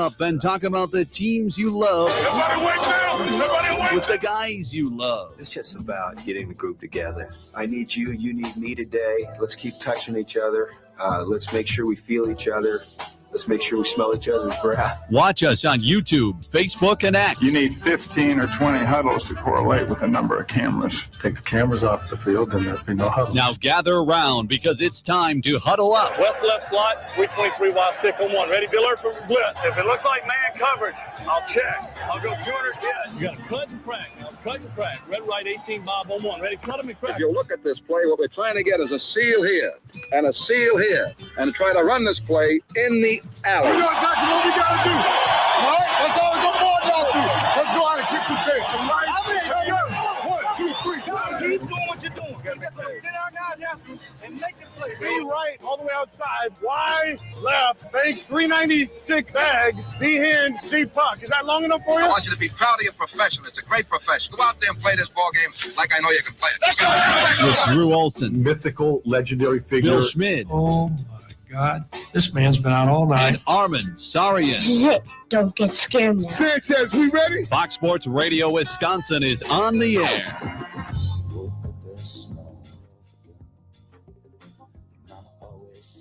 up and talk about the teams you love with the guys you love. It's just about getting the group together. I need you, you need me today. Let's keep touching each other. Let's make sure we feel each other. Let's make sure we smell each other's breath. Watch us on YouTube, Facebook, and X. You need 15 or 20 huddles to correlate with a number of cameras. Take the cameras off the field and there'll be no huddles. Now gather around because it's time to huddle up. West left slot, 323 wide stick on one. Ready, be alert for blitz. If it looks like man coverage, I'll check. I'll go 200 yes. You got to cut and crack. Now cut and crack. Red right 18 Bob on one. Ready, cut him and crack. If you look at this play, what we're trying to get is a seal here and a seal here and try to run this play in the alley. We know exactly what we got to do. All right? That's all we're going to do. Let's go out and kick the tape. All right? 1, 2, 3. Keep doing what you're doing. Get our guys after and make the play. Be right all the way outside. Wide, left, fake, 396 bag, B hand, C puck. Is that long enough for you? I want you to be proud of your profession. It's a great profession. Go out there and play this ball game like I know you can play it. With Drew Olson, Mythical, legendary figure. Bill Schmidt, Oh, my God. This man's been out all night. and Armen Sarian. This is it. Don't get scared now. Sanchez, we ready? Fox Sports Radio Wisconsin is on the air.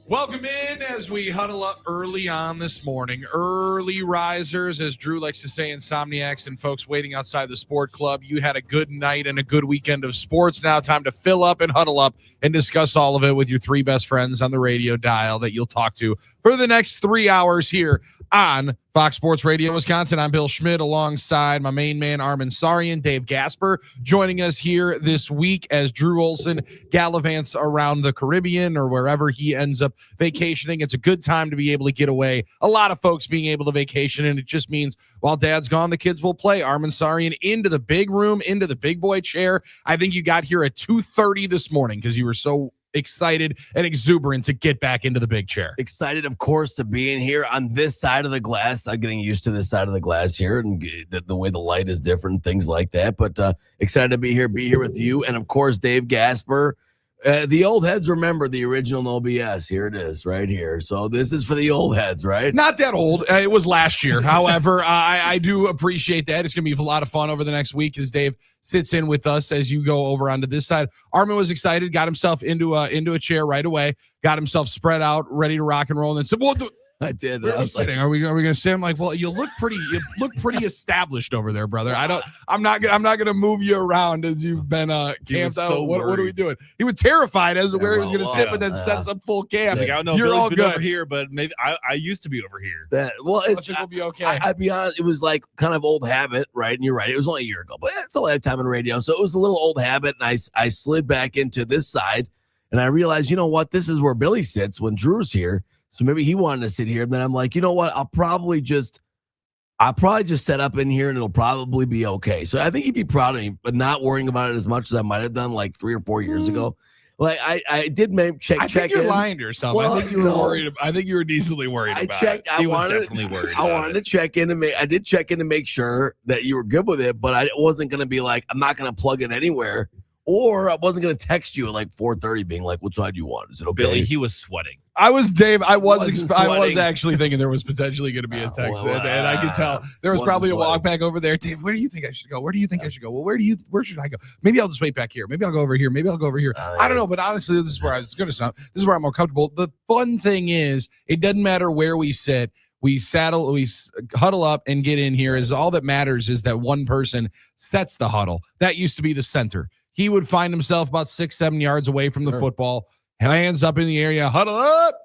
Welcome in as we huddle up early on this morning. Early risers, as Drew likes to say, insomniacs and folks waiting outside the sport club. You had a good night and a good weekend of sports. Now time to fill up and huddle up and discuss all of it with your three best friends on the radio dial that you'll talk to for the next 3 hours here on Fox Sports Radio Wisconsin. I'm Bill Schmidt alongside my main man, Armen Sarian, Dave Gasper, joining us here this week as Drew Olson gallivants around the Caribbean or wherever he ends up vacationing. It's a good time to be able to get away. A lot of folks being able to vacation, and it just means while dad's gone, the kids will play. Armen Sarian into the big room, into the big boy chair. I think you got here at 2:30 this morning because you were so excited and exuberant to get back into the big chair. Excited, of course, to be in here on this side of the glass. I'm getting used to this side of the glass here and the way the light is different, things like that. But excited to be here with you. And, of course, Dave Gasper. The old heads remember the original No BS. Here it is right here. So this is for the old heads, right? Not that old. It was last year. However, I do appreciate that. It's going to be a lot of fun over the next week as Dave sits in with us as you go over onto this side. Armen was excited, got himself into a chair right away, got himself spread out, ready to rock and roll, and then said, well, I did. Where are we sitting? Are we going to say? I'm like, well, you look pretty established over there, brother. I'm not going to move you around as you've been camped out. What are we doing? He was terrified as to where he was going to sit, but then sets up full camp. Like, I don't know. You're all good over here, but maybe I used to be over here. I think we'll be okay. I'd be honest, it was like kind of old habit, right? And you're right. It was only a year ago, but it's a lifetime in radio. So it was a little old habit. And I slid back into this side and I realized, you know what? This is where Billy sits when Drew's here. So maybe he wanted to sit here. And then I'm like, you know what? I'll probably just set up in here and it'll probably be okay. So I think he'd be proud of me, but not worrying about it as much as I might have done like 3 or 4 years ago. Like I did check. I think you're lying to yourself. Well, I think you were worried. I think you were decently worried about it. I wanted to check in I did check in to make sure that you were good with it, but I wasn't going to be like, I'm not going to plug in anywhere. Or I wasn't going to text you at like 4:30 being like, what side do you want? Is it okay? Billy, he was sweating. I was actually thinking there was potentially going to be a text, and I could tell there was probably a walk back over there. Dave, where do you think I should go? Where do you think I should go? Well, where should I go? Maybe I'll just wait back here. Maybe I'll go over here. Maybe I'll go over here. I don't know, but honestly, this is where I was going to sound. This is where I'm more comfortable. The fun thing is, it doesn't matter where we sit. We huddle up and get in here. Is all that matters is that one person sets the huddle. That used to be the center. He would find himself about 6-7 yards away from the football, hands up in the area, huddle up,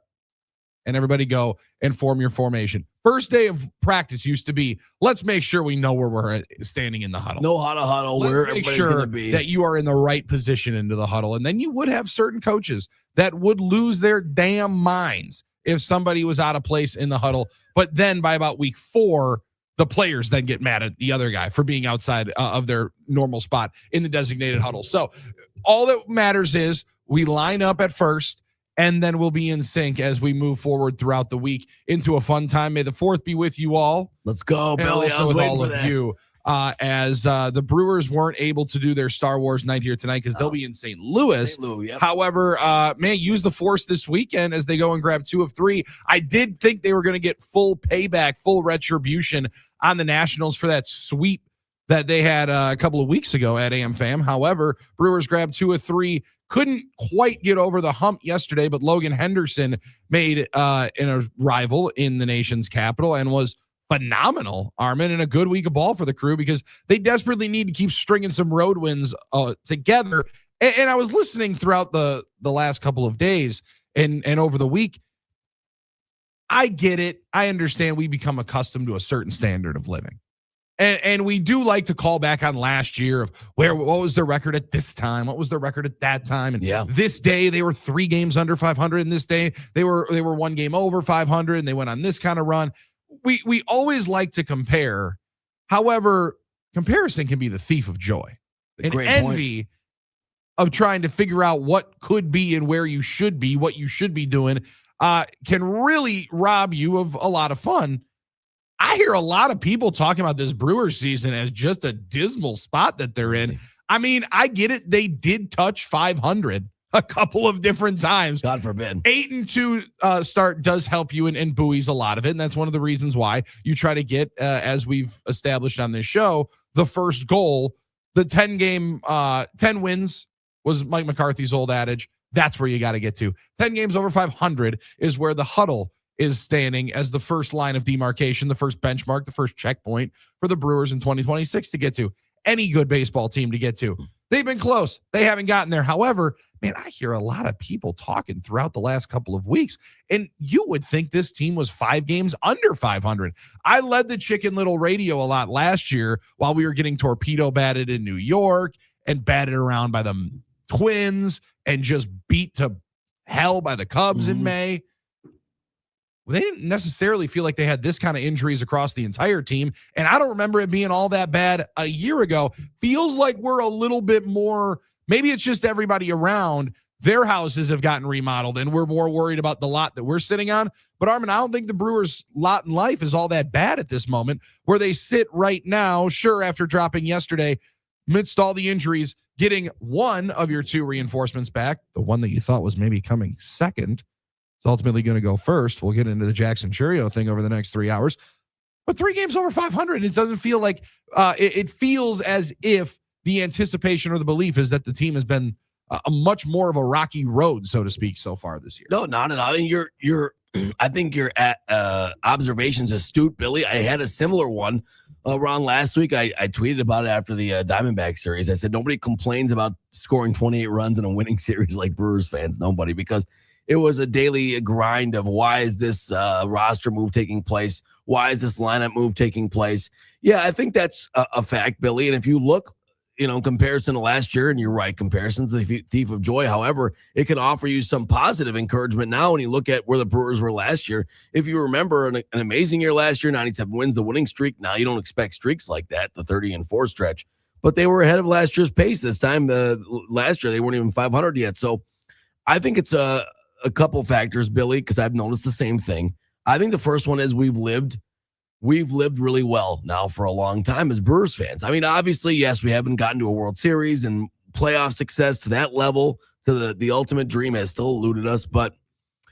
and everybody go and form your formation. First day of practice used to be, let's make sure we know where we're standing in the huddle. Know how to huddle. Let's make sure that you are in the right position into the huddle. And then you would have certain coaches that would lose their damn minds if somebody was out of place in the huddle. But then by about week 4, the players then get mad at the other guy for being outside of their normal spot in the designated huddle. So all that matters is we line up at first, and then we'll be in sync as we move forward throughout the week into a fun time. May the 4th be with you all. Let's go, and Billy. also with all of you as the Brewers weren't able to do their Star Wars night here tonight because they'll be in St. Louis. Yep. However, use the Force this weekend as they go and grab 2 of 3. I did think they were going to get full payback, full retribution on the Nationals for that sweep that they had a couple of weeks ago at AmFam. However, Brewers grabbed 2 of 3. Couldn't quite get over the hump yesterday, but Logan Henderson made a rival in the nation's capital and was phenomenal, Armen, and a good week of ball for the Crew because they desperately need to keep stringing some road wins together. And I was listening throughout the last couple of days and over the week. I get it. I understand we become accustomed to a certain standard of living. And we do like to call back on last year of what was their record at this time? What was their record at that time? And this day they were 3 games under 500. And this day they were 1 game over 500 and they went on this kind of run. We always like to compare. However, comparison can be the thief of joy. And envy of trying to figure out what could be and where you should be, what you should be doing, can really rob you of a lot of fun. I hear a lot of people talking about this Brewers season as just a dismal spot that they're in. I mean, I get it. They did touch 500 a couple of different times. God forbid. 8-2 start does help you and buoys a lot of it. And that's one of the reasons why you try to get, as we've established on this show, the first goal. The 10 wins was Mike McCarthy's old adage. That's where you got to get to. 10 games over 500 is where the Huddle is standing as the first line of demarcation, the first benchmark, the first checkpoint for the Brewers in 2026 to get to. Any good baseball team to get to. They've been close. They haven't gotten there. However, man, I hear a lot of people talking throughout the last couple of weeks, and you would think this team was 5 games under 500. I led the Chicken Little radio a lot last year while we were getting torpedo batted in New York and batted around by the Twins and just beat to hell by the Cubs in May. They didn't necessarily feel like they had this kind of injuries across the entire team. And I don't remember it being all that bad a year ago. Feels like we're a little bit more, maybe it's just everybody around. Their houses have gotten remodeled and we're more worried about the lot that we're sitting on. But Armen, I don't think the Brewers' lot in life is all that bad at this moment where they sit right now. Sure, after dropping yesterday, amidst all the injuries, getting one of your 2 reinforcements back, the one that you thought was maybe coming second. It's ultimately going to go first. We'll get into the Jackson Churio thing over the next 3 hours. But 3 games over 500, it doesn't feel like it feels as if the anticipation or the belief is that the team has been a much more of a rocky road, so to speak, so far this year. No, not at all. I mean, I think your observation's astute, Billy. I had a similar one around last week. I tweeted about it after the Diamondback series. I said nobody complains about scoring 28 runs in a winning series like Brewers fans. Nobody, because it was a daily grind of why is this roster move taking place? Why is this lineup move taking place? Yeah, I think that's a fact, Billy. And if you look, in comparison to last year, and you're right, comparison's the thief of joy. However, it can offer you some positive encouragement now when you look at where the Brewers were last year. If you remember an amazing year last year, 97 wins, the winning streak. Now you don't expect streaks like that, the 30-4 stretch. But they were ahead of last year's pace this time. Last year, they weren't even 500 yet. So I think it's a couple factors, Billy, because I've noticed the same thing. I think the first one is we've lived really well now for a long time as Brewers fans. I mean, obviously, yes, we haven't gotten to a World Series and playoff success to that level, to the ultimate dream has still eluded us. But,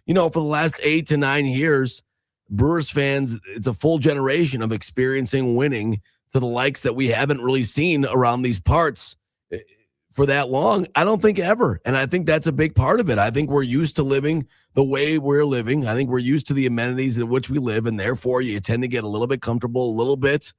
for the last 8 to 9 years, Brewers fans, it's a full generation of experiencing winning to the likes that we haven't really seen around these parts for that long, I don't think ever. And I think that's a big part of it. I think we're used to living the way we're living. I think we're used to the amenities in which we live, and therefore you tend to get a little bit comfortable, a little bit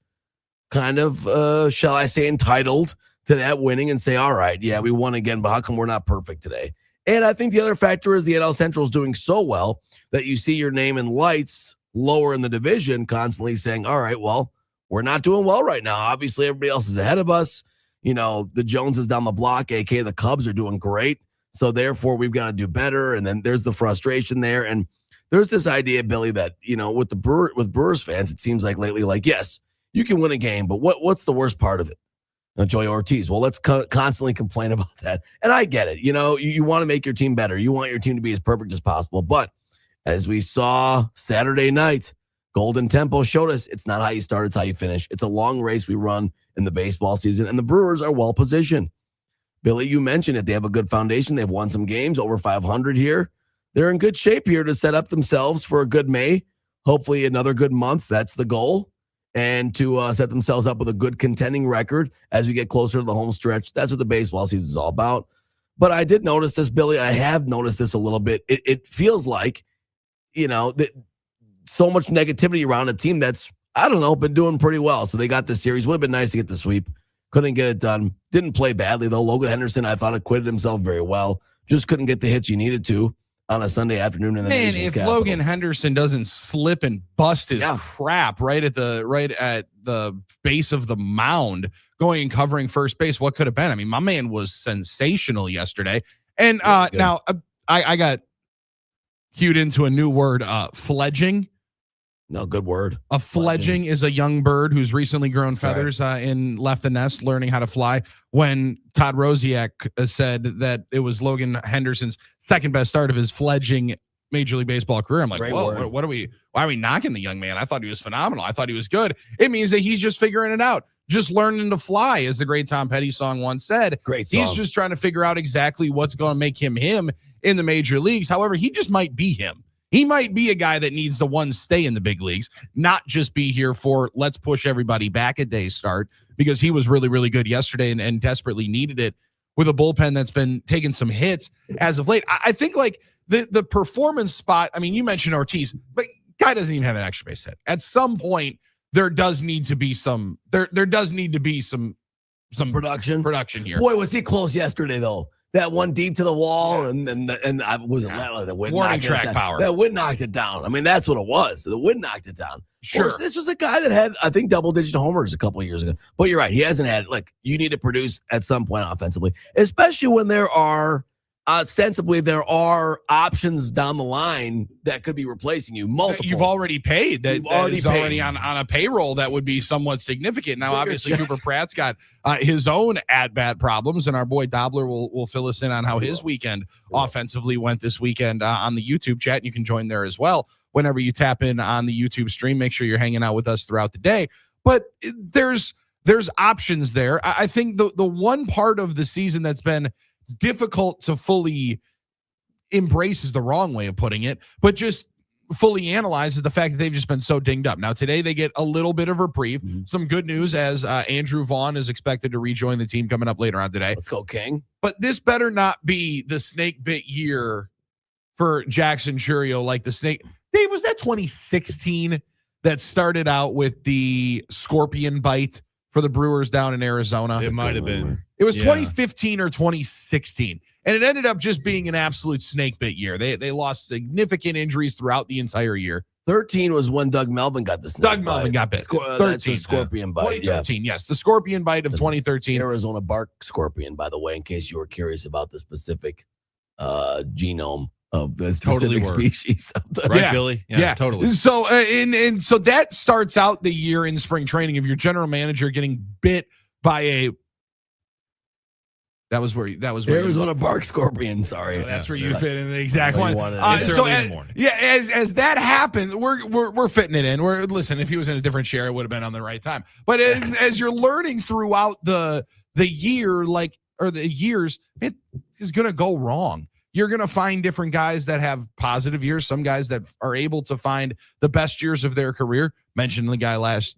kind of, shall I say, entitled to that winning and say, all right, yeah, we won again, but how come we're not perfect today? And I think the other factor is the NL Central is doing so well that you see your name in lights lower in the division constantly saying, all right, well, we're not doing well right now. Obviously, everybody else is ahead of us. The Joneses down the block, aka the Cubs, are doing great. So therefore, we've got to do better. And then there's the frustration there. And there's this idea, Billy, that, with Brewers fans, it seems like lately, like, yes, you can win a game, but what's the worst part of it? Joey Ortiz. Well, let's constantly complain about that. And I get it. You want to make your team better. You want your team to be as perfect as possible. But as we saw Saturday night, Golden Tempo showed us it's not how you start, it's how you finish. It's a long race we run in the baseball season, and the Brewers are well positioned. Billy, you mentioned it. They have a good foundation. They've won some games, over 500 here. They're in good shape here to set up themselves for a good May, hopefully another good month. That's the goal. And to set themselves up with a good contending record as we get closer to the home stretch. That's what the baseball season is all about. But I did notice this, Billy. I have noticed this a little bit. It feels like, that so much negativity around a team that's, I don't know, been doing pretty well. So they got this series. Would have been nice to get the sweep. Couldn't get it done. Didn't play badly, though. Logan Henderson, I thought, acquitted himself very well. Just couldn't get the hits you needed to on a Sunday afternoon in the nation's if capital. Logan Henderson doesn't slip and bust his crap right at the base of the mound, going and covering first base, what could have been? I mean, my man was sensational yesterday. And now I got cued into a new word, fledging. No, good word. A fledging is a young bird who's recently grown feathers and left the nest, learning how to fly. When Todd Rosiak said that it was Logan Henderson's second best start of his fledging Major League Baseball career, I'm like, whoa, why are we knocking the young man? I thought he was phenomenal. I thought he was good. It means that he's just figuring it out, just learning to fly, as the great Tom Petty song once said. Great song. He's just trying to figure out exactly what's going to make him in the major leagues. However, he just might be him. He might be a guy that needs to stay in the big leagues, not just be here for let's push everybody back a day start, because he was really, really good yesterday and desperately needed it with a bullpen that's been taking some hits as of late. I think like the performance spot, I mean, you mentioned Ortiz, but guy doesn't even have an extra base hit. At some point, there does need to be some production here. Boy, was he close yesterday, though. That one deep to the wall, and I wasn't the wind warning track power. That wind knocked it down. I mean, that's what it was. The wind knocked it down. Sure, course, this was a guy that had, I think, double-digit homers a couple of years ago. But you're right, he hasn't had. Like, you need to produce at some point offensively, especially when there are ostensibly there are options down the line that could be replacing you. Multiple. You've already paid. That is already on a payroll that would be somewhat significant. Now, obviously, Cooper Pratt's got his own at-bat problems, and our boy Dobler will fill us in on how his weekend offensively went this weekend on the YouTube chat. You can join there as well. Whenever you tap in on the YouTube stream, make sure you're hanging out with us throughout the day. But there's options there. I think the one part of the season that's been difficult to fully embrace is the wrong way of putting it, but just fully analyze is the fact that they've just been so dinged up. Now, today they get a little bit of reprieve. Some good news as Andrew Vaughn is expected to rejoin the team coming up later on today. Let's go, King. But this better not be the snake bit year for Jackson Chourio, like the snake. Dave, was that 2016 that started out with the scorpion bite for the Brewers down in Arizona? It might have been. It was 2015 or 2016, and it ended up just being an absolute snake bit year. They lost significant injuries throughout the entire year. 13 was when Doug Melvin got the snake bite. Melvin got bit. 13, that's the scorpion bite. 2013, yes, the scorpion bite of 2013. Arizona bark scorpion, by the way, in case you were curious about the specific genome of the specific species. Right, Billy? Yeah, totally. So, and so that starts out the year in spring training of your general manager getting bit by a. That was where Arizona bark scorpion. Sorry, that's where you fit in the exact one. So as that happens, we're fitting it in. Listen, if he was in a different chair, it would have been on the right time. But as you're learning throughout the year, or the years, it is going to go wrong. You're going to find different guys that have positive years, some guys that are able to find the best years of their career. Mentioned the guy last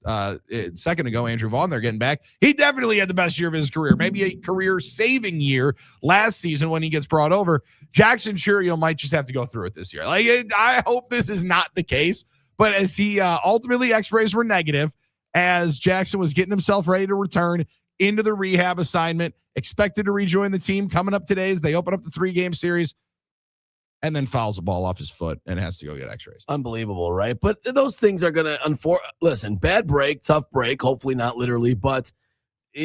second ago, Andrew Vaughn, they're getting back. He definitely had the best year of his career, maybe a career-saving year last season when he gets brought over. Jackson Chourio might just have to go through it this year. I hope this is not the case, but as he ultimately x-rays were negative, as Jackson was getting himself ready to return into the rehab assignment, expected to rejoin the team coming up today as they open up the 3-game series, and then fouls the ball off his foot and has to go get x-rays. Unbelievable, right? But those things are going to, listen, bad break, tough break, hopefully not literally, but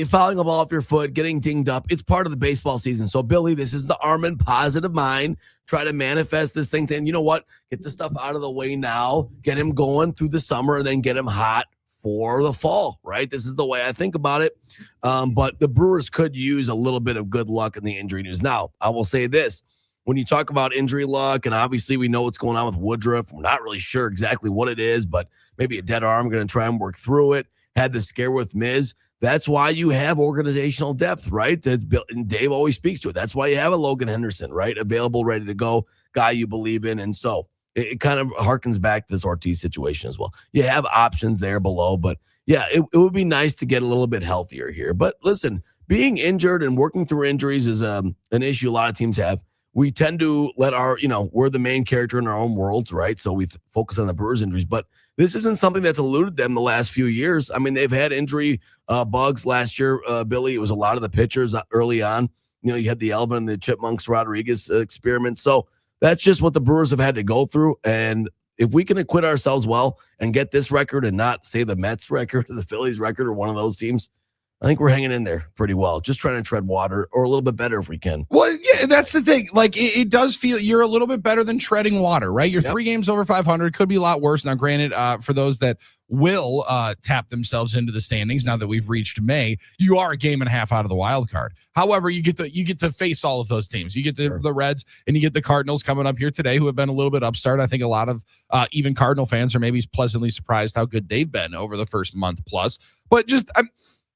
fouling a ball off your foot, getting dinged up, it's part of the baseball season. So, Billy, this is the Armen positive mind. Try to manifest this thing. And you know what? Get the stuff out of the way now. Get him going through the summer and then get him hot for the fall, right? This is the way I think about it. But the Brewers could use a little bit of good luck in the injury news. Now, I will say this. when you talk about injury luck, and obviously we know what's going on with Woodruff, we're not really sure exactly what it is, but maybe a dead arm, going to try and work through it. Had the scare with Miz. That's why you have organizational depth, right? And Dave always speaks to it. That's why you have a Logan Henderson, right? Available, ready to go, guy you believe in. And so it kind of harkens back to this Ortiz situation as well. You have options there below, but yeah, it would be nice to get a little bit healthier here. But listen, being injured and working through injuries is an issue a lot of teams have. We tend to let we're the main character in our own worlds, right? So we focus on the Brewers injuries, but this isn't something that's eluded them the last few years. I mean, they've had injury bugs last year, Billy. It was a lot of the pitchers early on. You had the Elvin and the Chipmunks Rodriguez experiment. So that's just what the Brewers have had to go through. And if we can acquit ourselves well and get this record and not say the Mets record or the Phillies record or one of those teams, I think we're hanging in there pretty well. Just trying to tread water or a little bit better if we can. Well, yeah, that's the thing. Like, it does feel you're a little bit better than treading water, right? You're 3 games over 500. Could be a lot worse. Now, granted, for those that will tap themselves into the standings now that we've reached May, you are a game and a half out of the wild card. However, you get to face all of those teams. You get the Reds and you get the Cardinals coming up here today, who have been a little bit upstart. I think a lot of even Cardinal fans are maybe pleasantly surprised how good they've been over the first month plus. But just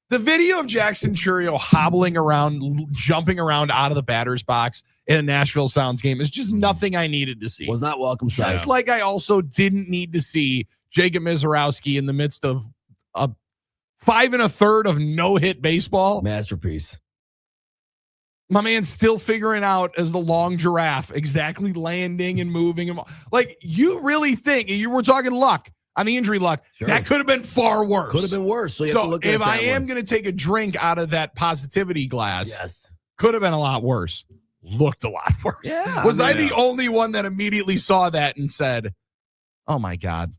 the video of Jackson Chourio hobbling around, jumping around out of the batter's box in a Nashville Sounds game is just nothing I needed to see. Was not welcome sight. Just like I also didn't need to see Jacob Mizorowski in the midst of a 5 1/3 of no-hit baseball. Masterpiece. My man's still figuring out as the long giraffe exactly landing and moving. Like, you really think you were talking luck. On the injury luck, that could have been far worse. Could have been worse. So you have to look at if I am going to take a drink out of that positivity glass, yes, could have been a lot worse. Looked a lot worse. Yeah. Was I the only one that immediately saw that and said, "Oh my God"?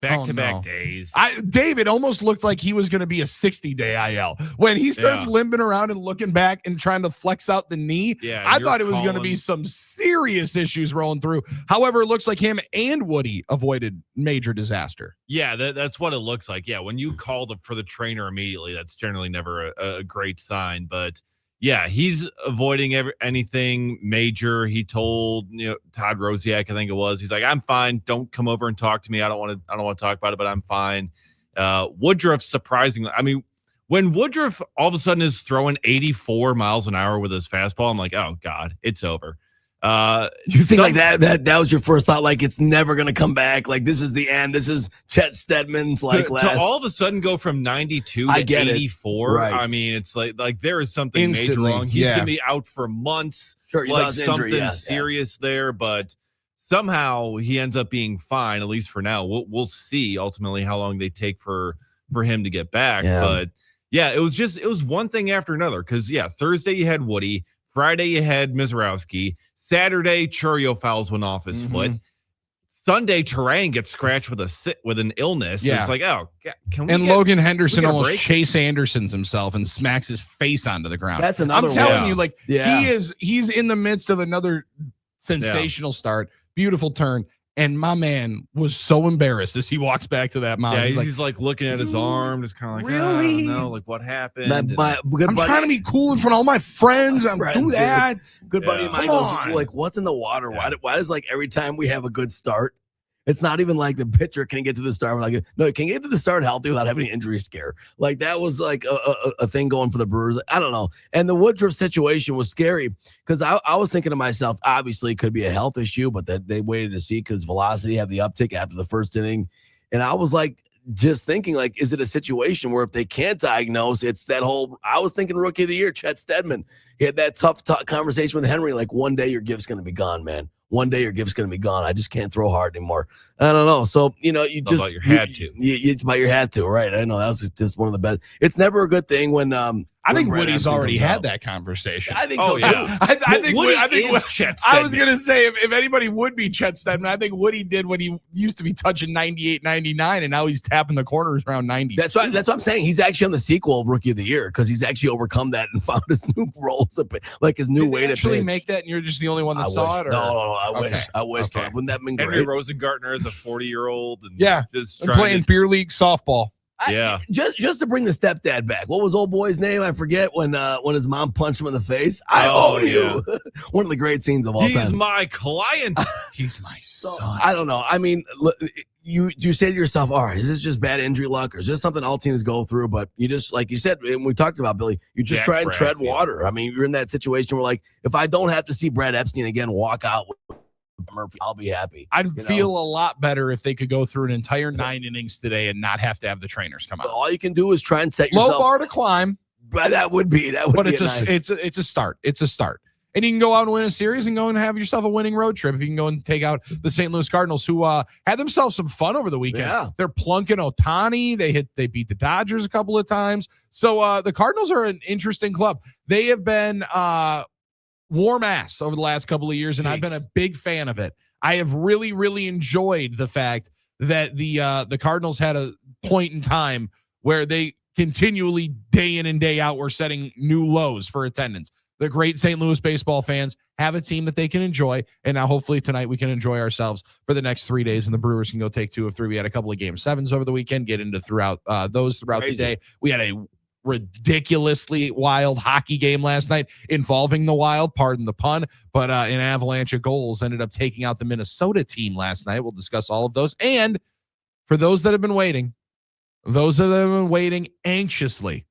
Back-to-back days. David almost looked like he was going to be a 60-day IL. When he starts limping around and looking back and trying to flex out the knee, I thought it was going to be some serious issues rolling through. However, it looks like him and Woody avoided major disaster. Yeah, that's what it looks like. Yeah, when you call for the trainer immediately, that's generally never a great sign. But yeah, he's avoiding anything major. He told Todd Rosiak, I think it was, he's like, "I'm fine. Don't come over and talk to me. I don't want to talk about it, but I'm fine." Woodruff, surprisingly, I mean, when Woodruff all of a sudden is throwing 84 miles an hour with his fastball, I'm like, oh God, it's over. You think like that was your first thought, like it's never going to come back, like this is the end, this is Chet Steadman's like to all of a sudden go from 92 to 84. Right. I mean, it's like there is something major wrong. He's going to be out for months. Sure, like something serious there, but somehow he ends up being fine, at least for now. We'll see ultimately how long they take for him to get back. But yeah, it was one thing after another, because Thursday you had Woody, Friday you had Mizorowski, Saturday, Chourio fouls one off his foot. Sunday, Terang gets scratched with an illness. Yeah. It's like, oh, can we? And Logan Henderson almost Chase Andersons himself and smacks his face onto the ground. That's another. I'm telling you, like he's in the midst of another sensational start, beautiful turn. And my man was so embarrassed as he walks back to that mound. Yeah, he's like looking at his arm, just kind of like, really? I don't know, like what happened? I'm trying to be cool in front of all my friends. I'm do that. Good buddy of mine goes, like, what's in the water? Why does like every time we have a good start, it's not even like the pitcher can get to the start. Like, no, can get to the start healthy without having an injury scare. Like that was like a thing going for the Brewers. I don't know. And the Woodruff situation was scary because I was thinking to myself, obviously it could be a health issue, but that they waited to see because velocity had the uptick after the first inning. And I was like, just thinking, like, is it a situation where if they can't diagnose, it's that whole, I was thinking rookie of the year, Chet Steadman. He had that tough conversation with Henry, like, one day your gift's going to be gone, man. One day your gift's going to be gone. I just can't throw hard anymore. I don't know. So, you just. About your had to. It's about your had to, right? I know. That was just one of the best. It's never a good thing when. I think Woody's already had that conversation. I think so, too. I think Woody is Chet Steadman. I was going to say, if anybody would be Chet Steadman, I think Woody did when he used to be touching 98, 99, and now he's tapping the corners around 90. That's what I'm saying. He's actually on the sequel of Rookie of the Year because he's actually overcome that and found his new roles, like his new way to actually make that, and you're just the only one that saw it? Or? No, I wish. Okay. Wouldn't that have been great? Henry Rosengartner is a 40-year-old and just playing beer league softball. Just to bring the stepdad back. What was old boy's name? I forget when his mom punched him in the face. I own you. One of the great scenes of all time. He's my client. He's my son. I don't know. I mean, you say to yourself, all right, is this just bad injury luck or is this something all teams go through? But you just, like you said, and we talked about, Billy, you just try and tread water. I mean, you're in that situation where, like, if I don't have to see Brad Epstein again walk out with Murphy, I'll be happy. I'd feel a lot better if they could go through an entire 9 innings today and not have to have the trainers come out. But all you can do is try and set yourself low bar to climb. But that would be it's nice. It's a start. It's a start. And you can go out and win a series and go and have yourself a winning road trip if you can go and take out the St. Louis Cardinals, who had themselves some fun over the weekend. Yeah. They're plunking Ohtani. They beat the Dodgers a couple of times. So the Cardinals are an interesting club. They have been warm ass over the last couple of years, and I've been a big fan of it. I have really, really enjoyed the fact that the Cardinals had a point in time where they continually, day in and day out, were setting new lows for attendance. The great St. Louis baseball fans have a team that they can enjoy, and now hopefully tonight we can enjoy ourselves for the next 3 days, and the Brewers can go take 2 of 3. We had a couple of Game 7s over the weekend, get into throughout the day. We had a ridiculously wild hockey game last night involving the Wild, pardon the pun, but an avalanche of goals ended up taking out the Minnesota team last night. We'll discuss all of those. And for those that have been waiting, anxiously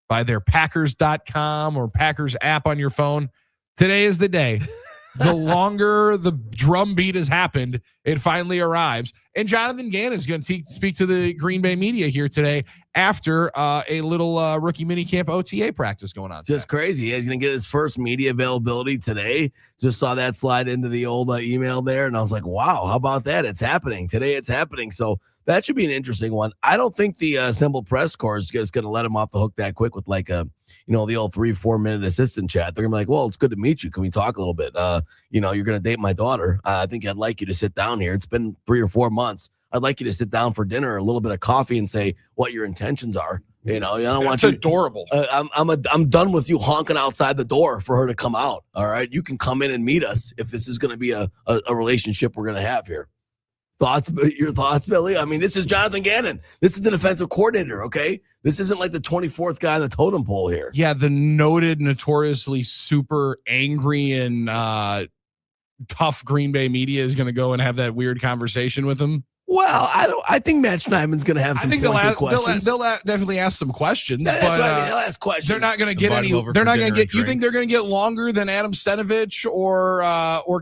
by their Packers.com or Packers app on your phone, today is the day. The longer the drumbeat has happened, it finally arrives. And Jonathan Gannon is going to speak to the Green Bay media here today after a little rookie minicamp OTA practice going on. Just crazy. He's going to get his first media availability today. Just saw that slide into the old email there, and I was like, wow, how about that? It's happening. Today it's happening. So that should be an interesting one. I don't think the Assemble press corps is just going to let him off the hook that quick with like the old 3-4 minute assistant chat. They're going to be like, well, it's good to meet you. Can we talk a little bit? You're going to date my daughter. I think I'd like you to sit down here. It's been 3 or 4 months. I'd like you to sit down for dinner, a little bit of coffee, and say what your intentions are. I don't want you. That's adorable. I'm done with you honking outside the door for her to come out. All right, you can come in and meet us if this is going to be a relationship we're going to have here. Your thoughts, Billy? I mean, this is Jonathan Gannon. This is the defensive coordinator, okay? This isn't like the 24th guy on the totem pole here. Yeah, the notoriously super angry and tough Green Bay media is going to go and have that weird conversation with him. Well, I think Matt Schneidman's going to have some questions. They'll definitely ask some questions. That's but, what I mean. They'll ask questions. They're not going to get any. They're not going to get. You think they're going to get longer than Adam Senovich or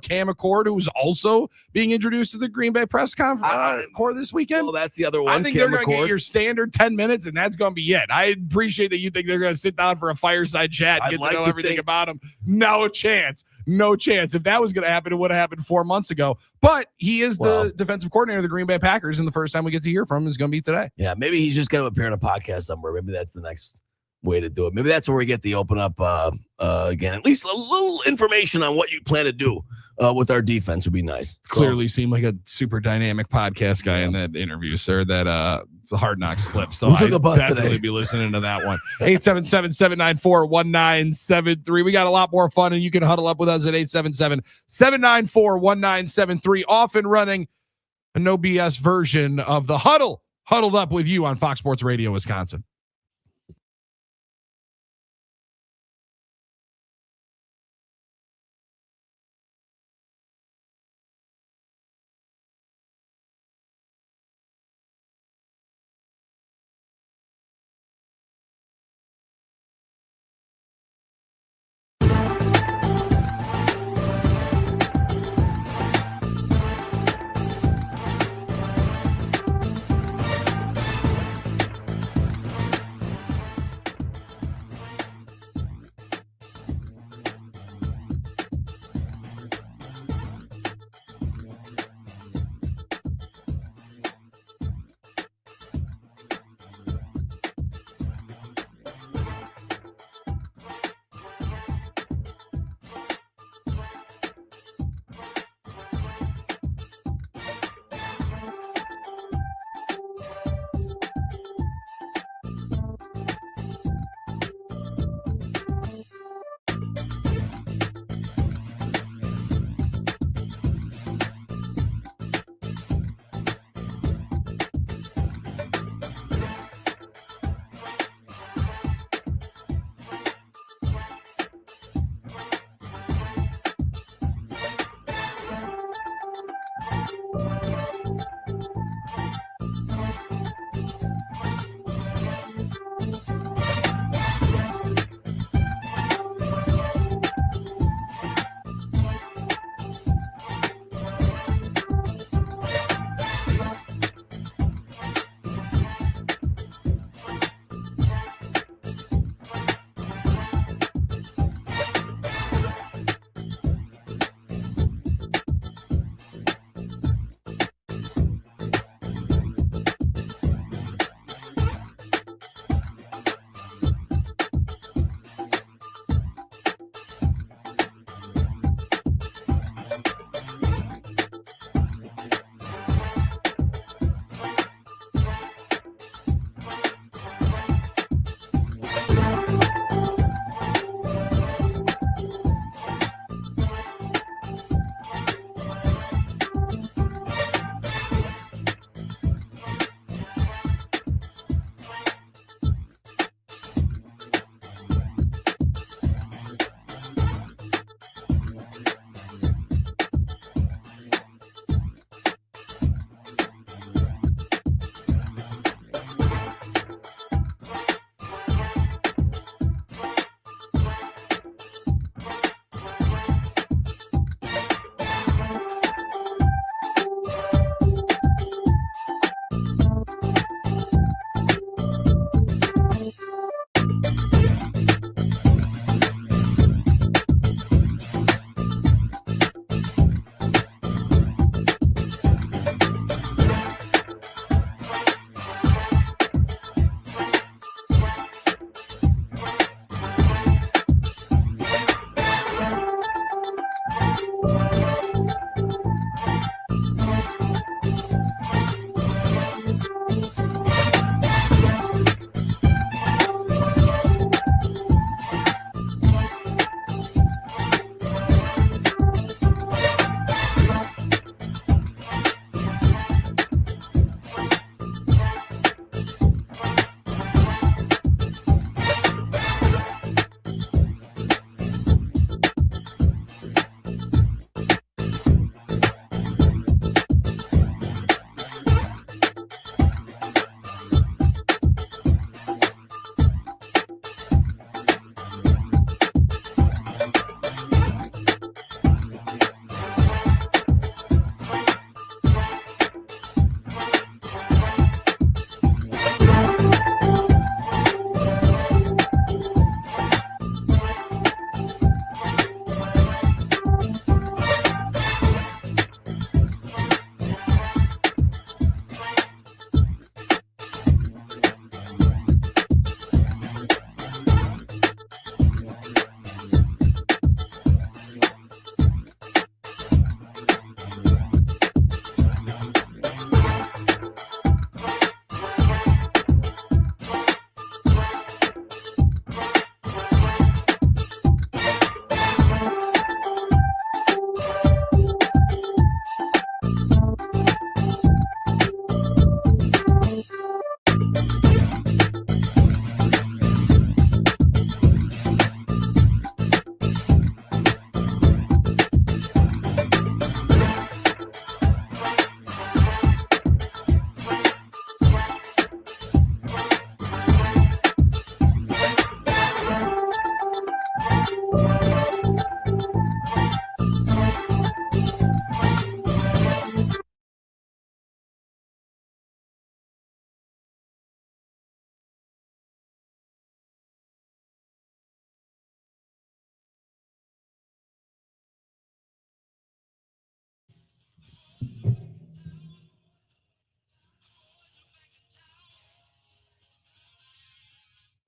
Cam McCord, who's also being introduced to the Green Bay press conference corps this weekend? Well, that's the other one. I think they're going to get your standard 10 minutes, and that's going to be it. I appreciate that you think they're going to sit down for a fireside chat and get to know everything about him. No chance. No chance. If that was going to happen, it would have happened 4 months ago. But he is the defensive coordinator of the Green Bay Packers, and the first time we get to hear from him is going to be today. Yeah, maybe he's just going to appear in a podcast somewhere. Maybe that's the next way to do it. Maybe that's where we get the open up again. At least a little information on what you plan to do with our defense would be nice. Clearly seemed like a super dynamic podcast guy in that interview, sir, that Hard Knocks clip. So I'd definitely be listening to that one. 877-794-1973. We got a lot more fun, and you can huddle up with us at 877-794-1973. Off and running a no BS version of the Huddle, huddled up with you on Fox Sports Radio, Wisconsin.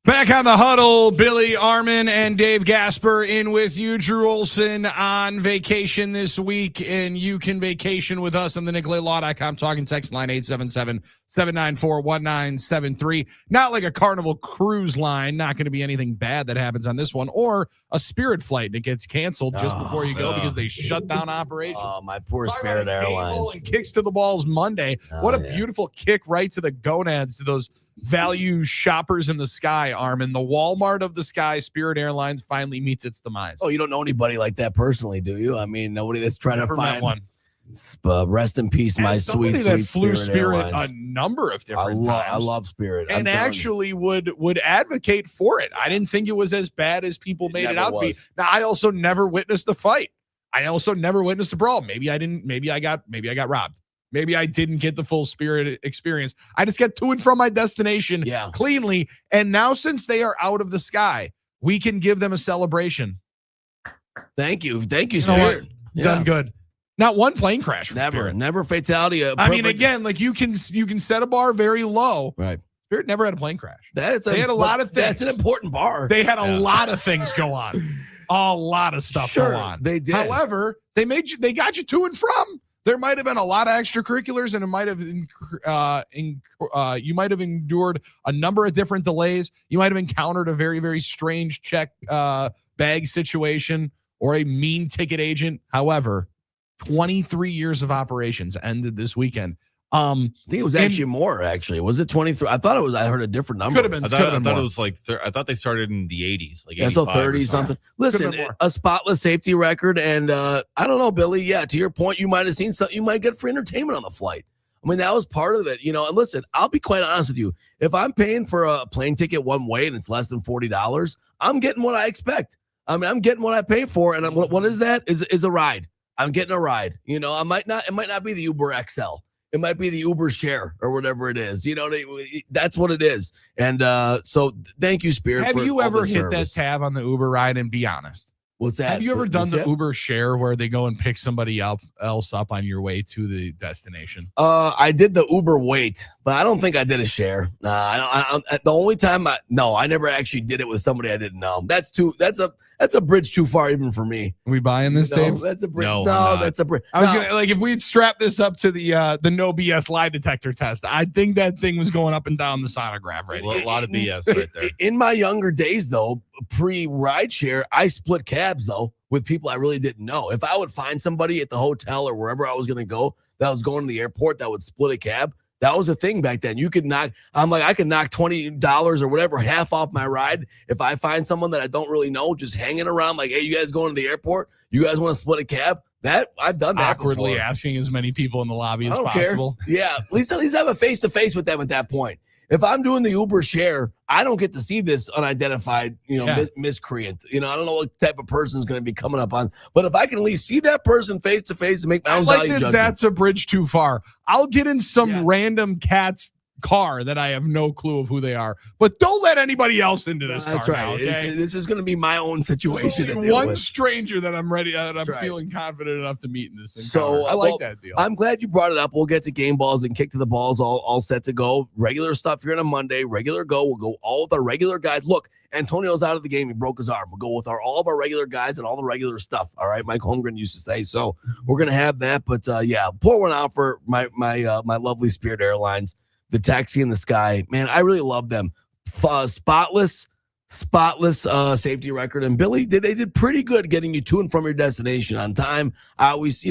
Back on the huddle, Billy, Armen, and Dave Gasper in with you. Drew Olson on vacation this week, and you can vacation with us on the NicolaLaw.com talking text line 877-794-1973. Not like a Carnival cruise line, not going to be anything bad that happens on this one, or a Spirit flight that gets canceled just before you go because they shut down operations. Oh, my poor Spirit Airlines. And kicks to the balls Monday. What a beautiful kick right to the gonads to those value shoppers in the sky, Armen. The Walmart of the sky, Spirit Airlines finally meets its demise. Oh, you don't know anybody like that personally, do you? I mean, nobody that's trying to find one. Rest in peace, my sweet, that sweet flew Spirit a number of different times. I love Spirit. And actually would advocate for it. I didn't think it was as bad as people made it out to be. Now, I also never witnessed a fight. I also never witnessed a brawl. Maybe I didn't. Maybe I got robbed. Maybe I didn't get the full Spirit experience. I just get to and from my destination cleanly. And now, since they are out of the sky, we can give them a celebration. Thank you, Spirit. Done good. Not one plane crash. Never fatality. I mean, again, like you can set a bar very low. Right. Spirit never had a plane crash. They had a lot of things. That's an important bar. They had a lot of things go on. A lot of stuff go on. They did. However, they got you to and from. There might have been a lot of extracurriculars, and it might have you might have endured a number of different delays. You might have encountered a very, very strange check bag situation or a mean ticket agent. However, 23 years of operations ended this weekend. I think it was actually more. Actually, was it 23? I thought it was. I heard a different number. I thought it was like. I thought they started in the 80s, like so 30 something. Listen, a spotless safety record, and I don't know, Billy. Yeah, to your point, you might have seen something. You might get free entertainment on the flight. I mean, that was part of it, And listen, I'll be quite honest with you. If I'm paying for a plane ticket one way and it's less than $40, I'm getting what I expect. I mean, I'm getting what I pay for, and what is that? Is a ride. I'm getting a ride. It might not be the Uber XL. It might be the Uber share or whatever it is. That's what it is. And so thank you, Spirit. Have you ever hit that tab on the Uber ride and be honest? What's that? Have you ever done the Uber share where they go and pick somebody else up on your way to the destination? I did the Uber wait, but I don't think I did a share. I don't. The only time I never actually did it with somebody I didn't know. That's a bridge too far even for me. Are we buying this, Dave? That's a bridge. No, that's a bridge. I was gonna, if we'd strap this up to the no BS lie detector test, I think that thing was going up and down the sonograph right. A lot of BS right there. In my younger days, though, pre-ride share, I split cabs though with people I really didn't know. If I would find somebody at the hotel or wherever I was going to go that was going to the airport that would split a cab, that was a thing back then. I could knock $20 or whatever half off my ride if I find someone that I don't really know just hanging around like, hey, you guys going to the airport? You guys want to split a cab? That I've done that awkwardly before. Asking as many people in the lobby as possible. Care. Yeah, at least have a face-to-face with them at that point. If I'm doing the Uber share, I don't get to see this unidentified, miscreant. I don't know what type of person is going to be coming up on. But if I can at least see that person face to face and make my own value judgment. That's a bridge too far. I'll get in some random cat's car that I have no clue of who they are, but don't let anybody else into this car. That's right. Now, okay? This is going to be my own situation. One stranger that I'm ready. That I'm feeling confident enough to meet in this. So I like that deal. I'm glad you brought it up. We'll get to game balls and kick to the balls. All set to go. Regular stuff here on a Monday. Regular go. We'll go all with our regular guys. Look, Antonio's out of the game. He broke his arm. We'll go with all of our regular guys and all the regular stuff. All right. Mike Holmgren used to say so. We're gonna have that. But pour one out for my lovely Spirit Airlines. The taxi in the sky, man, I really love them. Spotless safety record. And Billy, they did pretty good getting you to and from your destination on time. I always,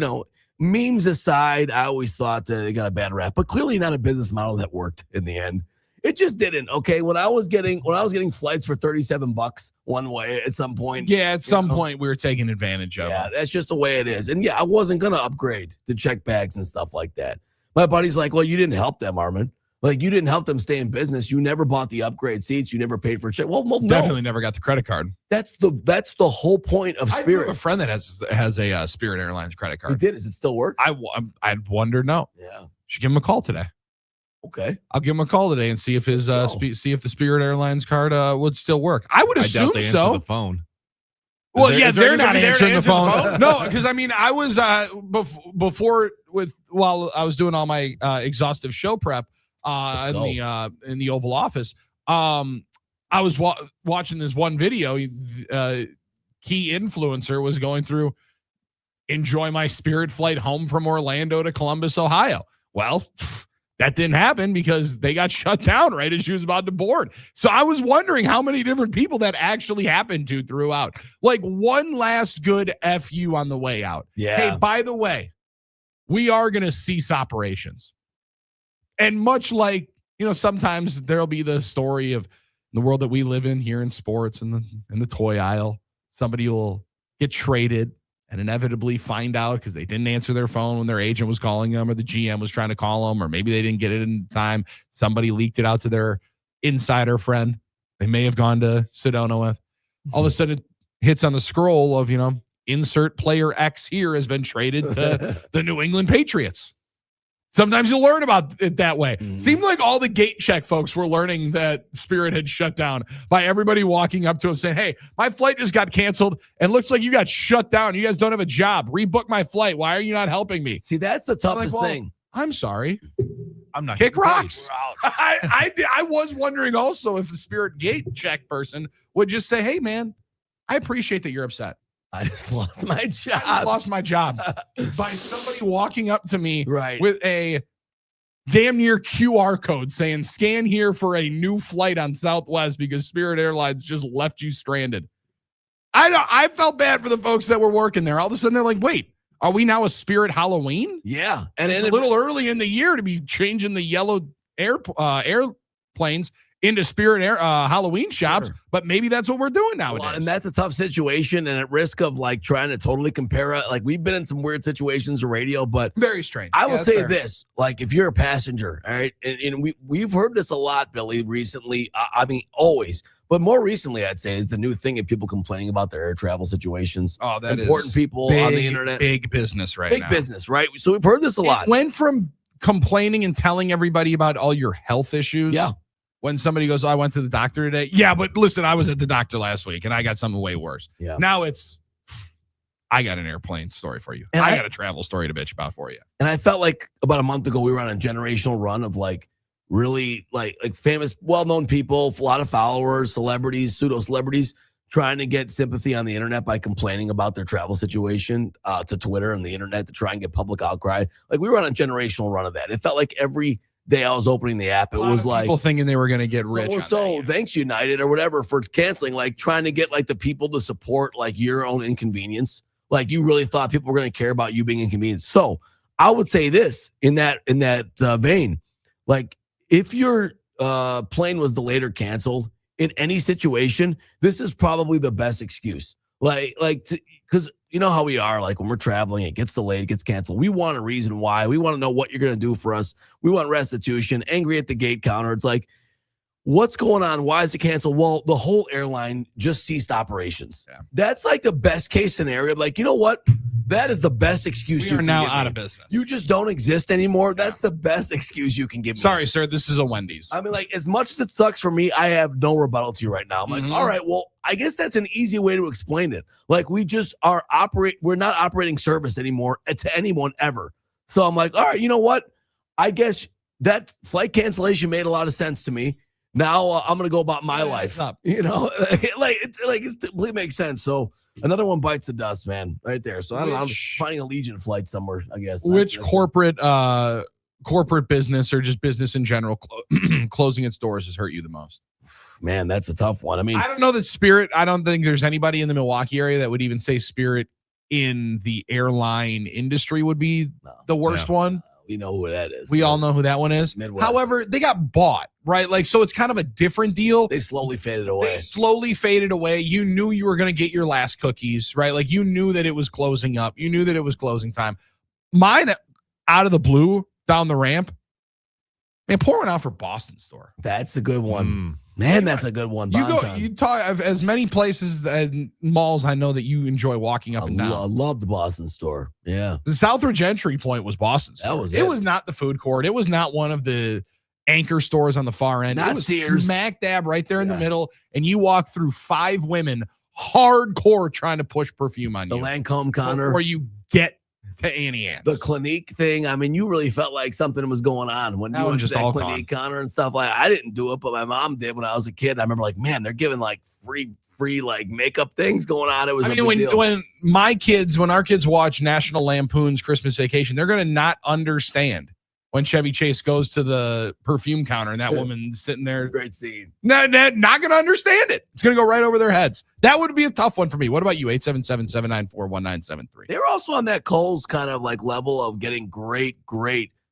memes aside, I always thought they got a bad rap, but clearly not a business model that worked in the end. It just didn't. Okay, when I was getting flights for $37 one way at some point. Yeah, at some point we were taking advantage of. Yeah, that's just the way it is. And I wasn't gonna upgrade to check bags and stuff like that. My buddy's like, well, you didn't help them, Armen. Like, you didn't help them stay in business. You never bought the upgrade seats. You never paid for a check. Well, no. Definitely never got the credit card. That's the whole point of Spirit. I have a friend that has a Spirit Airlines credit card. He did. Does it still work? I'd wonder. No. Yeah. Should give him a call today. Okay. I'll give him a call today and see if his see if the Spirit Airlines card would still work. I would assume I doubt they so. answer the phone. They're not answering the phone. No, because I mean, I was while I was doing all my exhaustive show prep in the Oval Office. I was watching this one video. Key influencer was going through, enjoy my Spirit flight home from Orlando to Columbus, Ohio. Well, that didn't happen because they got shut down right as she was about to board. So I was wondering how many different people that actually happened to throughout. Like one last good FU on the way out. Yeah. Hey, by the way, we are going to cease operations. And much like, sometimes there'll be the story of the world that we live in here in sports and in the toy aisle, somebody will get traded and inevitably find out because they didn't answer their phone when their agent was calling them or the GM was trying to call them, or maybe they didn't get it in time. Somebody leaked it out to their insider friend they may have gone to Sedona with. All of a sudden it hits on the scroll of, insert player X here has been traded to the New England Patriots. Sometimes you'll learn about it that way. Seemed like all the gate check folks were learning that Spirit had shut down by everybody walking up to him saying, hey, my flight just got canceled and looks like you got shut down. You guys don't have a job. Rebook my flight. Why are you not helping me? See, that's the toughest thing. I'm sorry. I'm not kick rocks. I was wondering also if the Spirit gate check person would just say, hey, man, I appreciate that you're upset. I just lost my job. I just lost my job by somebody walking up to me right. with a damn near QR code saying, scan here for a new flight on Southwest because Spirit Airlines just left you stranded. I felt bad for the folks that were working there. All of a sudden they're like, wait, are we now a Spirit Halloween? Yeah. And it's a little early in the year to be changing the yellow airplanes into Spirit Halloween shops, but maybe that's what we're doing nowadays. Well, and that's a tough situation, and at risk of like trying to totally compare it. Like we've been in some weird situations in radio, but very strange. I would say this: like if you're a passenger, all right, and we've heard this a lot, Billy, recently. I mean, always, but more recently, I'd say is the new thing of people complaining about their air travel situations. Oh, that important is people on the internet, big business right now. Big business, right? So we've heard this a lot. It went from complaining and telling everybody about all your health issues. Yeah. When somebody goes, oh, I went to the doctor today. Yeah, but listen, I was at the doctor last week and I got something way worse. Yeah. Now it's, I got an airplane story for you. And I got a travel story to bitch about for you. And I felt like about a month ago, we were on a generational run of like really like famous, well-known people, a lot of followers, celebrities, pseudo-celebrities, trying to get sympathy on the internet by complaining about their travel situation to Twitter and the internet to try and get public outcry. Like we were on a generational run of that. It felt like every day I was opening the app, it was like people thinking they were going to get rich. So thanks United or whatever for canceling, like trying to get like the people to support like your own inconvenience. Like you really thought people were going to care about you being inconvenienced. So I would say this in that vein, like if your plane was delayed or canceled in any situation, this is probably the best excuse. Because you know how we are, like when we're traveling, it gets delayed, it gets canceled. We want a reason why. We want to know what you're going to do for us. We want restitution, angry at the gate counter. It's like, what's going on? Why is it canceled? Well, the whole airline just ceased operations. Yeah. That's like the best case scenario. Like, you know what? That is the best excuse you are now out of business. You just don't exist anymore. Yeah. That's the best excuse you can give me. Sorry, sir. This is a Wendy's. I mean, like, as much as it sucks for me, I have no rebuttal to you right now. I'm like, all right, well, I guess that's an easy way to explain it. Like, we just we're not operating service anymore to anyone ever. So I'm like, all right, you know what? I guess that flight cancellation made a lot of sense to me. Now I'm going to go about my life. You know, it completely makes sense. So another one bites the dust, man, right there. So I don't know. I'm finding a Legion flight somewhere, I guess. Which corporate business or just business in general closing its doors has hurt you the most? Man, that's a tough one. I mean, I don't know that Spirit. I don't think there's anybody in the Milwaukee area that would even say Spirit in the airline industry would be the worst one. We know who that is. We all know who that one is. Midwest. However, they got bought, right? Like, so it's kind of a different deal. They slowly faded away. You knew you were going to get your last cookies, right? Like, you knew that it was closing up. You knew that it was closing time. Mine, out of the blue, down the ramp, man, pour one out for Boston store. That's a good one. Man, that's a good one. You talk of as many places and malls I know that you enjoy walking up and down. I love the Boston store. Yeah. The Southridge entry point was Boston store. That was it was not the food court. It was not one of the anchor stores on the far end. Not it was Sears. Smack dab right there in the middle. And you walk through 5 women hardcore trying to push perfume on the you. Lancome counter. Before you get to Annie Ann's. The Clinique thing, I mean, you really felt like something was going on when That you one went to just that all Clinique counter and stuff. Like, I didn't do it, but my mom did when I was a kid. I remember like, man, they're giving like free like makeup things going on. It was when our kids watch National Lampoon's Christmas Vacation, they're going to not understand when Chevy Chase goes to the perfume counter and that woman's sitting there. Great scene. Not going to understand it. It's going to go right over their heads. That would be a tough one for me. What about you? 877-794-1973. They were also on that Kohl's kind of like level of getting great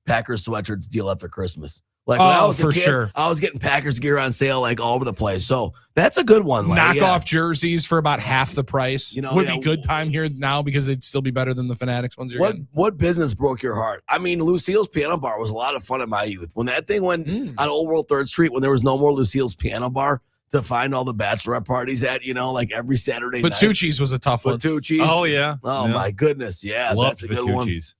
Packers sweatshirts deal after Christmas. Like when I was a kid, sure. I was getting Packers gear on sale like all over the place. So that's a good one. Like, knockoff jerseys for about half the price. Would be good time here now because they'd still be better than the Fanatics ones. What business broke your heart? I mean, Lucille's Piano Bar was a lot of fun in my youth. When that thing went on Old World 3rd Street, when there was no more Lucille's Piano Bar to find all the bachelorette parties at, like every Saturday night. Patucci's was a tough one. Patucci's. Oh, yeah. Oh, my goodness. Yeah, Loved that's a good one. Patucci's.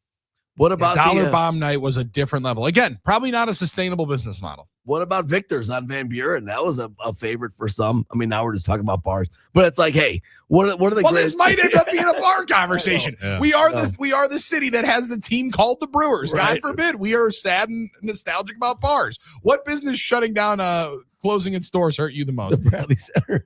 What about Dollar Bomb Night was a different level. Again, probably not a sustainable business model. What about Victor's on Van Buren? That was a favorite for some. I mean, now we're just talking about bars, but it's like, hey, what are the? Well, this might end up being a bar conversation. Yeah. We are the city that has the team called the Brewers. Right. God forbid we are sad and nostalgic about bars. What business shutting down, closing its doors hurt you the most? The Bradley Center.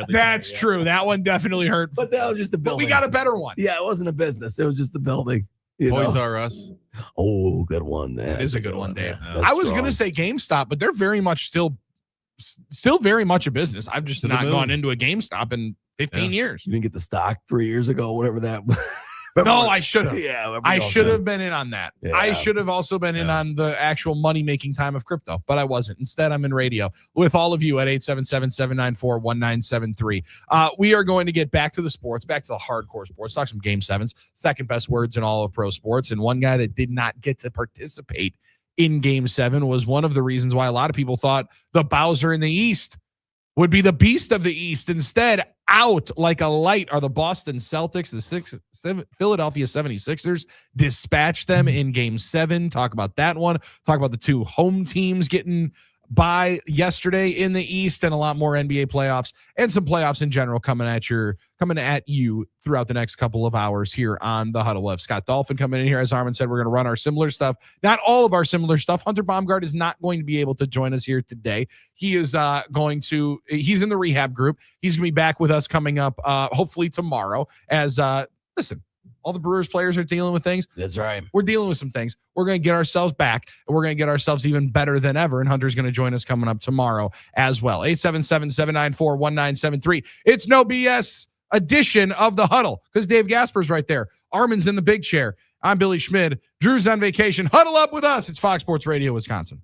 That's true. That one definitely hurt. But that was just the building. But we got a better one. Yeah, it wasn't a business. It was just the building. Toys R Us. Oh, good one. That is a good one, Dave. Yeah, I was going to say GameStop, but they're very much still very much a business. I've just not gone into a GameStop in 15 years. You didn't get the stock 3 years ago, whatever that was. No, I should have. Yeah, I should have been in on that. Yeah. I should have also been in on the actual money-making time of crypto, but I wasn't. Instead, I'm in radio with all of you at 877-794-1973. We are going to get back to the sports, back to the hardcore sports, talk some Game 7s, second best words in all of pro sports, and one guy that did not get to participate in Game 7 was one of the reasons why a lot of people thought the Bowser in the East would be the beast of the East. Instead, out like a light are the Boston Celtics. The Philadelphia 76ers dispatched them in Game 7. Talk about that one. Talk about the two home teams getting by yesterday in the East, and a lot more NBA playoffs and some playoffs in general coming at you throughout the next couple of hours here on the Huddle. We'll have Scott Dolphin coming in here. As Armen said, we're going to run our similar stuff. Not all of our similar stuff. Hunter Baumgart is not going to be able to join us here today. He is he's in the rehab group. He's going to be back with us coming up hopefully tomorrow as listen, all the Brewers players are dealing with things. That's right. We're dealing with some things. We're going to get ourselves back, and we're going to get ourselves even better than ever. And Hunter's going to join us coming up tomorrow as well. 877-794-1973. It's no BS edition of the Huddle because Dave Gasper's right there. Armen's in the big chair. I'm Billy Schmid. Drew's on vacation. Huddle up with us. It's Fox Sports Radio, Wisconsin.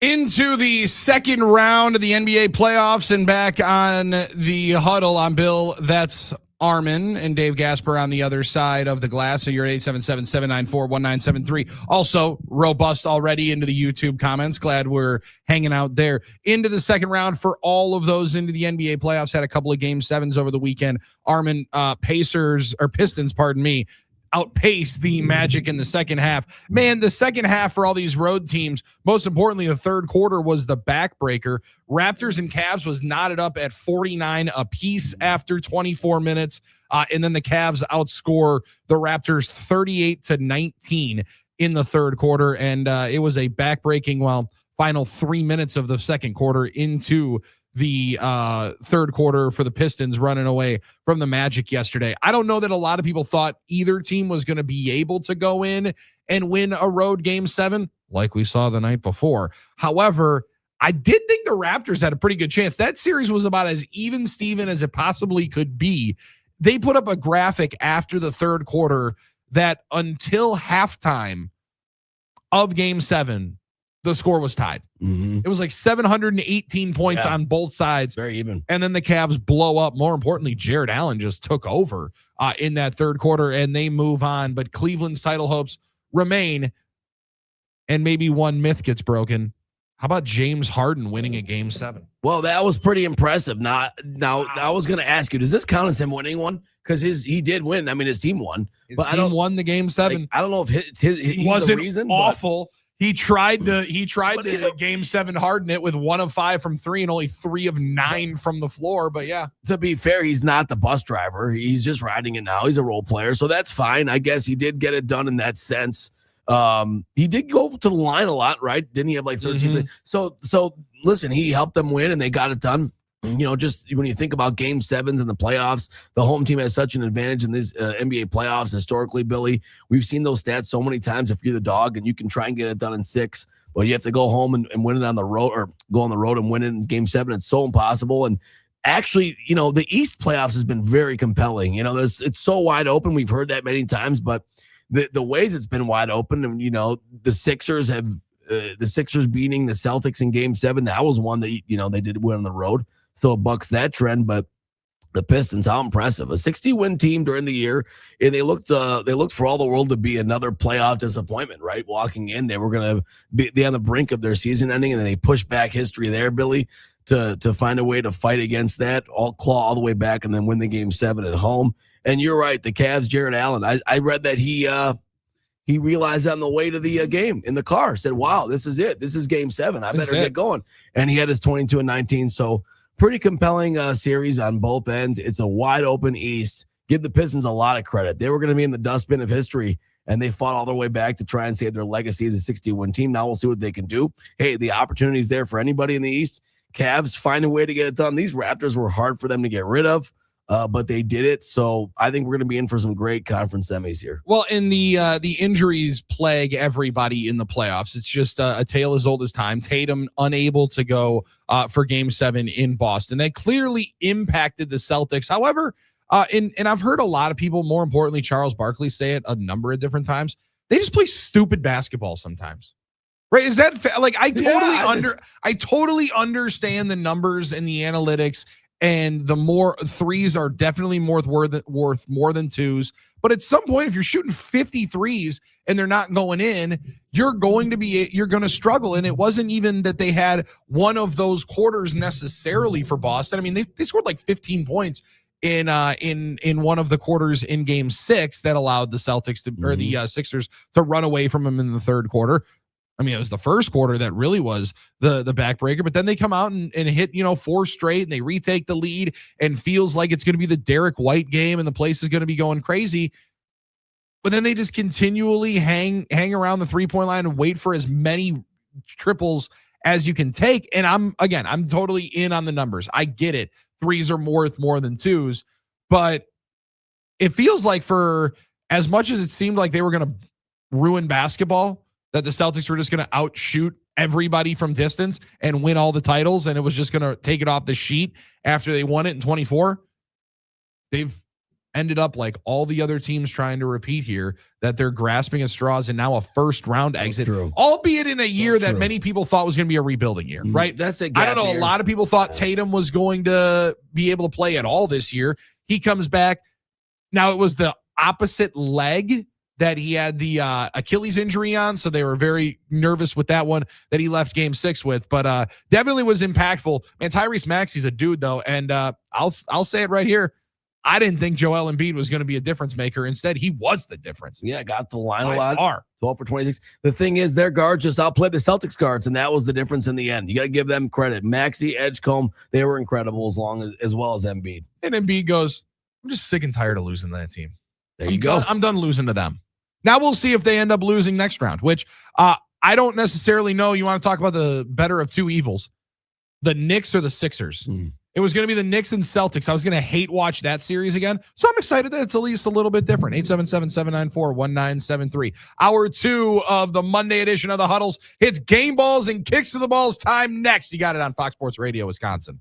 Into the second round of the NBA playoffs and back on the huddle. I'm Bill. That's Armen and Dave Gasper on the other side of the glass. So you're at 877-794-1973. Also robust already into the YouTube comments. Glad we're hanging out there. Into the second round for all of those into the NBA playoffs. Had a couple of game sevens over the weekend. Armen, Pistons, outpaced the Magic in the second half. Man, the second half for all these road teams, most importantly, the third quarter was the backbreaker. Raptors and Cavs was knotted up at 49 apiece after 24 minutes. And then the Cavs outscore the Raptors 38-19 in the third quarter. And it was a backbreaking, final 3 minutes of the second quarter into the third quarter for the Pistons running away from the Magic yesterday. I don't know that a lot of people thought either team was going to be able to go in and win a road game seven like we saw the night before. However, I did think the Raptors had a pretty good chance. That series was about as even Steven as it possibly could be. They put up a graphic after the third quarter that until halftime of game seven, the score was tied. Mm-hmm. It was like 718 points on both sides. Very even. And then the Cavs blow up. More importantly, Jared Allen just took over in that third quarter and they move on. But Cleveland's title hopes remain. And maybe one myth gets broken. How about James Harden winning a game seven? Well, that was pretty impressive. Now, I was going to ask you, does this count as him winning one? Because he did win. I mean, his team won. I don't won the game seven. Like, I don't know if he's wasn't the reason, awful. He tried to game seven Harden it with 1 of 5 from 3 and only 3 of 9 from the floor. But yeah, to be fair, he's not the bus driver. He's just riding it now. He's a role player, so that's fine. I guess he did get it done in that sense. He did go to the line a lot, right? Didn't he have like 13? Mm-hmm. So listen, he helped them win and they got it done. You know, just when you think about game sevens in the playoffs, the home team has such an advantage in this NBA playoffs historically, Billy. We've seen those stats so many times. If you're the dog and you can try and get it done in 6, but you have to go home and win it on the road, or go on the road and win it in game 7. It's so impossible. And actually, you know, the East playoffs has been very compelling. You know, it's so wide open. We've heard that many times, but the ways it's been wide open, and, you know, the Sixers beating the Celtics in game 7. That was one that, you know, they did win on the road. So it bucks that trend. But the Pistons, how impressive. A 60-win team during the year. And they looked for all the world to be another playoff disappointment, right? Walking in, they were going to be on the brink of their season ending, and then they pushed back history there, Billy, to find a way to fight against that, claw all the way back, and then win the game 7 at home. And you're right, the Cavs, Jared Allen, I read that he realized on the way to the game in the car, said, wow, this is it. This is game 7. I better get going. And he had his 22 and 19. So pretty compelling series on both ends. It's a wide open East. Give the Pistons a lot of credit. They were going to be in the dustbin of history, and they fought all their way back to try and save their legacy as a 60-win team. Now we'll see what they can do. Hey, the opportunity is there for anybody in the East. Cavs find a way to get it done. These Raptors were hard for them to get rid of, but they did it. So I think we're going to be in for some great conference semis here. Well, and the injuries plague everybody in the playoffs. It's just a tale as old as time. Tatum unable to go for game 7 in Boston. That clearly impacted the Celtics. However, and I've heard a lot of people, more importantly, Charles Barkley, say it a number of different times. They just play stupid basketball sometimes. Right? Is that like I totally understand the numbers and the analytics, and the more threes are definitely worth more than 2s. But at some point, if you're shooting 50 threes and they're not going in, you're going to struggle. And it wasn't even that they had one of those quarters necessarily for Boston. I mean, they scored like 15 points in one of the quarters in game 6 that allowed the Celtics or the Sixers to run away from them in the third quarter. I mean, it was the first quarter that really was the backbreaker, but then they come out and hit, 4 straight, and they retake the lead, and feels like it's going to be the Derek White game and the place is going to be going crazy. But then they just continually hang around the 3-point line and wait for as many triples as you can take. And I'm totally in on the numbers. I get it. 3s are worth more than 2s, but it feels like, for as much as it seemed like they were going to ruin basketball, that the Celtics were just going to outshoot everybody from distance and win all the titles, and it was just going to take it off the sheet after they won it in 24. They've ended up like all the other teams trying to repeat here, that they're grasping at straws and now a first round exit, albeit in a year that many people thought was going to be a rebuilding year, right? That's a I don't know. year. A lot of people thought Tatum was going to be able to play at all this year. He comes back. Now it was the opposite leg that he had the Achilles injury on, so they were very nervous with that one that he left game 6 with, but definitely was impactful. Man, Tyrese Maxey's a dude though, and I'll say it right here. I didn't think Joel Embiid was going to be a difference maker. Instead, he was the difference. Yeah, got the line a By lot. far. 12 for 26. The thing is, their guards just outplayed the Celtics guards, and that was the difference in the end. You got to give them credit. Maxey, Edgecombe, they were incredible as well as Embiid. And Embiid goes, I'm just sick and tired of losing to that team. There you go. I'm done losing to them. Now we'll see if they end up losing next round, which I don't necessarily know. You want to talk about the better of two evils, the Knicks or the Sixers? It was going to be the Knicks and Celtics. I was going to hate watch that series again. So I'm excited that it's at least a little bit different. 877-794-1973. Hour 2 of the Monday edition of the Huddles. Hits game balls and kicks to the balls time next. You got it on Fox Sports Radio, Wisconsin.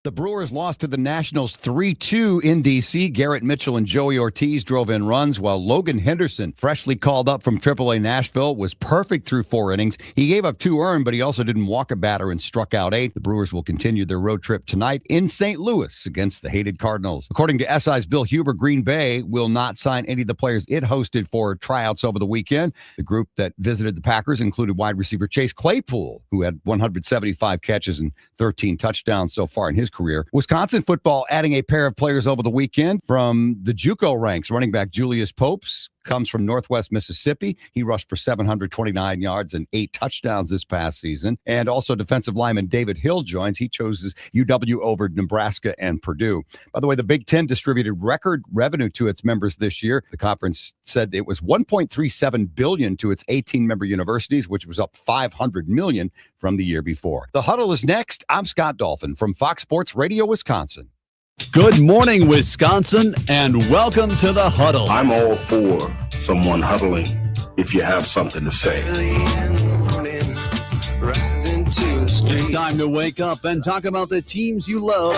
The Brewers lost to the Nationals 3-2 in D.C. Garrett Mitchell and Joey Ortiz drove in runs, while Logan Henderson, freshly called up from AAA Nashville, was perfect through 4 innings. He gave up 2 earned, but he also didn't walk a batter and struck out 8. The Brewers will continue their road trip tonight in St. Louis against the hated Cardinals. According to SI's Bill Huber, Green Bay will not sign any of the players it hosted for tryouts over the weekend. The group that visited the Packers included wide receiver Chase Claypool, who had 175 catches and 13 touchdowns so far in his career. Wisconsin football adding a pair of players over the weekend from the JUCO ranks. Running back Julius Popes comes from Northwest Mississippi. He rushed for 729 yards and 8 touchdowns this past season. And also defensive lineman David Hill joins. He chose UW over Nebraska and Purdue. By the way, the Big Ten distributed record revenue to its members this year. The conference said it was $1.37 billion to its 18-member universities, which was up $500 million from the year before. The Huddle is next. I'm Scott Dolphin from Fox Sports Radio, Wisconsin. Good morning, Wisconsin, and welcome to the Huddle. I'm all for someone huddling if you have something to say. It's time to wake up and talk about the teams you love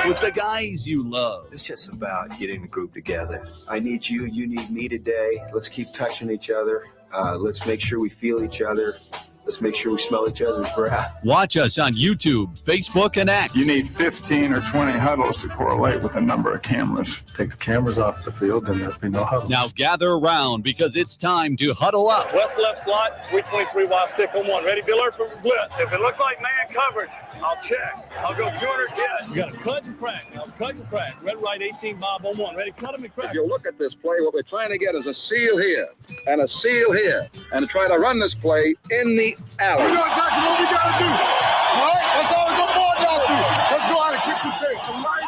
with the guys you love. It's just about getting the group together. I need you. You need me today. Let's keep touching each other. Let's make sure we feel each other. Let's make sure we smell each other's breath. Watch us on YouTube, Facebook, and X. You need 15 or 20 huddles to correlate with a number of cameras. Take the cameras off the field, then there'll be no huddle. Now gather around because it's time to huddle up. West left slot, 323 wide stick on 1. Ready, Biller for blitz. If it looks like man coverage, I'll check. I'll go 200 hit. You got to cut and crack. Now cut and crack. Red right 18 Bob on 1. Ready, cut him and crack. If you look at this play, what we're trying to get is a seal here and a seal here and try to run this play in the alley. We're going to tackle what we got to do. All right? That's all we're going down to. Let's go out and kick some tape. All right?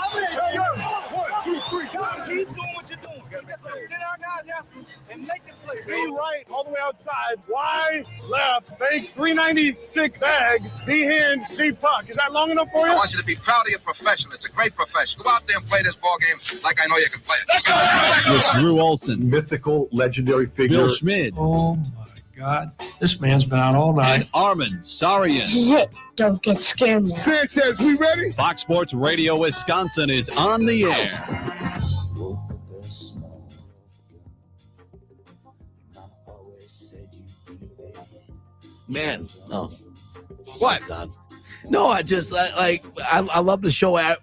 1, 2, 3. Keep doing what you're doing. Sit our guys after and make the play. Be right all the way outside. Wide, left, fake, 396 bag, D hand, C puck. Is that long enough for you? I want you to be proud of your profession. It's a great profession. Go out there and play this ball game like I know you can play it. With Drew Olson, Mythical, legendary figure. Bill Schmid, Oh, my God. This man's been out all night. and Armen Sarian. This is it. Don't get scared now. Sanchez, we ready? Fox Sports Radio Wisconsin is on the air. Man, oh, What? son. No, I love the show at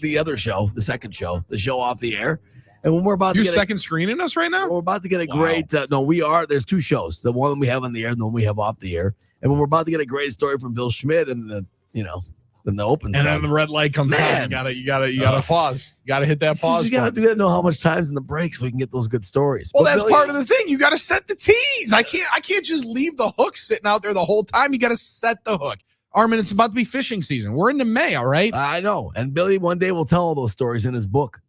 the other show, the second show, the show off the air. And when we're about to You get second screening us right now? we're about to get a great, we are, there's 2 shows, the one we have on the air and the one we have off the air. And when we're about to get a great story from Bill Schmid and then the open And stuff. then the red light comes Man. on. You gotta pause. You gotta hit that pause. You gotta button. know how much time's in the breaks so we can get those good stories. Well, But that's Billy, part of the thing. You gotta set the tease. I can't just leave the hook sitting out there the whole time. You gotta set the hook. Armen, it's about to be fishing season. We're into May, all right? I know. And Billy one day will tell all those stories in his book.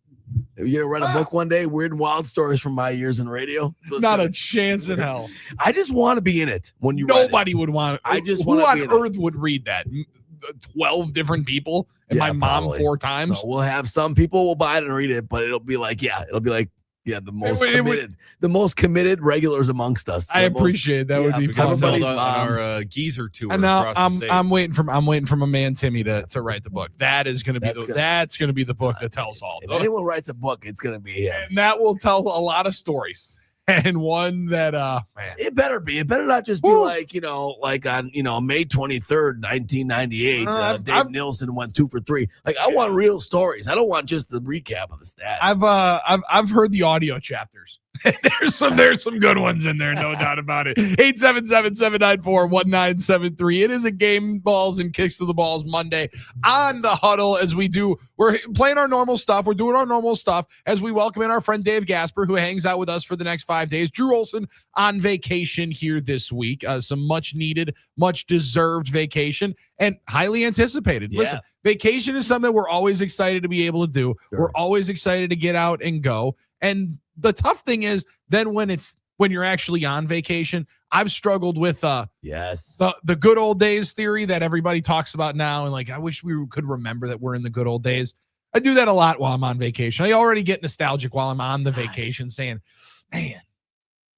You're gonna write a book one day, weird and wild stories from my years in radio. So Not a chance in hell. I just want to be in it when you write it. Nobody would want. I just who wanna on be in earth would read that? 12 different people and Yeah, my mom probably. 4 times. No, we'll have some people will buy it and read it, but it'll be like the most It would- committed, the most committed regulars amongst us. I The most- appreciate that. Would be because fun. everybody's on mom. our geezer tour And now across the state. I'm waiting for my man Timmy to write the book. That is going to be that's going to be the book that tells all. If anyone writes a book, it's gonna be him. And that will tell a lot of stories. And one that man. It better be. It better not just be like on May 23rd, 1998. Dave Nilsson went 2 for 3. Like I want real stories. I don't want just the recap of the stats. I've heard the audio chapters. There's some good ones in there, no doubt about it. 877-794-1973. It is a game balls and kicks to the balls Monday on the Huddle as we're playing our normal stuff. We're doing our normal stuff as we welcome in our friend Dave Gasper, who hangs out with us for the next 5 days. Drew Olson on vacation here this week. Some much needed, much deserved vacation and highly anticipated. Yeah. Listen, vacation is something we're always excited to be able to do. Sure. We're always excited to get out and go. And the tough thing is then when you're actually on vacation, I've struggled with yes, the good old days theory that everybody talks about now. And like, I wish we could remember that we're in the good old days. I do that a lot while I'm on vacation. I already get nostalgic while I'm on the vacation saying, man,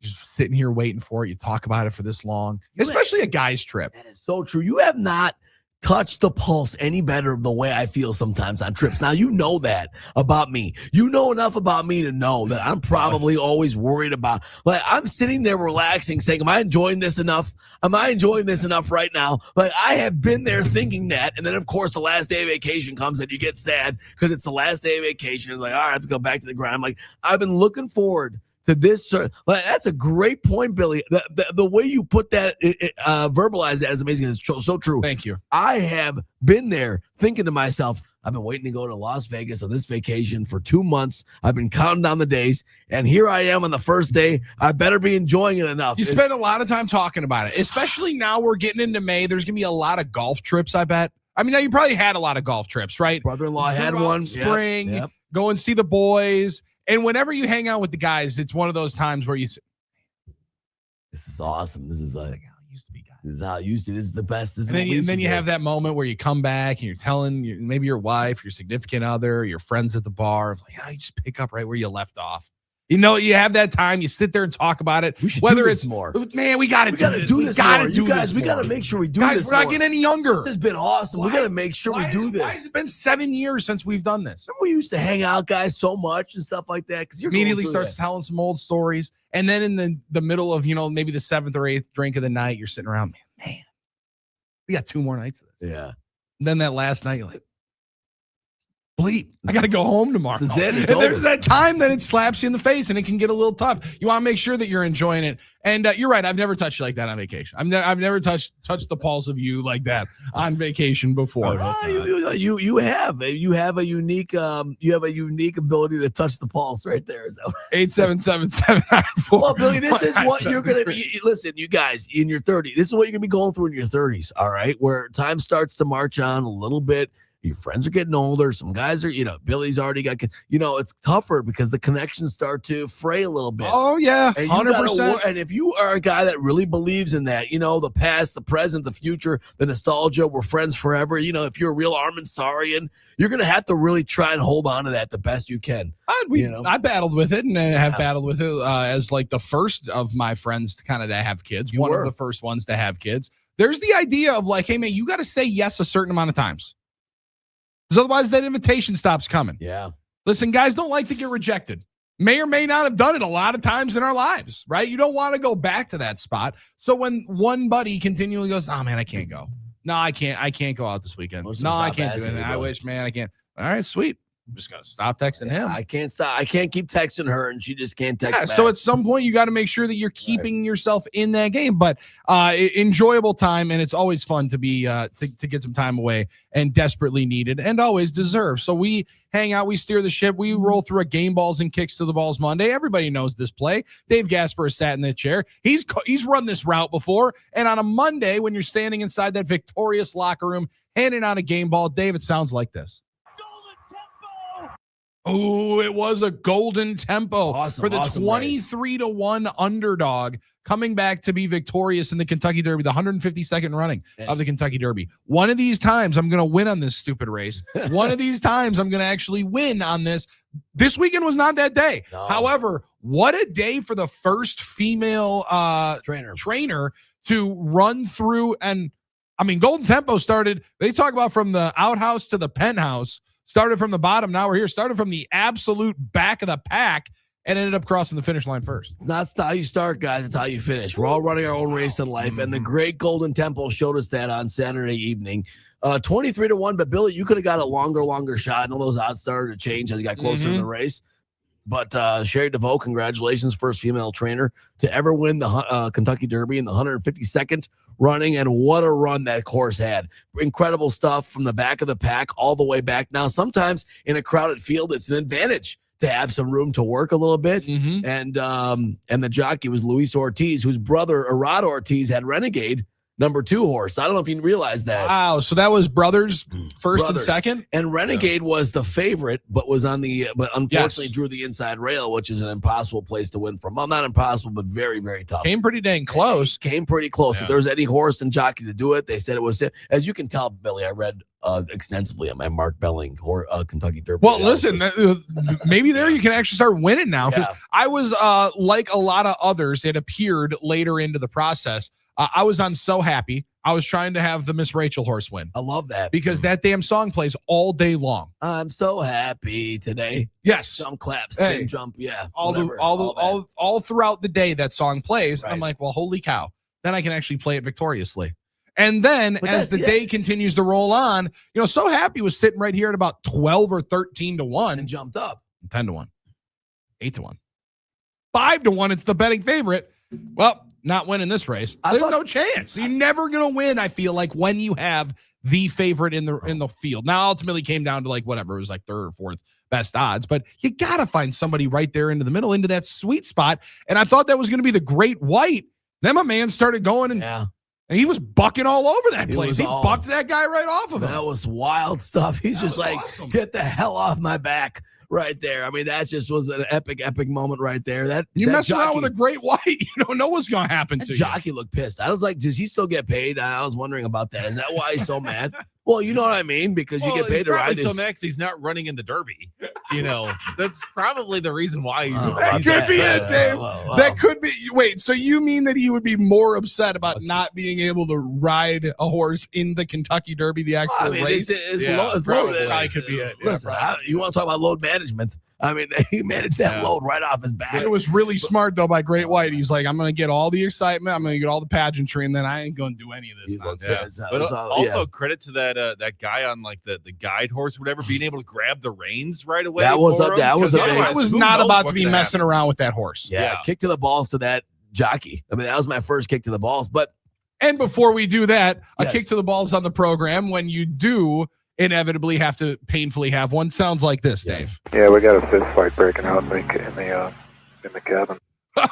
just sitting here waiting for it. You talk about it for this long, especially a guy's trip. that is so true. You have not touch the pulse any better of the way I feel sometimes on trips. Now, you know that about me. You know enough about me to know that I'm probably always worried about, like, I'm sitting there relaxing saying, am I enjoying this enough? Am I enjoying this enough right now? Like, I have been there thinking that. And then, of course, the last day of vacation comes and you get sad because it's the last day of vacation. It's like, all right, I have to go back to the grind. I'm like, I've been looking forward to this. Like, that's a great point, Billy. The way you put that, verbalize that is amazing. It's so true. Thank you. I have been there thinking to myself, I've been waiting to go to Las Vegas on this vacation for 2 months. I've been counting down the days, and here I am on the first day. I better be enjoying it enough. You spend a lot of time talking about it, especially now we're getting into May. There's going to be a lot of golf trips, I bet. I mean, now you probably had a lot of golf trips, right? Brother-in-law had one. Spring, yep. Go and see the boys. And whenever you hang out with the guys, it's one of those times where you say, this is awesome. This is like, how it used to be, guys. This is how it used to. This is the best. This is and then you have that moment where you come back and you're telling maybe your wife, your significant other, your friends at the bar, like, you just pick up right where you left off. You know, you have that time. You sit there and talk about it. We should whether do this it's more. Man, we got to do this. We got more. to do this. We got to make sure we do guys, this. We're not more. getting any younger. This has been awesome. We got to make sure we do this. Why has it been 7 years since we've done this? Remember we used to hang out, guys, so much and stuff like that. Because you immediately starts telling some old stories, and then in the middle of maybe the 7th or 8th drink of the night, you're sitting around, man, we got 2 more nights of this. Yeah. And then that last night, you're like, bleep, I got to go home tomorrow. This is it. It's and there's over. that time that it slaps you in the face and it can get a little tough. You want to make sure that you're enjoying it. And you're right. I've never touched you like that on vacation. I've never touched the pulse of you like that on vacation before. You have a unique ability to touch the pulse right there. 877-794. Well, Billy, this is what you're going to be. Listen, you guys in your 30s, this is what you're going to be going through in your 30s. All right. Where time starts to march on a little bit. Your friends are getting older. Some guys are, Billy's already got, it's tougher because the connections start to fray a little bit. Oh, yeah, 100%. And if you are a guy that really believes in that, the past, the present, the future, the nostalgia, we're friends forever. If you're a real Armen Sarian, you're going to have to really try and hold on to that the best you can. I battled with it and have battled with it as like the first of my friends to kind of have kids. One of the first ones to have kids. There's the idea of like, hey, man, you got to say yes a certain amount of times. Because otherwise that invitation stops coming. Yeah. Listen, guys don't like to get rejected. May or may not have done it a lot of times in our lives, right? You don't want to go back to that spot. So when one buddy continually goes, oh, man, I can't go. No, I can't go out this weekend. No, I can't do it. I wish, man, I can't. All right, sweet. I'm just going to stop texting him. I can't stop. I can't keep texting her, and she just can't text back. So at some point, you got to make sure that you're keeping yourself in that game. But enjoyable time, and it's always fun to be to get some time away, and desperately needed, and always deserved. So we hang out, we steer the ship, we roll through a game balls and kicks to the balls Monday. Everybody knows this play. Dave Gasper has sat in the chair. He's run this route before, and on a Monday when you're standing inside that victorious locker room, handing out a game ball, Dave, it sounds like this. Oh, it was a golden tempo for the 23-1 underdog coming back to be victorious in the Kentucky Derby, the 152nd running of the Kentucky Derby. One of these times I'm going to win on this stupid race. One of these times I'm going to actually win on this. This weekend was not that day. No. However, what a day for the first female trainer to run through. And I mean, golden tempo started, they talk about from the outhouse to the penthouse. Started from the bottom. Now we're here. Started from the absolute back of the pack and ended up crossing the finish line first. It's not how you start, guys. It's how you finish. We're all running our own race in life, and the great Golden Tempo showed us that on Saturday evening. 23-1, but Billy, you could have got a longer shot. I know those odds started to change as you got closer to the race. But Sherry DeVoe, congratulations, first female trainer to ever win the Kentucky Derby in the 152nd running, and what a run that horse had. Incredible stuff from the back of the pack all the way back. Now, sometimes in a crowded field, it's an advantage to have some room to work a little bit. And the jockey was Luis Ortiz, whose brother, Arad Ortiz, had Renegade, number 2 horse. I don't know if you realize that. Wow. So that was brothers first and second? And Renegade was the favorite, but unfortunately drew the inside rail, which is an impossible place to win from. Well, not impossible, but very, very tough. Came pretty dang close. Came pretty close. Yeah. If there was any horse and jockey to do it, they said it was it. As you can tell, Billy, I read extensively on my Mark Belling Kentucky Derby. Well, listen, maybe there you can actually start winning now. Because I was like a lot of others, it appeared later into the process. I was on So Happy. I was trying to have the Miss Rachel horse win. I love that. Because that damn song plays all day long. I'm so happy today. Yes. Jump, clap, spin, Hey, jump. Yeah. All throughout the day that song plays. Right. I'm like, well, holy cow. Then I can actually play it victoriously. And then But as the day continues to roll on, So Happy was sitting right here at about 12 or 13 to 1. And jumped up. 10 to 1. 8 to 1. 5 to 1. It's the betting favorite. Well, not winning this race. There's no chance. You're never going to win, I feel like, when you have the favorite in the field. Now, ultimately came down to whatever. It was third or fourth best odds. But you got to find somebody right there into the middle, into that sweet spot. And I thought that was going to be the Great White. Then my man started going and he was bucking all over that place. He bucked that guy right off of him. That was wild stuff. He's just awesome. Get the hell off my back right there. I mean, that just was an epic mmoment right there. You mess jockey, around with a Great White, you don't know what's going to happen to you. Jockey looked pissed. I was like, does he still get paid? I was wondering about that. Is that why he's so mad? Well, you know what I mean? Because you get paid to ride this. So next, he's not running in the Derby. That's probably the reason why. That could be it, Dave. That could be. Wait, so you mean that he would be more upset about not being able to ride a horse in the Kentucky Derby, the actual race? It's loaded. Probably could be it. Listen, you want to talk about load management? I mean, he managed that load right off his back. It was really smart, though, by Great White. He's like, I'm going to get all the excitement. I'm going to get all the pageantry, and then I ain't going to do any of this nonsense. But also credit to that guy on the guide horse or whatever, being able to grab the reins right away. I was not about to be messing around with that horse. Yeah, kick to the balls to that jockey. I mean, that was my first kick to the balls. And before we do that, a kick to the balls on the program, when you do inevitably have to painfully have one, sounds like this, Dave. Yeah, we got a fist fight breaking out in the cabin.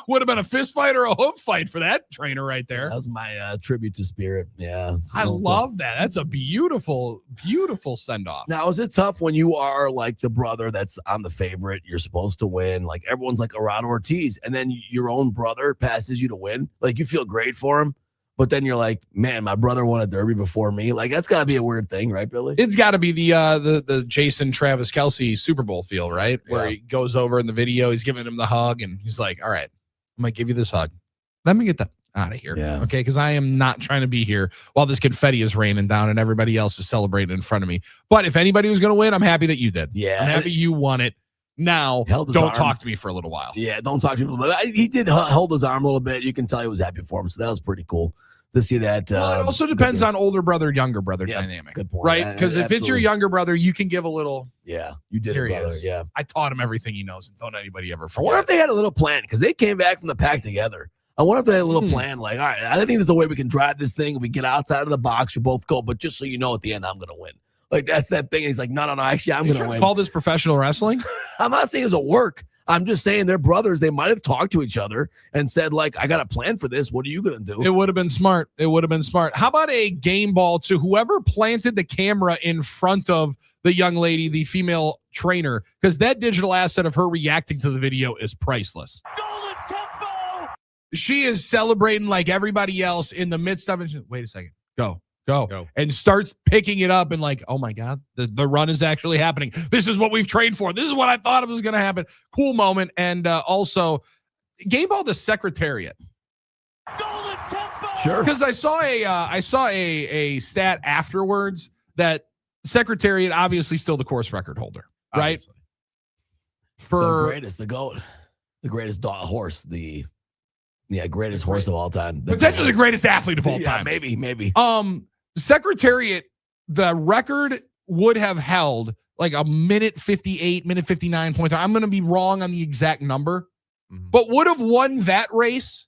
Would have been a fist fight or a hoof fight for that trainer right there. That was my tribute to Spirit. Yeah. I love that. That's a beautiful, beautiful send-off. Now, is it tough when you are the brother that's on the favorite? You're supposed to win. Everyone's like Gerardo Ortiz, and then your own brother passes you to win. You feel great for him, but then you're like, man, my brother won a Derby before me. That's got to be a weird thing, right, Billy? It's got to be the Jason Travis Kelce Super Bowl feel, right? Where he goes over in the video, he's giving him the hug, and he's like, all right, I'm going to give you this hug. Let me get that out of here. Yeah. Okay, because I am not trying to be here while this confetti is raining down and everybody else is celebrating in front of me. But if anybody was going to win, I'm happy that you did. Yeah. I'm happy you won it. Now, don't talk to me for a little while. Yeah, don't talk to me for a little bit. He did hold his arm a little bit. You can tell he was happy for him, so that was pretty cool to see that. Well, it also depends on older brother, younger brother dynamic. Good point. Right? Because if it's your younger brother, you can give a little. Yeah, you did Here it, he brother. is. Yeah. I taught him everything he knows, and don't anybody ever I forget. wonder if they had a little plan, because they came back from the pack together. I wonder if they had a little plan, all right, I think there's a way we can drive this thing. We get outside of the box, we both go, but just so you know, at the end, I'm going to win. That's that thing. He's like, no, actually, I'm going to win. Call this professional wrestling? I'm not saying it was a work. I'm just saying they're brothers. They might have talked to each other and said, I got a plan for this. What are you going to do? It would have been smart. How about a game ball to whoever planted the camera in front of the young lady, the female trainer, because that digital asset of her reacting to the video is priceless. She is celebrating like everybody else in the midst of it. Wait a second. Go. And starts picking it up and oh my God, the run is actually happening. This is what we've trained for. This is what I thought it was going to happen. Cool moment. And also game ball the Secretariat. Sure. Because I saw a stat afterwards that Secretariat obviously still the course record holder, right? Obviously. For the greatest, the GOAT, the greatest horse, greatest horse of all time. Potentially the greatest athlete of all time. Maybe. Secretariat, the record would have held a minute 58, minute 59 point. I'm going to be wrong on the exact number, but would have won that race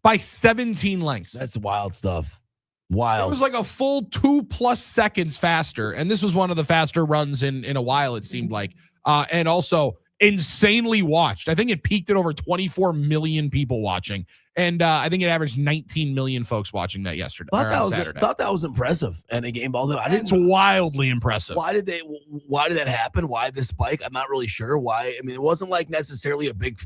by 17 lengths. That's wild stuff. Wild. It was a full 2+ seconds faster. And this was one of the faster runs in a while, it seemed like. And also insanely watched. I think it peaked at over 24 million people watching. And I think it averaged 19 million folks watching that yesterday. Thought that was impressive. And a game ball. It's wildly impressive. Why did that happen? Why this spike? I'm not really sure why. I mean, it wasn't necessarily a big,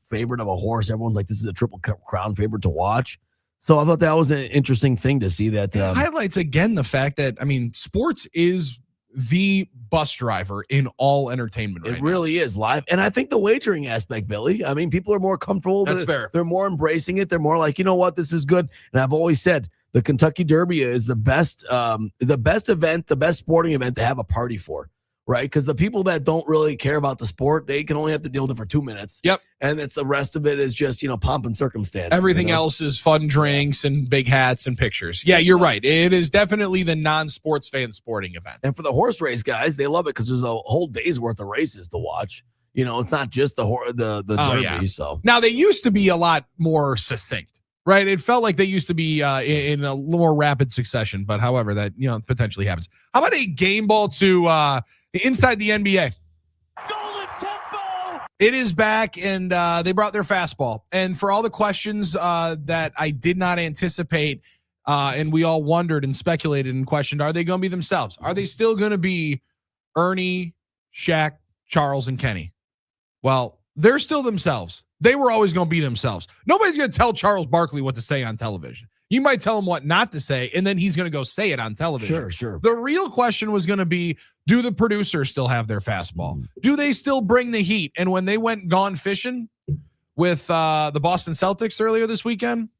favorite of a horse. Everyone's like, this is a Triple Crown favorite to watch. So I thought that was an interesting thing to see that. It highlights again the fact that, sports is the bus driver in all entertainment. It really is live. And I think the wagering aspect, Billy, people are more comfortable. That's fair. They're more embracing it. They're more like, you know what, this is good. And I've always said the Kentucky Derby is the best event, the best sporting event to have a party for, right? Because the people that don't really care about the sport, they can only have to deal with it for 2 minutes. Yep. And it's the rest of it is just, pomp and circumstance. Everything else is fun drinks and big hats and pictures. Yeah, you're right. It is definitely the non-sports fan sporting event. And for the horse race guys, they love it because there's a whole day's worth of races to watch. It's not just the Derby. Yeah. So now they used to be a lot more succinct. Right, it felt like they used to be in a little more rapid succession, but however, that potentially happens. How about a game ball to inside the NBA? Golden tempo. It is back, and they brought their fastball. And for all the questions that I did not anticipate, and we all wondered and speculated and questioned, are they going to be themselves? Are they still going to be Ernie, Shaq, Charles, and Kenny? Well, they're still themselves. They were always going to be themselves. Nobody's going to tell Charles Barkley what to say on television. You might tell him what not to say, and then he's going to go say it on television. Sure. The real question was going to be, do the producers still have their fastball? Do they still bring the heat? And when they went gone fishing with the Boston Celtics earlier this weekend,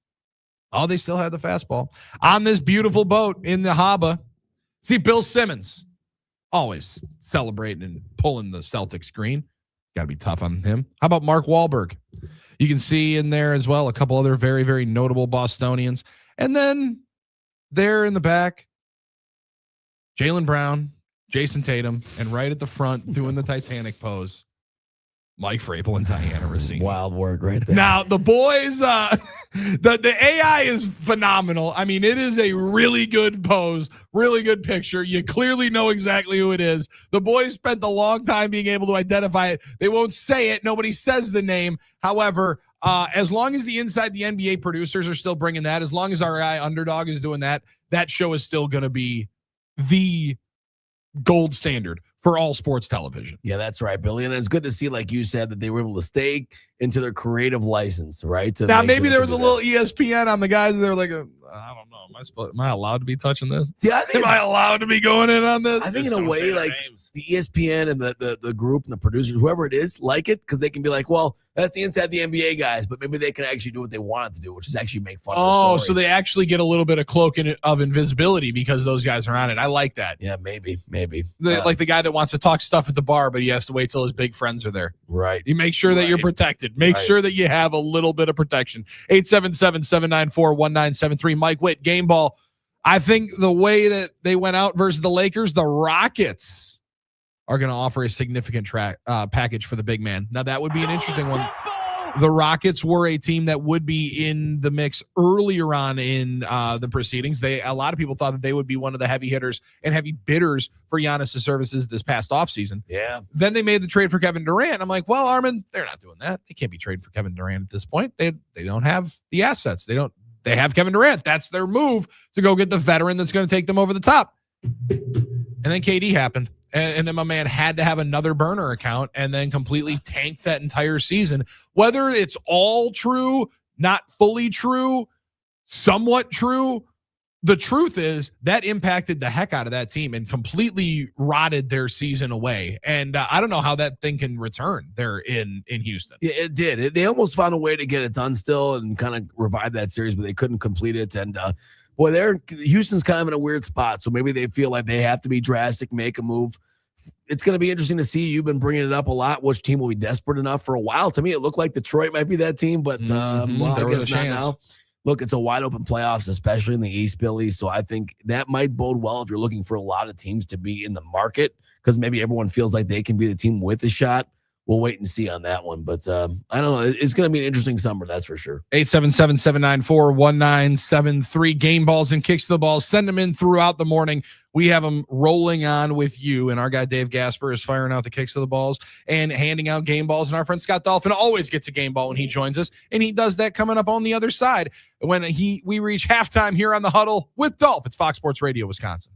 they still had the fastball. On this beautiful boat in the harbor, see Bill Simmons, always celebrating and pulling the Celtics green. Got to be tough on him. How about Mark Wahlberg? You can see in there as well a couple other very, very notable Bostonians. And then there in the back, Jaylen Brown, Jason Tatum, and right at the front doing the Titanic pose, Mike Vrabel and Diana Racine. Wild work right there. Now, the boys, the AI is phenomenal. I mean, it is a really good pose, really good picture. You clearly know exactly who it is. The boys spent a long time being able to identify it. They won't say it. Nobody says the name. However, as long as the Inside the NBA producers are still bringing that, as long as our AI Underdog is doing that, that show is still going to be the gold standard for all sports television. Yeah, that's right, Billy. And it's good to see, like you said, that they were able to stay into their creative license, right? Now, maybe there was a little ESPN on the guys. They're like, I don't know. Am I allowed to be touching this? Yeah, am I allowed to be going in on this? I think in a way, like the ESPN and the group and the producers, whoever it is, like it because they can be like, well, that's the Inside the NBA guys, but maybe they can actually do what they wanted to do, which is actually make fun of the story. So they actually get a little bit of cloak of invisibility because those guys are on it. I like that. Yeah, maybe. Like the guy that wants to talk stuff at the bar, but he has to wait till his big friends are there. Right. You make sure that you're protected. Make sure that you have a little bit of protection. 877-794-1973. Mike Witt, game ball. I think the way that they went out versus the Lakers, the Rockets are going to offer a significant package for the big man. Now, that would be an interesting one. The Rockets were a team that would be in the mix earlier on in the proceedings. A lot of people thought that they would be one of the heavy hitters and heavy bidders for Giannis' services this past offseason. Yeah. Then they made the trade for Kevin Durant. I'm like, well, Armen, they're not doing that. They can't be trading for Kevin Durant at this point. They don't have the assets. They have Kevin Durant. That's their move to go get the veteran that's going to take them over the top. And then KD happened. And then my man had to have another burner account and then completely tanked that entire season. Whether it's all true, not fully true, somewhat true, the truth is that impacted the heck out of that team and completely rotted their season away. And I don't know how that thing can return there in Houston. Yeah, it did. They almost found a way to get it done still and kind of revive that series, but they couldn't complete it. And Houston's kind of in a weird spot, so maybe they feel like they have to be drastic, make a move. It's going to be interesting to see. You've been bringing it up a lot. Which team will be desperate enough? For a while, to me, it looked like Detroit might be that team, but I guess not now. Look, it's a wide open playoffs, especially in the East, Billy. So I think that might bode well if you're looking for a lot of teams to be in the market because maybe everyone feels like they can be the team with a shot. We'll wait and see on that one. But I don't know. It's going to be an interesting summer, that's for sure. 877-794-1973. Game balls and kicks to the balls. Send them in throughout the morning. We have them rolling on with you. And our guy, Dave Gasper, is firing out the kicks to the balls and handing out game balls. And our friend Scott Dolphin always gets a game ball when he joins us. And he does that coming up on the other side when we reach halftime here on the Huddle with Dolph. It's Fox Sports Radio, Wisconsin.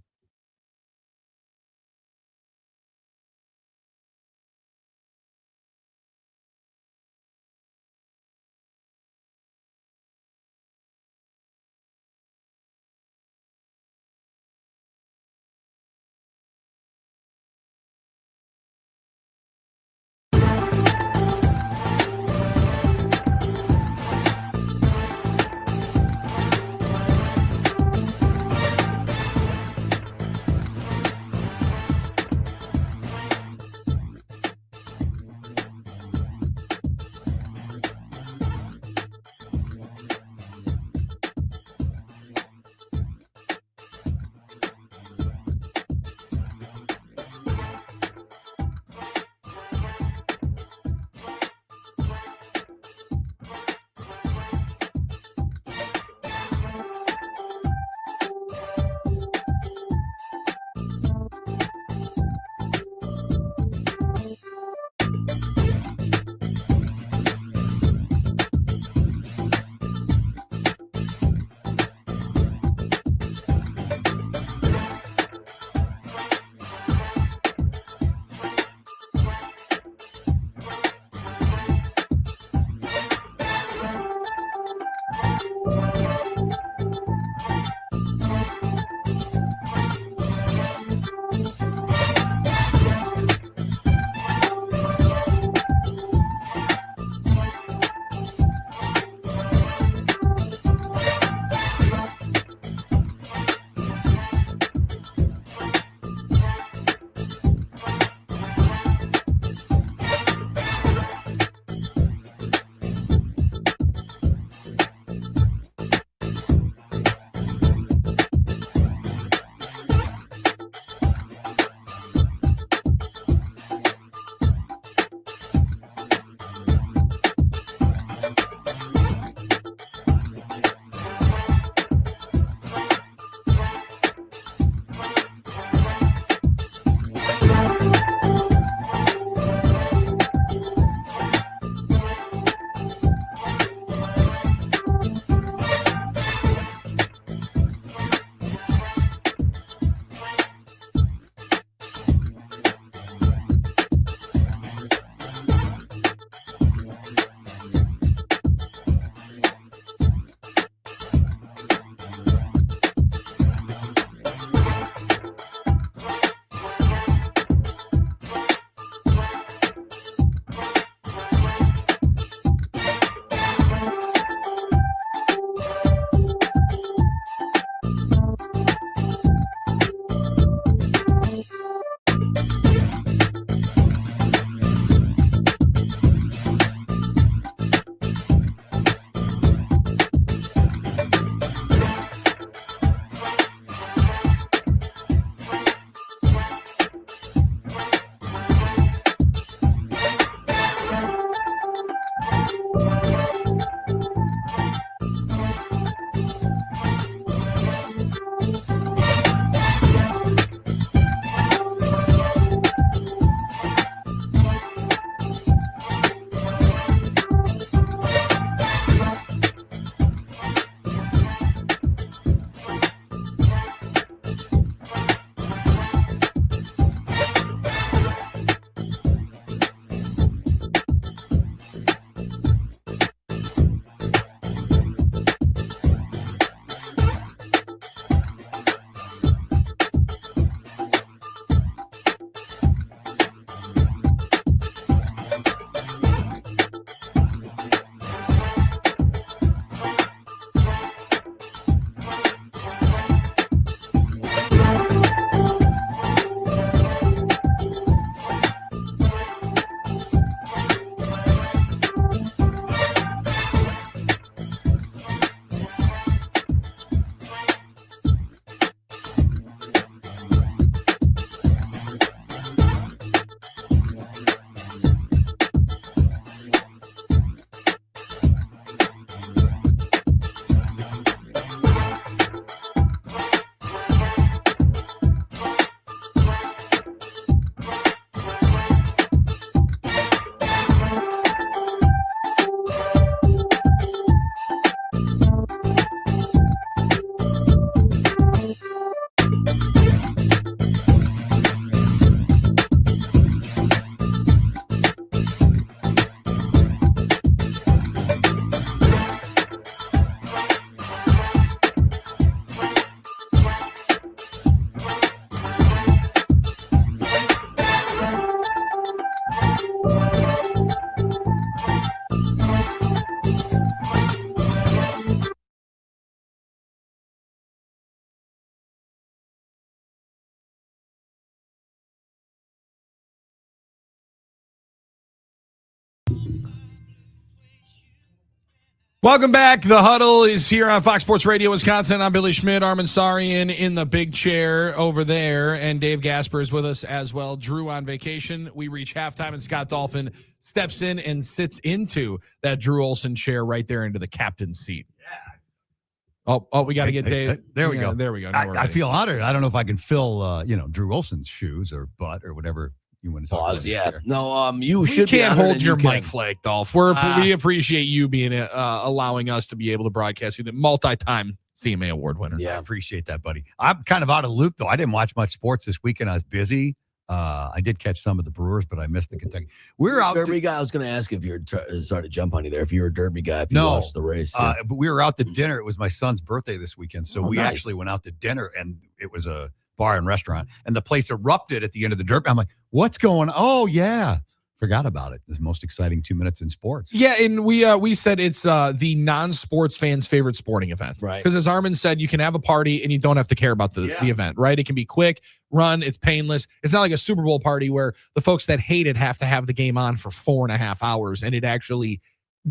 Welcome back. The Huddle is here on Fox Sports Radio Wisconsin. I'm Billy Schmidt, Armen Sarian in the big chair over there, and Dave Gasper is with us as well. Drew on vacation. We reach halftime, and Scott Dolphin steps in and sits into that Drew Olson chair right there into the captain's seat. Yeah. Oh, we got to get Dave. There we go. There we go. I feel honored. I don't know if I can fill, Drew Olson's shoes or butt or whatever you want to talk about. Yeah. No, you we should can't be hold your you mic flag, Dolph. We appreciate you being allowing us to be able to broadcast you, the multi-time CMA award winner. Yeah, I appreciate that, buddy. I'm kind of out of the loop, though. I didn't watch much sports this weekend. I was busy. I did catch some of the Brewers, but I missed the Kentucky. We're out. Derby guy. I was going to ask if you're sorry to jump on you there. If you're a Derby guy, if you watched the race, but we were out to dinner. It was my son's birthday this weekend, so we nice. actually went out to dinner, and it was a bar and restaurant, and the place erupted at the end of the Derby. I'm like, what's going on? Oh yeah, forgot about it. It's the most exciting 2 minutes in sports. Yeah, and we said it's the non-sports fans' favorite sporting event, right? Because as Armen said, you can have a party and you don't have to care about the event, right? It can be quick, run, it's painless. It's not like a Super Bowl party where the folks that hate it have to have the game on for 4.5 hours, and it actually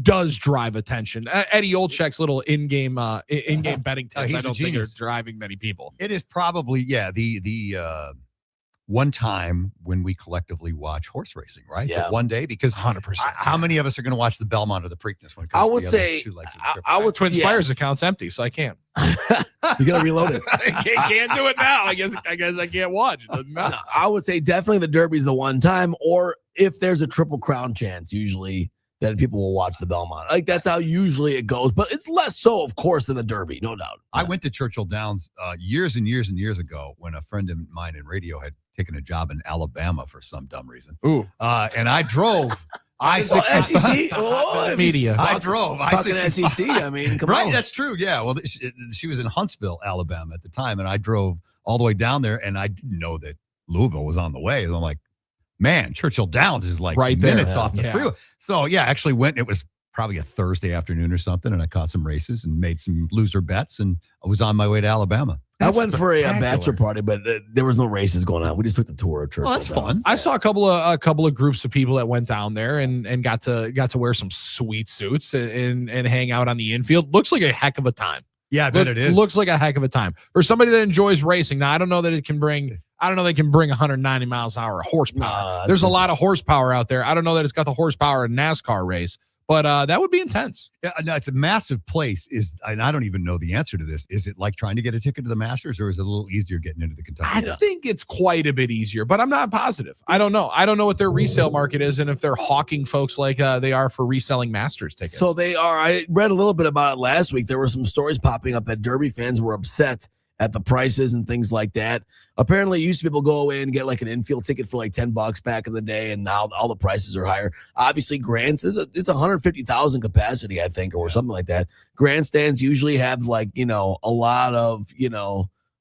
does drive attention. Eddie Olczyk's little in-game betting tips, I don't think are driving many people. It is probably the one time when we collectively watch horse racing, right? Yeah. But one day, because 100%. How many of us are going to watch the Belmont or the Preakness when it comes I to would the say other two legs of the I triple? would Twin Spires account's empty, so I can't. You got to reload it. I can't do it now. I guess I can't watch. It doesn't matter. No, I would say definitely the Derby's the one time, or if there's a Triple Crown chance, usually then people will watch the Belmont. Like that's how usually it goes, but it's less so, of course, than the Derby, no doubt. I went to Churchill Downs years and years and years ago when a friend of mine in radio had taken a job in Alabama for some dumb reason. Ooh. And I drove SEC? Media. I drove Talking SEC, I mean, come right, on. that's true. Yeah. Well, she was in Huntsville, Alabama at the time, and I drove all the way down there, and I didn't know that Louisville was on the way. And I'm like, man, Churchill Downs is like right there, minutes off the freeway. So, yeah, actually went. It was probably a Thursday afternoon or something, and I caught some races and made some loser bets, and I was on my way to Alabama. I went for a bachelor party, but there was no races going on. We just took the tour of Churchill. Oh, that's fun. I saw a couple of groups of people that went down there and got to wear some sweet suits and hang out on the infield. Looks like a heck of a time. Yeah, I bet it is. Looks like a heck of a time for somebody that enjoys racing. Now, I don't know that it can bring 190 miles an hour of horsepower. There's a lot of horsepower out there. I don't know that it's got the horsepower in a NASCAR race, but that would be intense. Yeah, no, it's a massive place. And I don't even know the answer to this. Is it like trying to get a ticket to the Masters, or is it a little easier getting into the Kentucky? I think it's quite a bit easier, but I'm not positive. I don't know. I don't know what their resale market is and if they're hawking folks like they are for reselling Masters tickets. So they are. I read a little bit about it last week. There were some stories popping up that Derby fans were upset at the prices and things like that. Apparently, used to be able to go away and get like an infield ticket for like $10 back in the day, and now all the prices are higher. Obviously, it's 150,000 capacity, I think, or something like that. Grandstands usually have like a lot of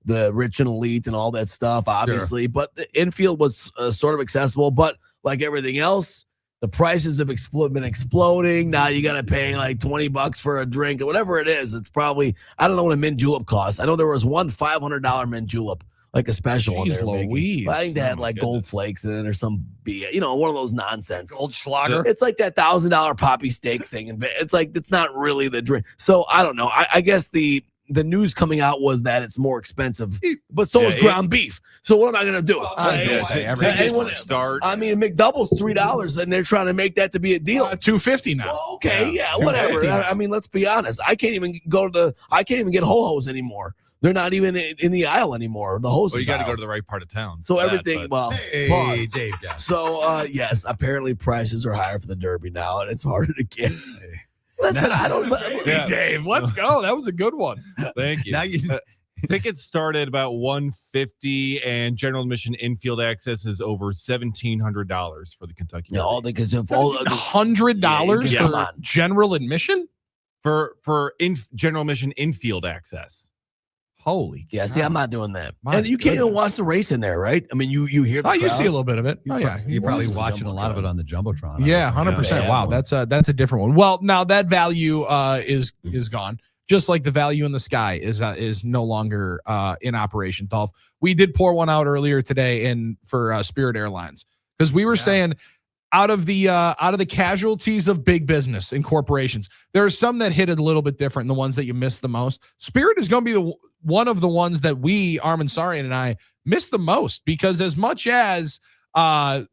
the rich and elite and all that stuff, obviously. Sure. But the infield was sort of accessible, but like everything else, the prices have been exploding. Now you got to pay like $20 for a drink or whatever it is. It's probably, I don't know what a mint julep costs. I know there was one $500 mint julep, like a special one. Louise. I think they had like gold flakes in it or some one of those nonsense. Gold Schlager. It's like that $1,000 poppy steak thing. And it's like, it's not really the drink. So I don't know. I guess the news coming out was that it's more expensive, but so is ground beef. So what am I going to do? Start. I mean, McDouble's $3, and they're trying to make that to be a deal. $2.50 now. Well, okay, whatever. I mean, let's be honest. I can't even get ho-hos anymore. They're not even in the aisle anymore. The hostess. Well, you got to aisle. go to the right part of town. So everything. Hey, Dave. So yes, apparently prices are higher for the Derby now, and it's harder to get. Listen, I don't. Dave, let's go. That was a good one. Thank you. Now tickets start at about $150, and general admission infield access is over $1,700 for the Kentucky. No, because of $100 for general admission for general admission infield access. Holy yeah! See, I'm not doing that. And you can't even watch the race in there, right? I mean, you hear. You see a little bit of it. You're probably watching a lot of it on the Jumbotron. Yeah, 100%. Wow, that's a different one. Well, now that value is gone. Just like the value in the sky is no longer in operation. Dolph, we did pour one out earlier today for Spirit Airlines because we were saying out of the casualties of big business and corporations, there are some that hit it a little bit different, the ones that you miss the most. Spirit is going to be one of the ones that we, Armen Sarian and I, miss the most, because as much as I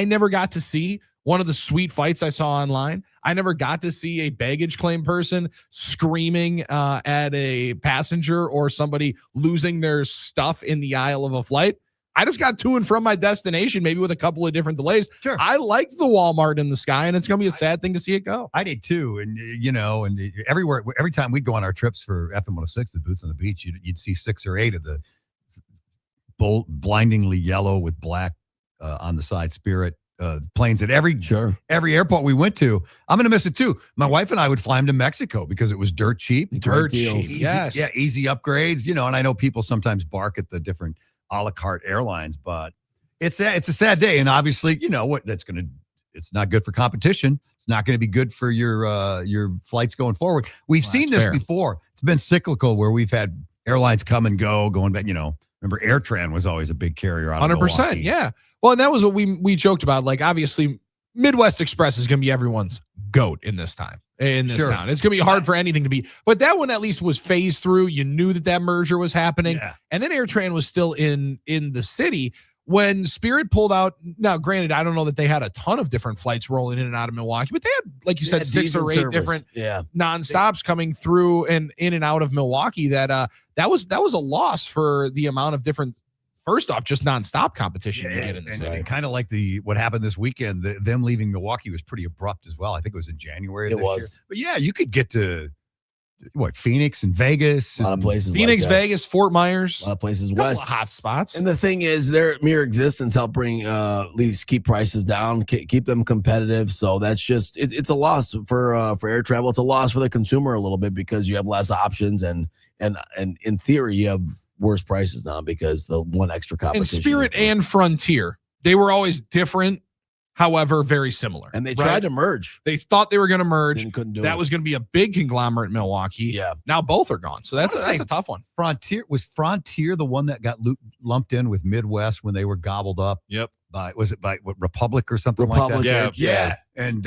never got to see one of the sweet fights I saw online, I never got to see a baggage claim person screaming at a passenger or somebody losing their stuff in the aisle of a flight. I just got to and from my destination, maybe with a couple of different delays. Sure. I liked the Walmart in the sky, and it's going to be a sad thing to see it go. I did too. And, and everywhere, every time we'd go on our trips for FM 106, the Boots on the Beach, you'd see 6 or 8 of the blindingly yellow with black on the side Spirit planes at every airport we went to. I'm going to miss it too. My wife and I would fly them to Mexico because it was dirt cheap. Dirt cheap. Yes. Yeah. Easy upgrades, and I know people sometimes bark at the different a la carte airlines, but it's a sad day. And obviously, it's not good for competition. It's not going to be good for your flights going forward. We've seen this before. It's been cyclical where we've had airlines come and go, going back, remember AirTran was always a big carrier out of 100%. Milwaukee. Yeah. Well, and that was what we joked about. Like, obviously Midwest Express is going to be everyone's GOAT in this time. In this town, it's gonna be hard for anything to be, but that one at least was phased through. You knew that merger was happening, and then AirTran was still in the city when Spirit pulled out. Now, granted, I don't know that they had a ton of different flights rolling in and out of Milwaukee, but they had, like you said, 6 or 8 different nonstops coming through and in and out of Milwaukee. That was a loss for the amount of different. First off, just nonstop competition you get in the city. And kind of like what happened this weekend, them leaving Milwaukee was pretty abrupt as well. I think it was in January. It was. Year. But yeah, you could get to Phoenix and Vegas. A lot of places. Phoenix, Vegas, Fort Myers. A lot of places west. Hot spots. And the thing is, their mere existence help bring at least keep prices down, keep them competitive. So that's just it's a loss for air travel. It's a loss for the consumer a little bit because you have less options and in theory you have worse prices now because the one extra competition. And Spirit and Frontier, they were always different, however, very similar. And they tried to merge. They thought they were going to merge. Couldn't do that it. was going to be a big conglomerate in Milwaukee. Yeah. Now both are gone. So that's a tough one. Frontier the one that got lumped in with Midwest when they were gobbled up? Yep. Was it by Republic or something like that? Yeah. And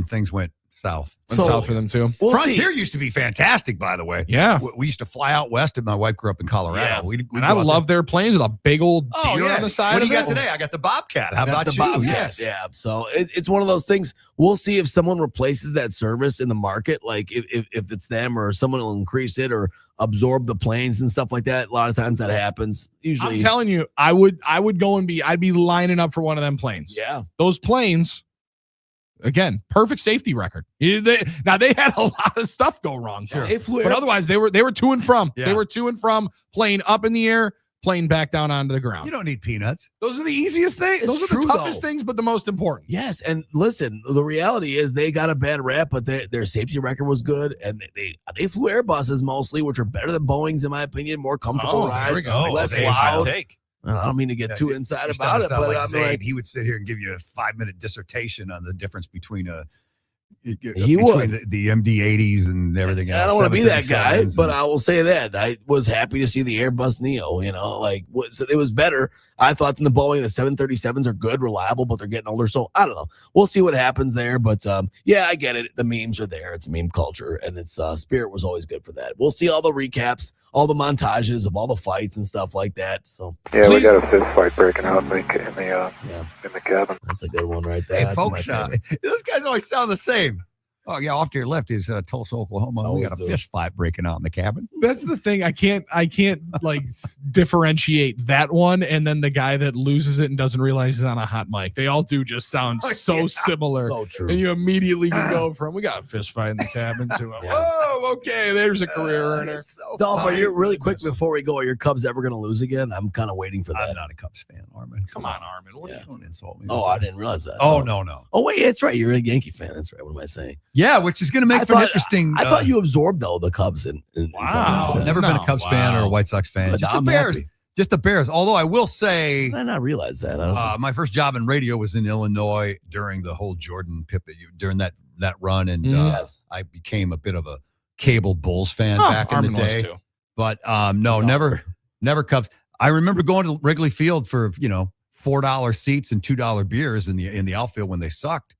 things went south. Went south for them too. Frontier used to be fantastic, by the way. Yeah. We used to fly out west, and my wife grew up in Colorado. Yeah. And I love their planes with a big old deer on the side. What do you got today? I got the Bobcat. How about you? Yes. Yeah. So it's one of those things. We'll see if someone replaces that service in the market. Like if it's them or someone will increase it or absorb the planes and stuff like that. A lot of times that happens. Usually, I'm telling you, I would go and I'd be lining up for one of them planes. Yeah. Those planes. Again, perfect safety record. They had a lot of stuff go wrong. Sure. But otherwise they were to and from. Yeah. They were to and from, plane up in the air, plane back down onto the ground. You don't need peanuts. Those are the easiest things. Those are the toughest things, but the most important. Yes, and listen, the reality is they got a bad rap, but their safety record was good, and they flew Airbuses mostly, which are better than Boeing's in my opinion, more comfortable ride, less loud. I don't mean to get too inside about it, but I'm like, he would sit here and give you a 5-minute dissertation on the difference between the MD-80s and everything else. I don't want to be that guy, but I will say that I was happy to see the Airbus Neo. So it was better, I thought, than the Boeing. The 737s are good, reliable, but they're getting older. So I don't know. We'll see what happens there. But yeah, I get it. The memes are there. It's meme culture, and it's Spirit was always good for that. We'll see all the recaps, all the montages of all the fights and stuff like that. So yeah, we got a fist fight breaking out in the cabin. That's a good one right there. Hey, folks, those guys always sound the same. Oh, yeah, off to your left is Tulsa, Oklahoma. We got a fist fight breaking out in the cabin. That's the thing. I can't like differentiate that one and then the guy that loses it and doesn't realize he's on a hot mic. They all do just sound so similar. So true. And you immediately can go from, we got a fist fight in the cabin to, whoa, okay, there's a career earner. Dolph, are you really quick before we go? Are your Cubs ever going to lose again? I'm kind of waiting for that. I'm not a Cubs fan, Armen. Come on, Armen. What are you Don't insult me. Oh, I didn't realize that. Oh, no. Oh, wait, that's right. You're a Yankee fan. That's right. What am I saying? Yeah, which is going to make for an interesting. I thought you absorbed though the Cubs. Wow, never been a Cubs fan or a White Sox fan. Just the Bears. Happy. Just the Bears. Although I will say, I did not realize that. My first job in radio was in Illinois during the whole Jordan Pippen during that run, and I became a bit of a cable Bulls fan back in the day. But never Cubs. I remember going to Wrigley Field for $4 seats and $2 beers in the outfield when they sucked.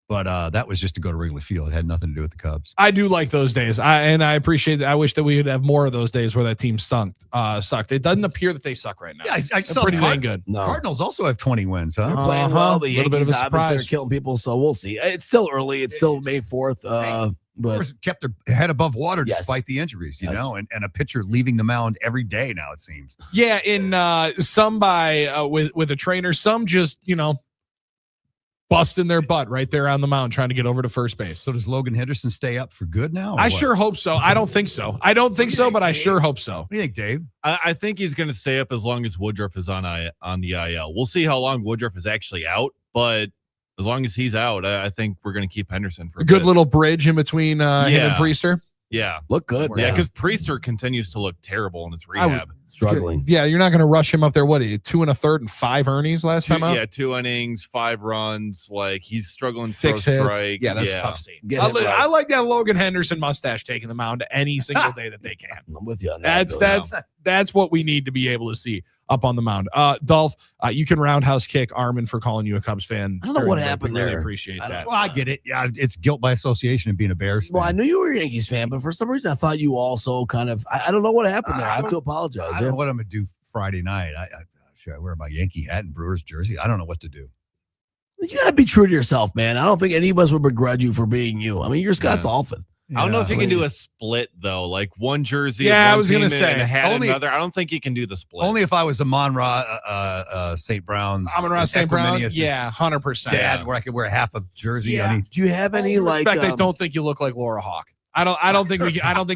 But that was just to go to Wrigley Field. It had nothing to do with the Cubs. I do like those days. I appreciate it. I wish that we would have more of those days where that team sucked. It doesn't appear that they suck right now. Yeah, I saw pretty dang good. No. Cardinals also have 20 wins, huh? They're playing well. The Little bit of Yankees a obviously are surprise. killing people, so we'll see. It's still early. It's still May 4th. But Kept their head above water Yes. despite the injuries, you Yes. know, and a pitcher leaving the mound every day now, it seems. Yeah, in some by with a trainer, some just busting their butt right there on the mound trying to get over to first base. So does Logan Henderson stay up for good now? or I what? sure hope so. I don't think so. But I sure hope so. What do you think, Dave? I think he's going to stay up as long as Woodruff is on the IL. We'll see how long Woodruff is actually out, but as long as he's out, I think we're going to keep Henderson for A good bit. little bridge in between him and Yeah. Priester. Yeah. look good. Yeah, man. because Priester continues to look terrible in his I would- rehab. Struggling. Yeah, you're not going to rush him up there. What, 2 1/3 and 5 earnings last time out? 2 innings, 5 runs. Like he's struggling to 6 throw hits. strikes. Yeah, that's tough scene. Get I, it right. I like that Logan Henderson mustache taking the mound any single day that they can. I'm with you on that. That's what we need to be able to see up on the mound. Dolph, you can roundhouse kick Armen for calling you a Cubs fan. I don't know what happened We really there. appreciate that. Well, I get it. Yeah, it's guilt by association of being a Bears fan. Well, I knew you were a Yankees fan, but for some reason I thought you also kind of. I don't know what happened there. I have to apologize. I don't know what I'm going to do Friday night. Should I wear my Yankee hat and Brewers jersey? I don't know what to do. You got to be true to yourself, man. I don't think any of us would begrudge you for being you. I mean, you're Scott Dolphin. I don't know if you can do a split though, like one jersey. Yeah, of one I was gonna team say, and a hat only- another. I don't think you can do the split. Only if I was a Monra St. Brown's. Amon-Ra St. Brown? Equiminius' Yeah, 100%. Dad, where I could wear half a jersey on each. Do you have any like? Respect, I don't think you look like Laura Hawk. I don't think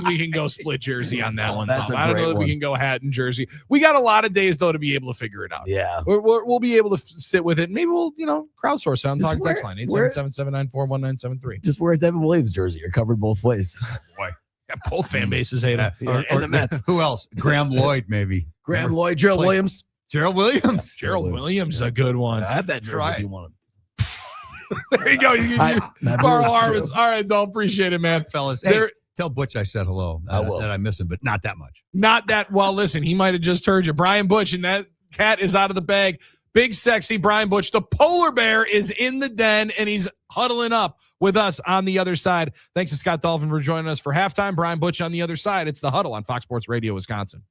we can go split jersey on that one. That's Tom. a I don't great know that one. we can go hat and jersey. We got a lot of days though to be able to figure it out. Yeah, we'll be able to sit with it. Maybe we'll crowdsource it on Just Talk wear- Text line wear- 877-794-1973. just wear a Devin Williams jersey. You're covered both ways. Boy. Yeah, both fan bases hate him. And the Mets. Who else? Graham Lloyd, maybe. Graham Lloyd, Gerald Play- Williams. Gerald Williams. Gerald Williams, a good one. I have that jersey right. if you want There you go. You borrow Armen's. All right, don't appreciate it, man. Fellas, There- hey, tell Butch I said hello. I will. That I miss him, but not that much. Not that well. Listen, he might have just heard you. Brian Butch, and that cat is out of the bag. Big, sexy Brian Butch. The polar bear is in the den, and he's huddling up with us on the other side. Thanks to Scott Dolphin for joining us for halftime. Brian Butch on the other side. It's the Huddle on Fox Sports Radio, Wisconsin.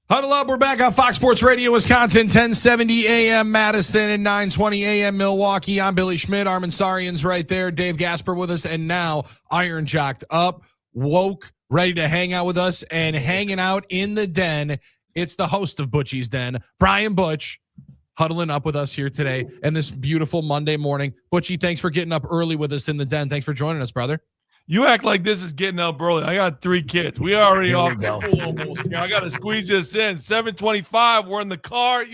Huddle up. We're back on Fox Sports Radio, Wisconsin, 1070 AM Madison and 920 AM Milwaukee. I'm Billy Schmidt. Armen Sarian's right there. Dave Gasper with us. And now Iron Jocked up, woke, ready to hang out with us and hanging out in the den. It's the host of Butchie's Den, Brian Butch, huddling up with us here today and this beautiful Monday morning. Butchie, thanks for getting up early with us in the den. Thanks for joining us, brother. You act like this is getting up early. I got 3 kids. We already off school almost. I got to squeeze this in. 7:25. We're in the car.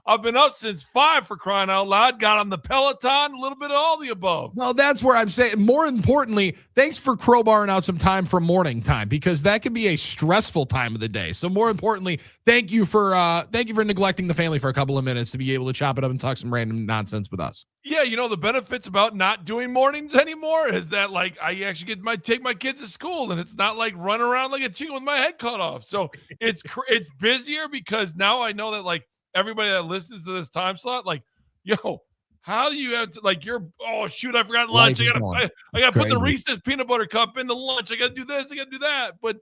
I've been up since 5 for crying out loud. Got on the Peloton. A little bit of all the above. Well, that's where I'm saying. More importantly, thanks for crowbarring out some time for morning time because that can be a stressful time of the day. So more importantly, thank you for neglecting the family for a couple of minutes to be able to chop it up and talk some random nonsense with us. Yeah, the benefits about not doing mornings anymore is that I actually take my kids to school and it's not like running around like a chicken with my head cut off. So it's busier because now I know that everybody that listens to this time slot, how do you have to oh shoot, I forgot lunch. I gotta put the Reese's peanut butter cup in the lunch. I gotta do this, I gotta do that. But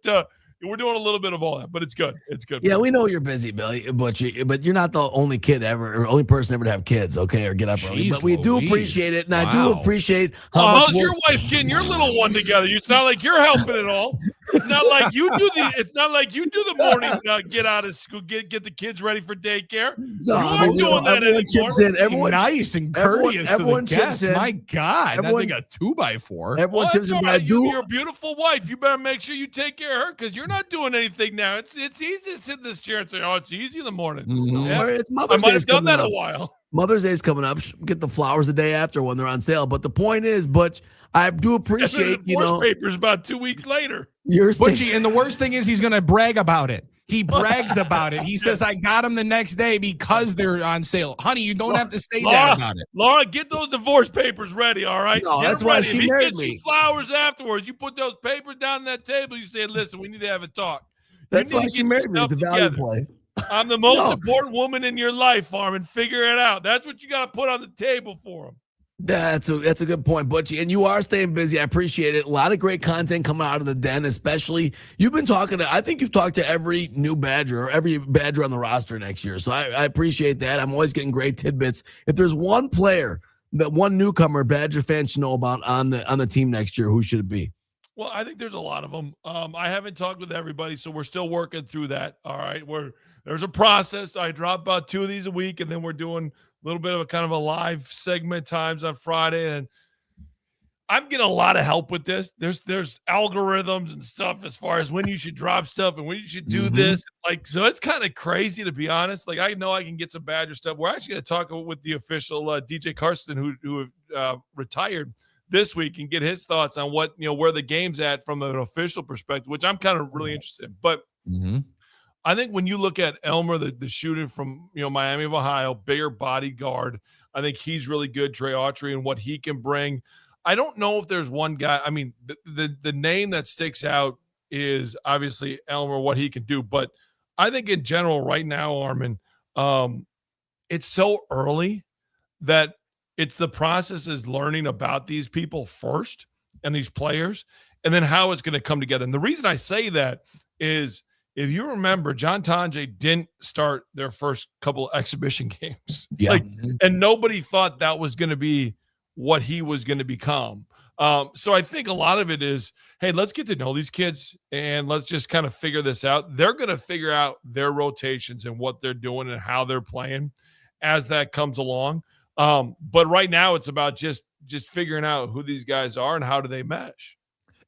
we're doing a little bit of all that, but it's good. It's good. Yeah, we know you're busy, Billy, but you're not the only kid ever, or only person ever to have kids, okay, or get up early. But we do appreciate it, and I do appreciate how much how's your wife getting your little one together? It's not like you're helping at all. It's not like you do the morning get out of school, get the kids ready for daycare. You aren't doing that anymore. Chips in. Everyone nice and courteous. Everyone chips in. My God, nothing a 2x4. Everyone chips in. But your beautiful wife. You better make sure you take care of her because you're not doing anything now. It's easy to sit in this chair and say, "Oh, it's easy in the morning." Mm-hmm. Yeah. It's Mother's Day. I might have done that a while. Mother's Day is coming up. Get the flowers the day after when they're on sale. But the point is, Butch, I do appreciate the papers about 2 weeks later. Butchie, and the worst thing is he's going to brag about it. He brags about it. He says, I got them the next day because they're on sale. Honey, you don't have to say that about it. Laura, get those divorce papers ready, all right? No, that's why she married me. You flowers afterwards. You put those papers down on that table. You say, listen, we need to have a talk. That's why she married me. It's a value play. I'm the most important woman in your life, Armen. Figure it out. That's what you got to put on the table for them. That's a good point, Butchie. And you are staying busy. I appreciate it. A lot of great content coming out of the den, especially you've been talking to, I think you've talked to every new Badger or every Badger on the roster next year. So I appreciate that. I'm always getting great tidbits. If there's one player, that one newcomer Badger fans should know about on the team next year, who should it be? Well, I think there's a lot of them. I haven't talked with everybody, so we're still working through that. All right. There's a process. I drop about 2 of these a week, and then we're doing a little bit of a kind of a live segment times on Friday. And I'm getting a lot of help with this. There's algorithms and stuff as far as when you should drop stuff and when you should do this. So it's kind of crazy, to be honest. I know I can get some Badger stuff. We're actually going to talk with the official DJ Carson, who retired this week, and get his thoughts on what, where the game's at from an official perspective, which I'm kind of really interested in. But I think when you look at Elmer, the shooter from, Miami of Ohio, bigger body guard, I think he's really good. Trey Autry and what he can bring. I don't know if there's one guy. I mean, the name that sticks out is obviously Elmer, what he can do. But I think in general right now, Armen, it's so early that it's the process is learning about these people first and these players, and then how it's going to come together. And the reason I say that is, if you remember, John Tonje didn't start their first couple of exhibition games. Yeah. And nobody thought that was going to be what he was going to become. So I think a lot of it is, hey, let's get to know these kids and let's just kind of figure this out. They're going to figure out their rotations and what they're doing and how they're playing as that comes along. But right now it's about just figuring out who these guys are and how do they mesh.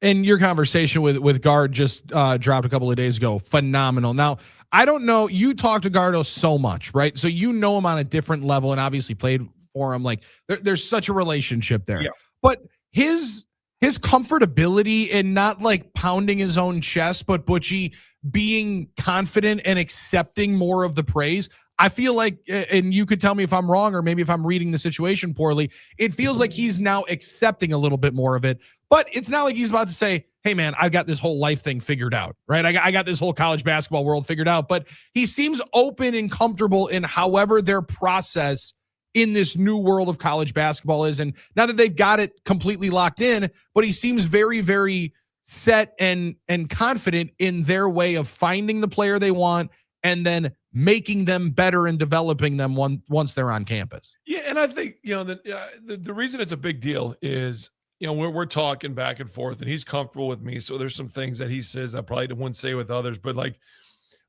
And your conversation with Gard just dropped a couple of days ago. Phenomenal. Now, I don't know. You talk to Gardo so much, right? So you know him on a different level and obviously played for him. There's such a relationship there. Yeah. But his comfortability in not pounding his own chest, but Butchie being confident and accepting more of the praise. I feel like, and you could tell me if I'm wrong or maybe if I'm reading the situation poorly, it feels like he's now accepting a little bit more of it. But it's not like he's about to say, hey, man, I've got this whole life thing figured out, right? I got this whole college basketball world figured out. But he seems open and comfortable in however their process in this new world of college basketball is. And now that they've got it completely locked in, but he seems very, very set and confident in their way of finding the player they want and then making them better and developing them once they're on campus. Yeah, and I think, the reason it's a big deal is, we're talking back and forth, and he's comfortable with me. So there's some things that he says I probably wouldn't say with others. But like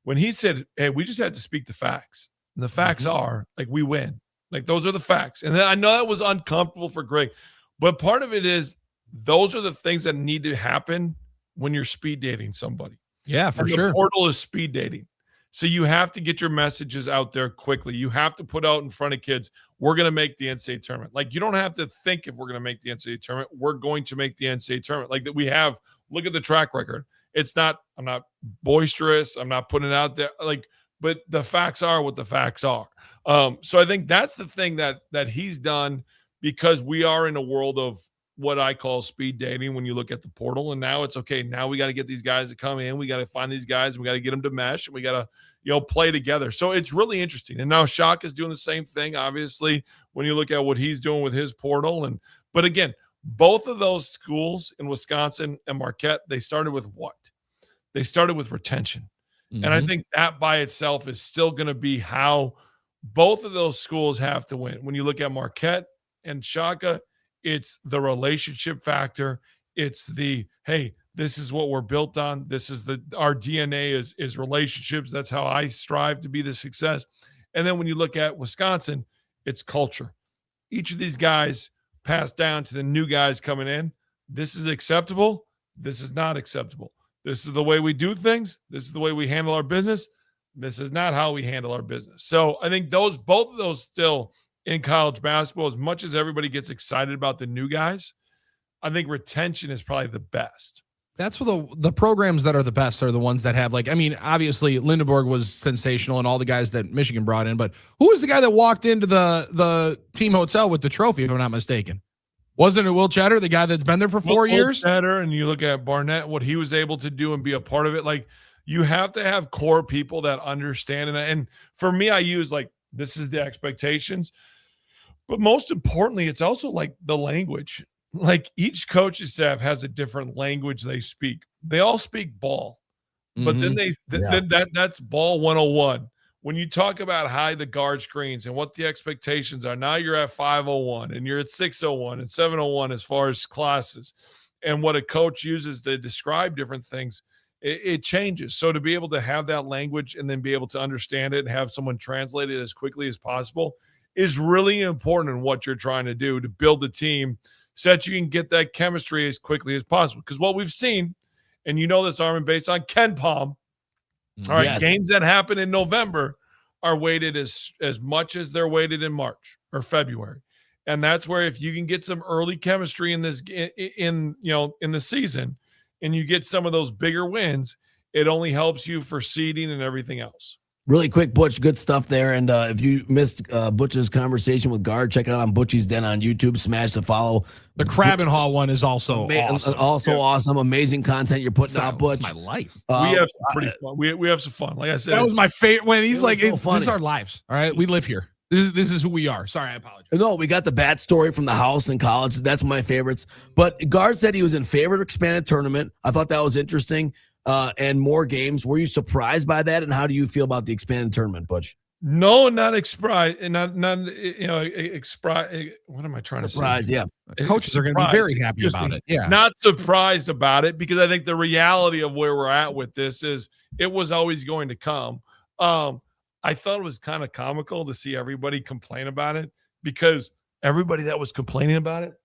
when he said, hey, we just had to speak the facts. And the facts are like we win. Like those are the facts. And then I know that was uncomfortable for Greg, but part of it is those are the things that need to happen when you're speed dating somebody. Yeah, for and sure. The portal is speed dating. So you have to get your messages out there quickly. You have to put out in front of kids, we're going to make the NCAA tournament. Like you don't have to think if we're going to make the NCAA tournament. We're going to make the NCAA tournament. Like that we have, look at the track record. It's not, I'm not boisterous. I'm not putting it out there. Like, but the facts are what the facts are. So I think that's the thing that he's done, because we are in a world of what I call speed dating when you look at the portal. And now it's okay. Now we got to get these guys to come in. We got to find these guys. And we got to get them to mesh. And we got to, play together. So it's really interesting. And now Shock is doing the same thing, obviously, when you look at what he's doing with his portal. But again, both of those schools in Wisconsin and Marquette, they started with what? They started with retention. And I think that by itself is still going to be how both of those schools have to win. When you look at Marquette and Shaka, it's the relationship factor. It's the, hey, this is what we're built on. This is our DNA is relationships. That's how I strive to be the success. And then when you look at Wisconsin, it's culture. Each of these guys pass down to the new guys coming in. This is acceptable. This is not acceptable. This is the way we do things. This is the way we handle our business. This is not how we handle our business. So I think both of those still in college basketball, as much as everybody gets excited about the new guys, I think retention is probably the best. That's what the programs that are the best are the ones that have, like, I mean, obviously Lindenberg was sensational and all the guys that Michigan brought in, but who was the guy that walked into the team hotel with the trophy, if I'm not mistaken? Wasn't it Will Cheddar, the guy that's been there for 4 years? Will Cheddar, and you look at Barnett, what he was able to do and be a part of it. Like, you have to have core people that understand it. And for me, I use like, this is the expectations. But most importantly, it's also like the language. Like each coaching staff has a different language they speak. They all speak ball, but then that's ball 101. When you talk about high the guard screens and what the expectations are, now you're at 501 and you're at 601 and 701 as far as classes, and what a coach uses to describe different things, it changes. So to be able to have that language and then be able to understand it and have someone translate it as quickly as possible is really important in what you're trying to do to build a team so that you can get that chemistry as quickly as possible. Because what we've seen, and you know this, Armen, based on Ken Palm, all right, games that happen in November are weighted as much as they're weighted in March or February. And that's where if you can get some early chemistry in this in the season and you get some of those bigger wins, it only helps you for seeding and everything else. Really quick, Butch, good stuff there. And if you missed Butch's conversation with Guard, check it out on Butchie's Den on YouTube. Smash the follow. The Crab and Haul one is also awesome. Awesome. Amazing content you're putting out, Butch. My life. We have some pretty fun. We have some fun. Like I said, that was my favorite when he's like, so "This is our lives. All right, we live here. This is who we are." Sorry, I apologize. No, we got the bat story from the house in college. That's my favorites. But Guard said he was in favor of expanded tournament. I thought that was interesting. And more games. Were you surprised by that? And how do you feel about the expanded tournament, Butch? No, not surprised. What am I trying to say? Surprise, yeah. Coaches are going to be very happy about it. Yeah. Not surprised about it, because I think the reality of where we're at with this is it was always going to come. I thought it was kind of comical to see everybody complain about it, because everybody that was complaining about it,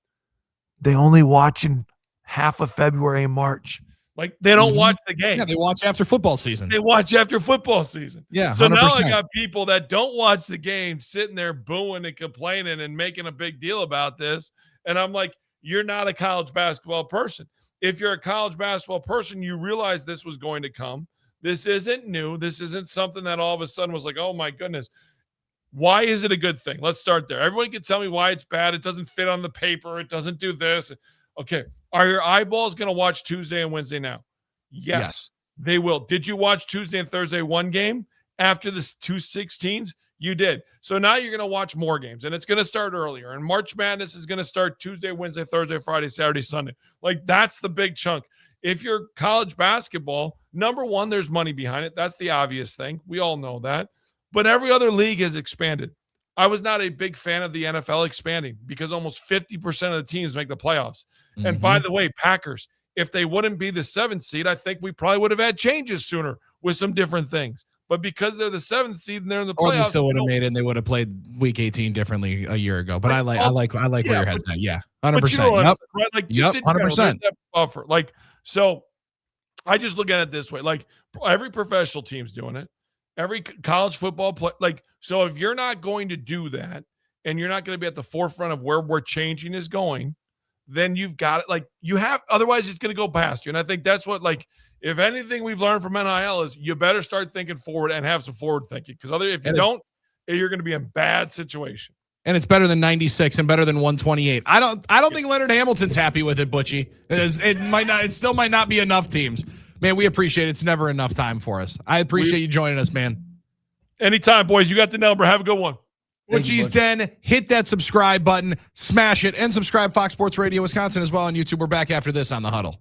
they only watching half of February and March. Like, they don't watch the game. Yeah, they watch after football season. They watch after football season. Yeah, so 100%. now I got people that don't watch the game sitting there booing and complaining and making a big deal about this. And I'm like, you're not a college basketball person. If you're a college basketball person, you realize this was going to come. This isn't new. This isn't something that all of a sudden was like, oh my goodness. Why is it a good thing? Let's start there. Everyone can tell me why it's bad. It doesn't fit on the paper. It doesn't do this. Okay. Are your eyeballs going to watch Tuesday and Wednesday now? Yes, they will. Did you watch Tuesday and Thursday one game after the 2-16s? You did. So now you're going to watch more games, and it's going to start earlier. And March Madness is going to start Tuesday, Wednesday, Thursday, Friday, Saturday, Sunday. Like, that's the big chunk. if you're college basketball, number one, there's money behind it. That's the obvious thing. We all know that. But every other league has expanded. I was not a big fan of the NFL expanding because almost 50% of the teams make the playoffs. Mm-hmm. And by the way, Packers, if they wouldn't be the 7th seed, I think we probably would have had changes sooner with some different things. But because they're the 7th seed and they're in the playoffs, or they still would have made it, and they would have played Week 18 differently a year ago. But I like where your head's at. Yeah, 100%. You know what I'm saying, right? Like, just 100%. That buffer. Like, so I just look at it this way: like, every professional team's doing it, every college football play. Like, so if you're not going to do that, and you're not going to be at the forefront of where we're changing is going, then you've got it. Like, you have. Otherwise, it's going to go past you. And I think that's what, like, if anything we've learned from NIL is you better start thinking forward and have some forward thinking, because if you don't, you're going to be in a bad situation. And it's better than 96 and better than 128. I don't think Leonard Hamilton's happy with it, Butchie. It still might not be enough teams. Man, we appreciate it. It's never enough time for us. I appreciate you joining us, man. Anytime, boys. You got the number. Have a good one. Butchie's Den. Hit that subscribe button, smash it, and subscribe Fox Sports Radio Wisconsin as well on YouTube. We're back after this on The Huddle.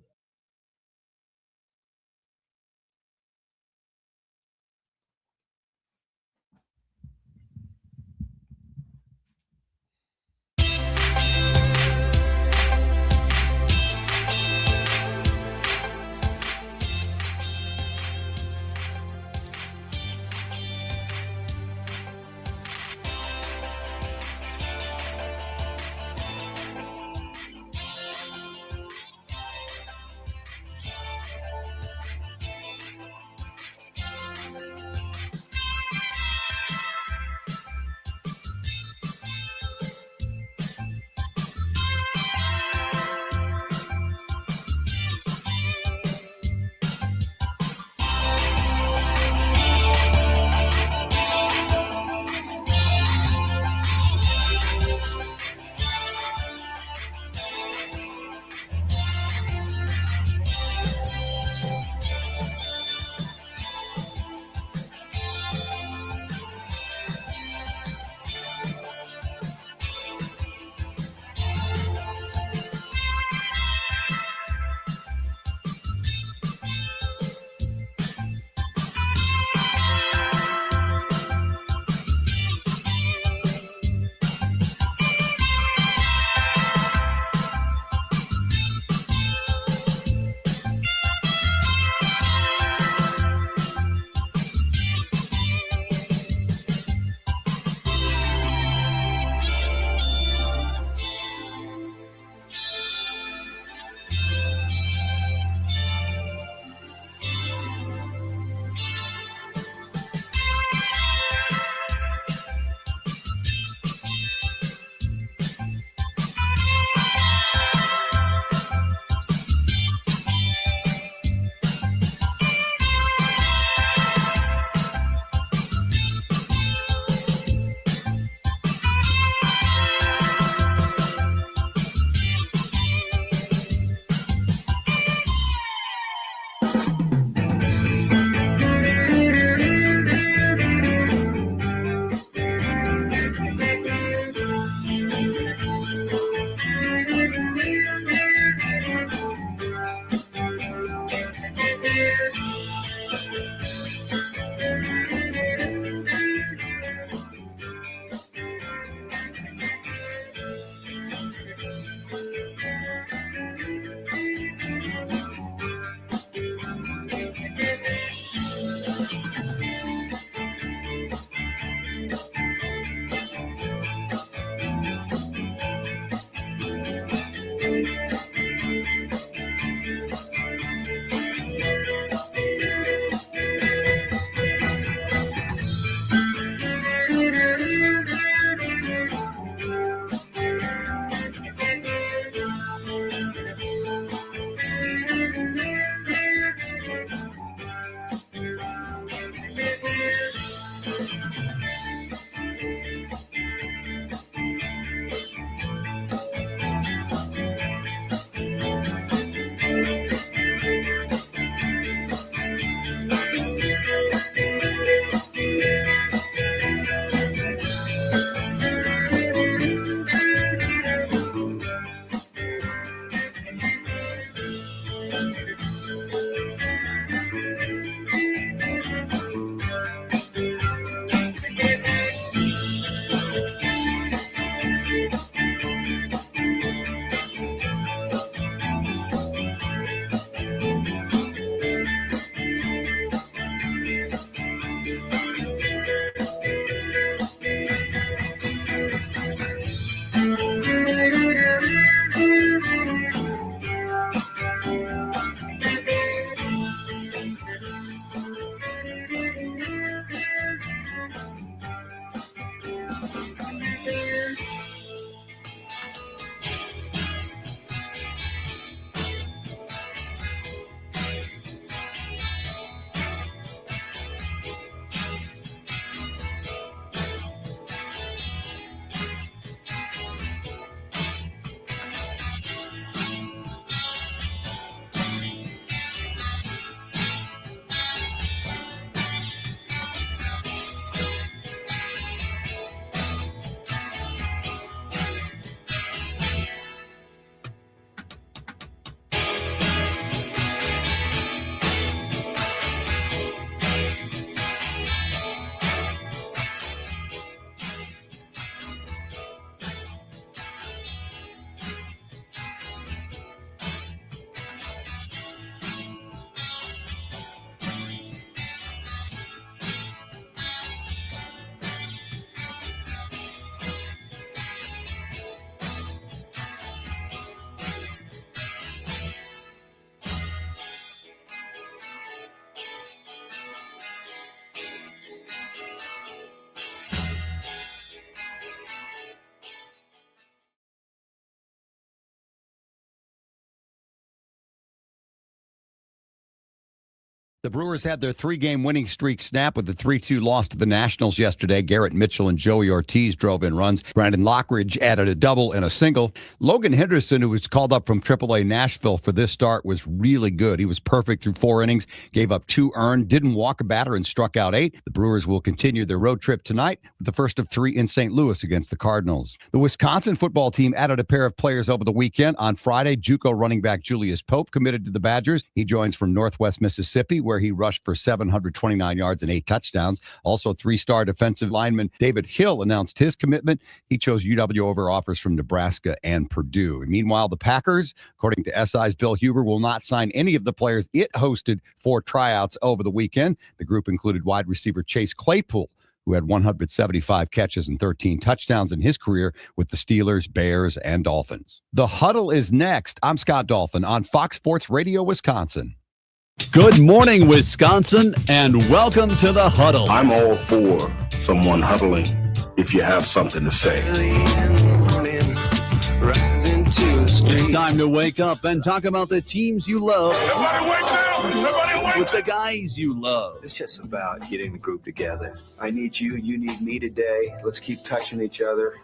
The Brewers had their 3-game winning streak snap with the 3-2 loss to the Nationals yesterday. Garrett Mitchell and Joey Ortiz drove in runs. Brandon Lockridge added a double and a single. Logan Henderson, who was called up from AAA Nashville for this start, was really good. He was perfect through 4 innings, gave up 2 earned, didn't walk a batter, and struck out 8. The Brewers will continue their road trip tonight with the first of 3 in St. Louis against the Cardinals. The Wisconsin football team added a pair of players over the weekend. On Friday, JUCO running back Julius Pope committed to the Badgers. He joins from Northwest Mississippi, where he rushed for 729 yards and 8 touchdowns. Also, 3-star defensive lineman David Hill announced his commitment. He chose UW over offers from Nebraska and Purdue. And meanwhile, the Packers, according to SI's Bill Huber, will not sign any of the players it hosted for tryouts over the weekend. The group included wide receiver Chase Claypool, who had 175 catches and 13 touchdowns in his career with the Steelers, Bears, and Dolphins. The Huddle is next. I'm Scott Dolphin on Fox Sports Radio Wisconsin. Good morning, Wisconsin, and welcome to the Huddle. I'm all for someone huddling if you have something to say. It's time to wake up and talk about the teams you love. Everybody wake now! Everybody wake! With the guys you love. It's just about getting the group together. I need you, you need me today. Let's keep touching each other.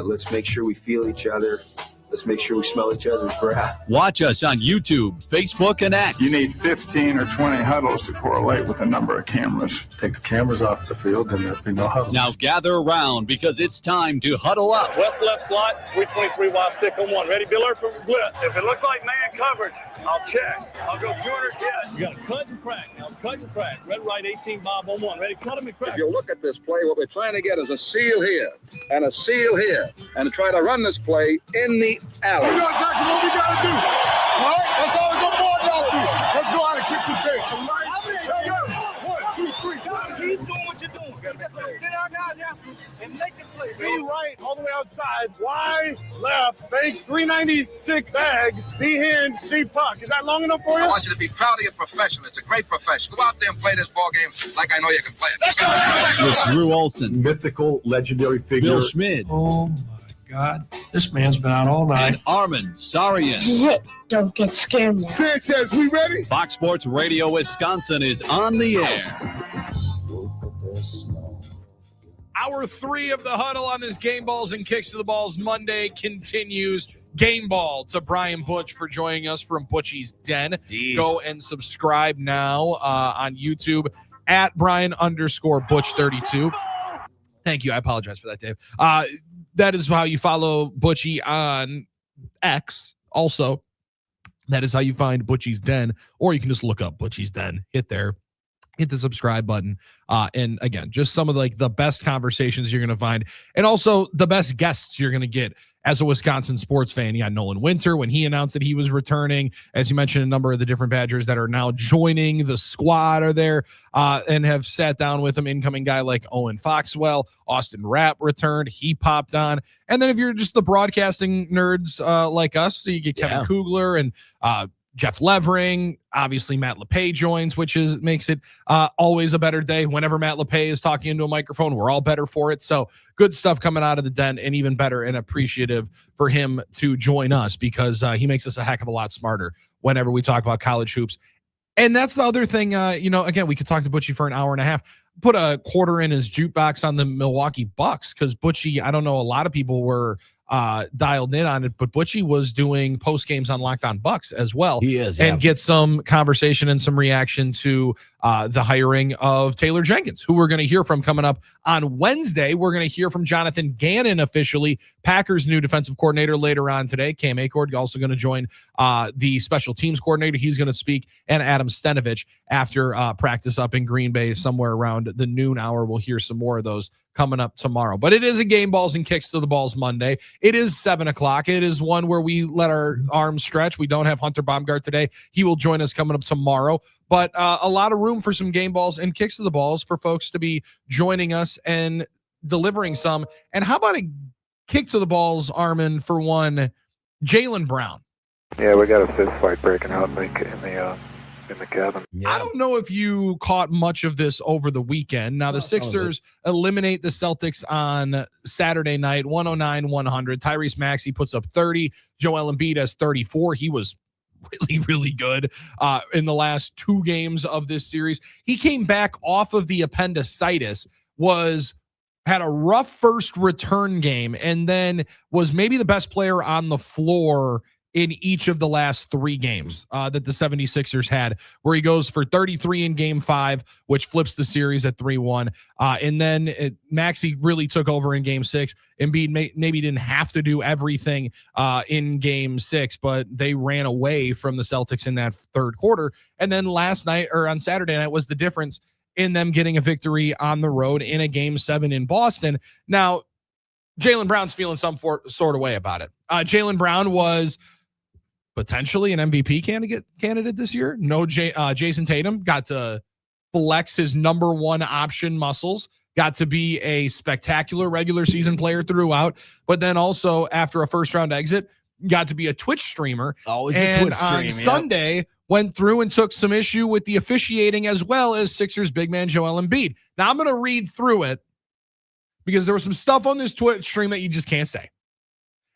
Let's make sure we feel each other. Let's make sure we smell each other's breath. Watch us on YouTube, Facebook, and X. You need 15 or 20 huddles to correlate with the number of cameras. Take the cameras off the field, then there'll be no huddles. Now gather around because it's time to huddle up. West left slot, 323 wide stick on 1. Ready, Bill for blitz. If it looks like man coverage, I'll check. I'll go corner get. You got to cut and crack. Now cut and crack. Red right 18 bob on 1. Ready, cut him and crack. If you look at this play, what we're trying to get is a seal here and a seal here and try to run this play in the alley. We got exactly what we got to do. All right? That's all the ball down to. Let's go out and kick the tape. All right? 1, 2, 3. Keep doing what you're doing. Sit our guys after and make the play. Be right, all the way outside. Wide, left, fake, 396 bag, B hand, C puck. Is that long enough for you? I want you to be proud of your profession. It's a great profession. Go out there and play this ball game like I know you can play it. With Drew Olson, Mythical, legendary figure. Bill Schmid, Oh my God. This man's been out all night. and Armen Sarian. Zip. Don't get scared now. Sanchez, we ready? Fox Sports Radio Wisconsin is on the air. Hour 3 of the Huddle on this Game Balls and Kicks to the Balls Monday continues. Game ball to Brian Butch for joining us from Butchie's Den. Indeed. Go and subscribe now on YouTube at Brian_Butch32. Thank you. I apologize for that, Dave. That is how you follow Butchie on X. Also, that is how you find Butchie's Den, or you can just look up Butchie's Den, hit the subscribe button. And again, just some of the best conversations you're going to find, and also the best guests you're going to get as a Wisconsin sports fan. You got Nolan Winter when he announced that he was returning. As you mentioned, a number of the different Badgers that are now joining the squad are there and have sat down with him. Incoming guy like Owen Foxwell, Austin Rapp returned. He popped on. And then if you're just the broadcasting nerds like us, so you get Kevin Kugler and Jeff Levering, obviously Matt LePay joins, which makes it always a better day. Whenever Matt LePay is talking into a microphone, we're all better for it. So good stuff coming out of the Den, and even better and appreciative for him to join us because he makes us a heck of a lot smarter whenever we talk about college hoops. And that's the other thing, again, we could talk to Butchie for an hour and a half, put a quarter in his jukebox on the Milwaukee Bucks because Butchie, I don't know, a lot of people were dialed in on it, but Butchie was doing post games on Locked On Bucks as well. He is, and get some conversation and some reaction to the hiring of Taylor Jenkins, who we're going to hear from coming up on Wednesday. We're going to hear from Jonathan Gannon officially, Packers' new defensive coordinator, later on today. Cam Acord also going to join the special teams coordinator. He's going to speak, and Adam Stenovich after practice up in Green Bay somewhere around the noon hour. We'll hear some more of those coming up tomorrow. But it is a Game Balls and Kicks to the Balls Monday. It is 7 o'clock. It is one where we let our arms stretch. We don't have Hunter Baumgart today. He will join us coming up tomorrow. But a lot of room for some Game Balls and Kicks to the Balls for folks to be joining us and delivering some. And how about a kick to the balls, Armen, for one, Jaylen Brown? Yeah, we got a fist fight breaking out in the cabin. I don't know if you caught much of this over the weekend. Now, the Sixers eliminate the Celtics on Saturday night, 109-100. Tyrese Maxey puts up 30. Joel Embiid has 34. He was really, really good in the last 2 games of this series. He came back off of the appendicitis, had a rough first return game, and then was maybe the best player on the floor in each of the last 3 games that the 76ers had, where he goes for 33 in game 5, which flips the series at 3-1. And then Maxey really took over in game 6. Embiid maybe didn't have to do everything in game 6, but they ran away from the Celtics in that third quarter. And then last night, or on Saturday night, was the difference in them getting a victory on the road in a game 7 in Boston. Now, Jaylen Brown's feeling some sort of way about it. Jaylen Brown was potentially an MVP candidate this year. No, Jason Tatum got to flex his number 1 option muscles, got to be a spectacular regular season player throughout, but then also after a first round exit, got to be a Twitch streamer. Always a Twitch stream. On Sunday, went through and took some issue with the officiating as well as Sixers big man Joel Embiid. Now I'm going to read through it because there was some stuff on this Twitch stream that you just can't say.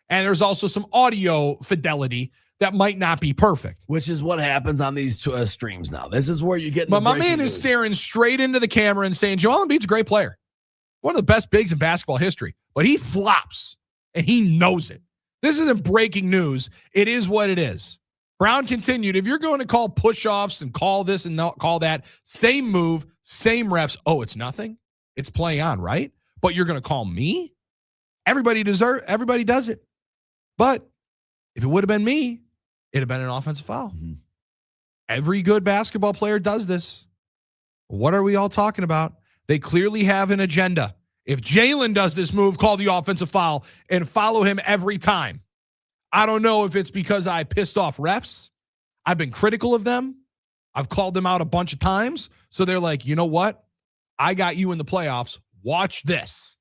And there's also some audio fidelity that might not be perfect. Which is what happens on these streams now. This is where you get. But my man is staring straight into the camera and saying, Joel Embiid's a great player. One of the best bigs in basketball history. But he flops, and he knows it. This isn't breaking news. It is what it is. Brown continued, if you're going to call push-offs and call this and call that, same move, same refs. Oh, it's nothing? It's play on, right? But you're going to call me? Everybody does it. But if it would have been me, it'd have been an offensive foul. Mm-hmm. Every good basketball player does this. What are we all talking about? They clearly have an agenda. If Jaylen does this move, call the offensive foul and follow him every time. I don't know if it's because I pissed off refs. I've been critical of them. I've called them out a bunch of times. So they're like, you know what? I got you in the playoffs. Watch this.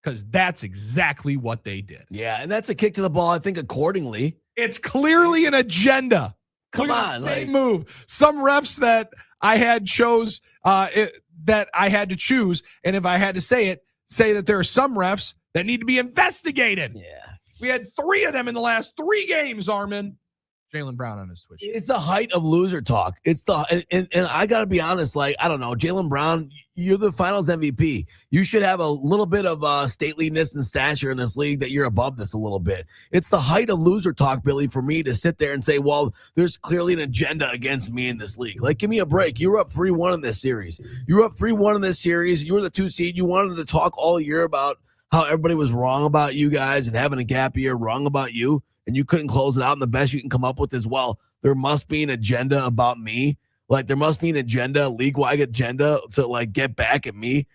Because that's exactly what they did. Yeah, and that's a kick to the ball, I think, accordingly. It's clearly an agenda. Come on. Same move. Some refs that I had that I had to choose, and if I had to say that there are some refs that need to be investigated. Yeah. We had 3 of them in the last 3 games, Armen. Jaylen Brown on his Twitch. It's the height of loser talk. It's and I got to be honest, like, I don't know, Jaylen Brown, you're the finals MVP. You should have a little bit of stateliness and stature in this league that you're above this a little bit. It's the height of loser talk, Billy, for me to sit there and say, well, there's clearly an agenda against me in this league. Like, give me a break. You were up 3-1 in this series. You were up 3-1 in this series. You were the 2 seed. You wanted to talk all year about how everybody was wrong about you guys and having a gap year, wrong about you, and you couldn't close it out. And the best you can come up with is, well, there must be an agenda about me. Like, there must be an agenda, league-wide agenda to, like, get back at me.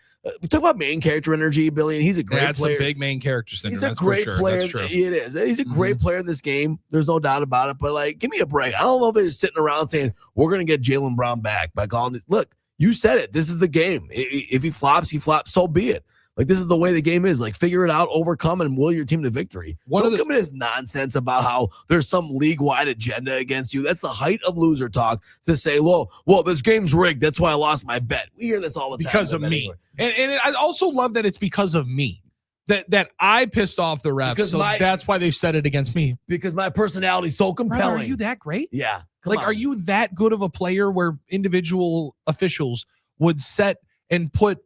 We talk about main character energy, Billy, and he's a great player. That's a big main character syndrome. He's a great player. That's true. It is. He's a great player in this game. There's no doubt about it. But, like, give me a break. I don't know if they're sitting around saying, we're going to get Jaylen Brown back by calling this. Look, you said it. This is the game. If he flops, he flops. So be it. Like, this is the way the game is. Like, figure it out, overcome, and will your team to victory. Don't come in this nonsense about how there's some league-wide agenda against you. That's the height of loser talk to say, well, this game's rigged. That's why I lost my bet. We hear this all the time. Because of me. And I also love that it's because of me. That I pissed off the refs, that's why they said it against me. Because my personality is so compelling. Brother, are you that great? Yeah. Are you that good of a player where individual officials would set and put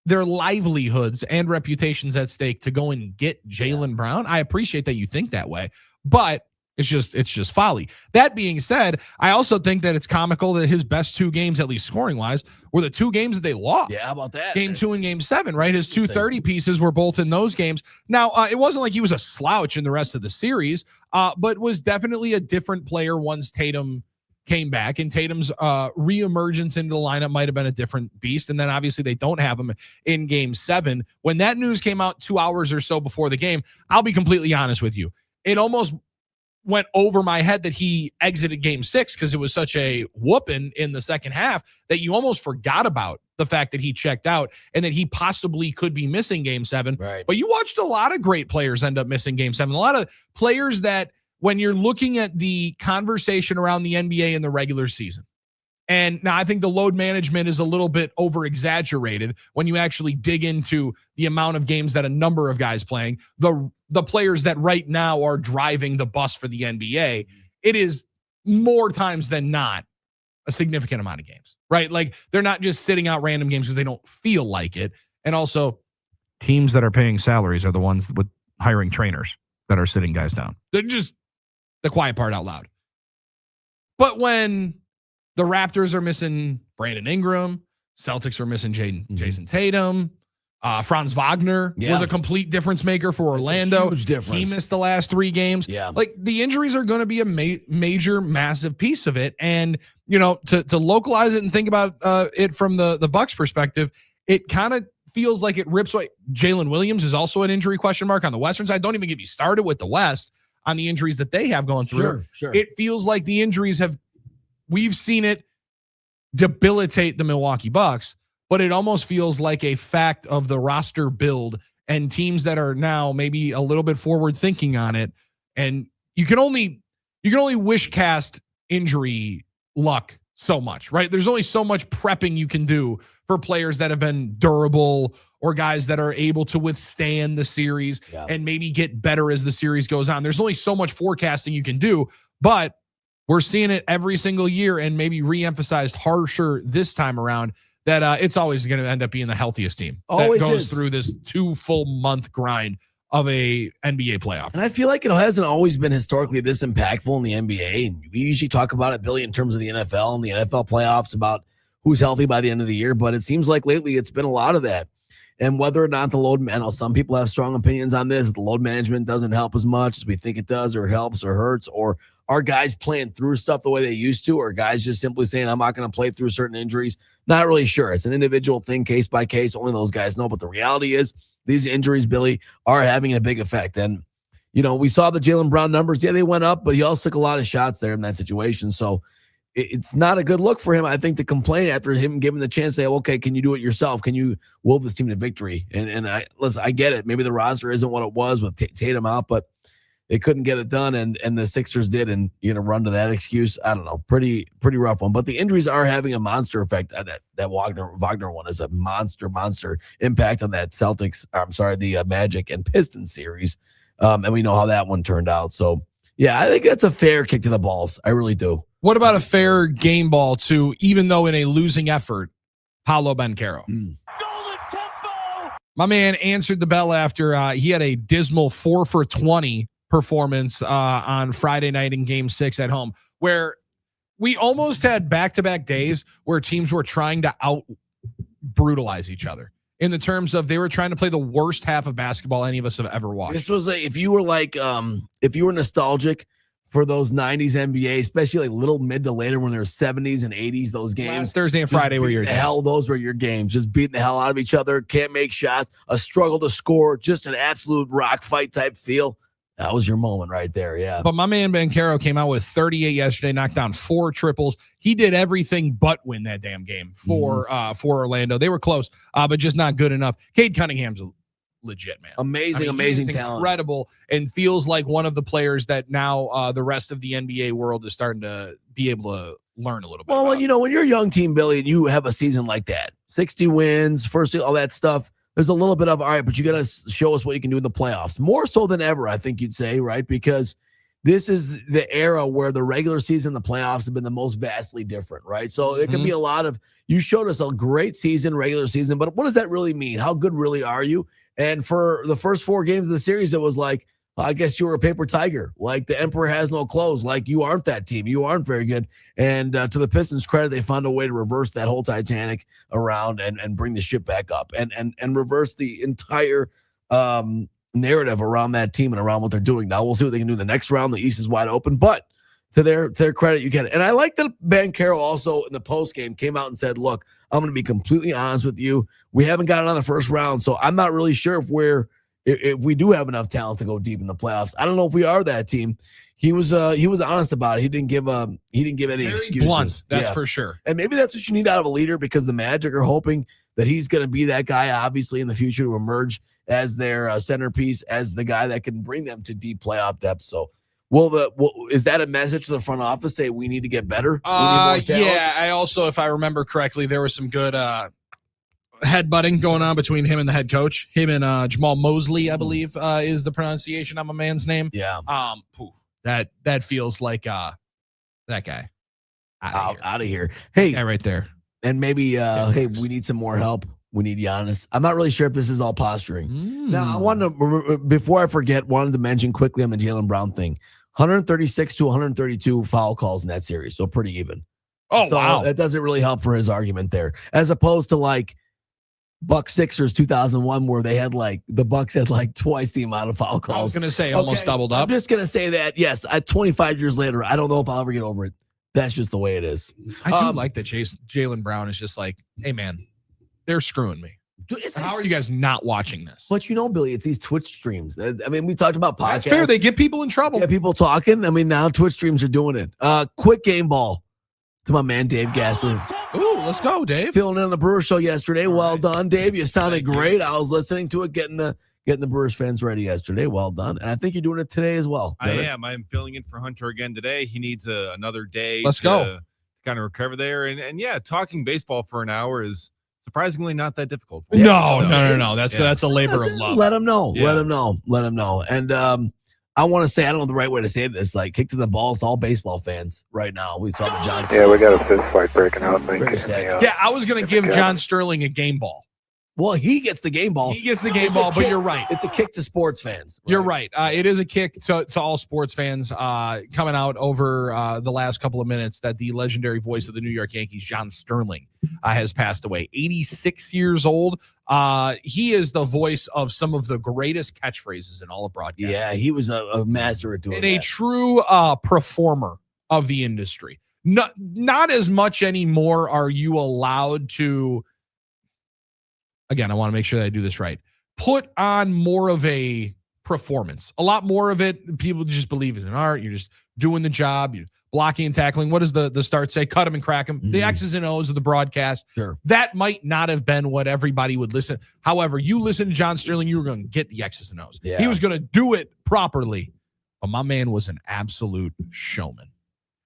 their livelihoods and reputations at stake to go and get Jaylen Brown? I appreciate that you think that way, but it's just folly. That being said, I also think that it's comical that his best 2 games, at least scoring wise, were the 2 games that they lost. Yeah, how about that? Game 2 and game 7, right? His 2 30 pieces were both in those games. Now, it wasn't like he was a slouch in the rest of the series, but was definitely a different player once Tatum came back, and Tatum's reemergence into the lineup might have been a different beast. And then obviously they don't have him in game 7. When that news came out 2 hours or so before the game, I'll be completely honest with you. It almost went over my head that he exited game 6 because it was such a whooping in the second half that you almost forgot about the fact that he checked out and that he possibly could be missing game 7. Right. But you watched a lot of great players end up missing game 7. A lot of players that, when you're looking at the conversation around the NBA in the regular season. And now I think the load management is a little bit over exaggerated when you actually dig into the amount of games that a number of guys playing, the players that right now are driving the bus for the NBA. It is more times than not a significant amount of games, right? Like they're not just sitting out random games because they don't feel like it. And also teams that are paying salaries are the ones with hiring trainers that are sitting guys down. They're just the quiet part out loud. But when the Raptors are missing Brandon Ingram, Celtics are missing Jason Tatum, Franz Wagner was a complete difference maker for Orlando. Huge difference. He missed the last 3 games. Yeah. Like the injuries are going to be a major, massive piece of it. And, you know, to localize it and think about it from the Bucks perspective, it kind of feels like it rips away. Jalen Williams is also an injury question mark on the Western side. Don't even get me started with the West on the injuries that they have going through. Sure. It feels like the injuries we've seen it debilitate the Milwaukee Bucks, but it almost feels like a fact of the roster build and teams that are now maybe a little bit forward thinking on it. And you can only wish cast injury luck so much, right? There's only so much prepping you can do for players that have been durable or guys that are able to withstand the series and maybe get better as the series goes on. There's only so much forecasting you can do, but we're seeing it every single year and maybe re-emphasized harsher this time around that it's always going to end up being the healthiest team that goes through this 2 full month grind of a NBA playoff. And I feel like it hasn't always been historically this impactful in the NBA. And we usually talk about it, Billy, in terms of the NFL and the NFL playoffs about who's healthy by the end of the year. But it seems like lately it's been a lot of that. And whether or not the load, I know some people have strong opinions on this. The load management doesn't help as much as we think it does, or it helps or hurts, or are guys playing through stuff the way they used to, or guys just simply saying, I'm not going to play through certain injuries? Not really sure. It's an individual thing, case by case. Only those guys know. But the reality is these injuries, Billy, are having a big effect. And, you know, we saw the Jaylen Brown numbers. Yeah, they went up, but he also took a lot of shots there in that situation. So it's not a good look for him, I think, to complain after him giving the chance to say, okay, can you do it yourself? Can you will this team to victory? And I get it. Maybe the roster isn't what it was with Tatum out, but they couldn't get it done, and the Sixers did, and you're going to run to that excuse. I don't know. Pretty rough one. But the injuries are having a monster effect. That Wagner one is a monster impact on that the Magic and Pistons series. And we know how that one turned out. So, yeah, I think that's a fair kick to the balls. I really do. What about a fair game ball to, even though in a losing effort, Paolo Banchero? My man answered the bell after he had a dismal 4 for 20 performance on Friday night in Game 6 at home, where we almost had back-to-back days where teams were trying to out-brutalize each other in the terms of they were trying to play the worst half of basketball any of us have ever watched. This was if you were nostalgic for those 90s NBA, especially like little mid to later when there were 70s and 80s, those games. Last Thursday and Friday were your games. Those were your games. Just beating the hell out of each other, can't make shots, a struggle to score, just an absolute rock fight type feel. That was your moment right there, yeah. But my man Banchero came out with 38 yesterday, knocked down 4 triples. He did everything but win that damn game for Orlando. They were close, but just not good enough. Cade Cunningham's legit, man. Amazing talent. Incredible, and feels like one of the players that now the rest of the NBA world is starting to be able to learn a little bit. Well, you know, when you're a young team, Billy, and you have a season like that, 60 wins, first, all that stuff, there's a little bit of, all right, but you got to show us what you can do in the playoffs. More so than ever, I think you'd say, right? Because this is the era where the regular season and the playoffs have been the most vastly different, right? So it can be a lot of, you showed us a great season, regular season, but what does that really mean? How good really are you? And for the first 4 games of the series, it was like, I guess you were a paper tiger. Like the emperor has no clothes. Like you aren't that team. You aren't very good. And to the Pistons' credit, they found a way to reverse that whole Titanic around and bring the ship back up and reverse the entire narrative around that team and around what they're doing. Now we'll see what they can do in the next round. The East is wide open, but to their credit, you can. And I like that Banchero also in the post game came out and said, "Look, I'm going to be completely honest with you. We haven't got it on the first round, so I'm not really sure if we do have enough talent to go deep in the playoffs. I don't know if we are that team." He was honest about it. He didn't give any excuses. Blunt, that's for sure. And maybe that's what you need out of a leader, because the Magic are hoping that he's going to be that guy, obviously, in the future to emerge as their centerpiece, as the guy that can bring them to deep playoff depth. So, is that a message to the front office? Say we need to get better. We need more talent? Yeah. I also, if I remember correctly, there was some good headbutting going on between him and the head coach. Him and Jamal Mosley, I believe, is the pronunciation on my man's name. Yeah. That feels like That guy. Out of here. Hey, guy right there. And maybe, hey, we need some more help. We need Giannis. I'm not really sure if this is all posturing. Now, I wanted to, before I forget, wanted to mention quickly on the Jaylen Brown thing. 136 to 132 foul calls in that series, so pretty even. Oh, so wow. That doesn't really help for his argument there, as opposed to like Bucks Sixers 2001, where they had the Bucks had twice the amount of foul calls. I was going to say almost doubled up. I'm just going to say that, yes, 25 years later, I don't know if I'll ever get over it. That's just the way it is. I do like that Jaylen Brown is just like, hey, man, they're screwing me. How are you guys not watching this? But Billy, it's these Twitch streams. I mean, we talked about podcasts. That's fair. They get people in trouble. Yeah, people talking. I mean, now Twitch streams are doing it. Quick game ball to my man, Dave Gasper. Ooh, let's go, Dave. Filling in on the Brewers show yesterday. Well done, Dave. You sounded great. I was listening to it, getting the Brewers fans ready yesterday. Well done. And I think you're doing it today as well. I am. I'm filling in for Hunter again today. He needs another day to kind of recover there. And yeah, talking baseball for an hour is surprisingly not that difficult. No. That's a labor of love. Let him know. Yeah. Let him know. And I want to say, I don't know the right way to say this. Kick to the balls to all baseball fans right now. We saw the Johnson. Yeah, we got a fist fight breaking out. Very sad. Yeah, I was going to give John Sterling a game ball. Well, he gets the game ball. He gets the game ball, but you're right. It's a kick to sports fans. You're right. It is a kick to all sports fans coming out over the last couple of minutes that the legendary voice of the New York Yankees, John Sterling, has passed away. 86 years old. He is the voice of some of the greatest catchphrases in all of broadcasting. Yeah, he was a master at doing and that. a true performer of the industry. Not as much anymore are you allowed to... Again, I want to make sure that I do this right. Put on more of a performance. A lot more of it, people just believe is an art. You're just doing the job. You're blocking and tackling. What does the start say? Cut them and crack them. The X's and O's of the broadcast. Sure. That might not have been what everybody would listen. However, you listen to John Sterling, you were going to get the X's and O's. Yeah. He was going to do it properly. But my man was an absolute showman.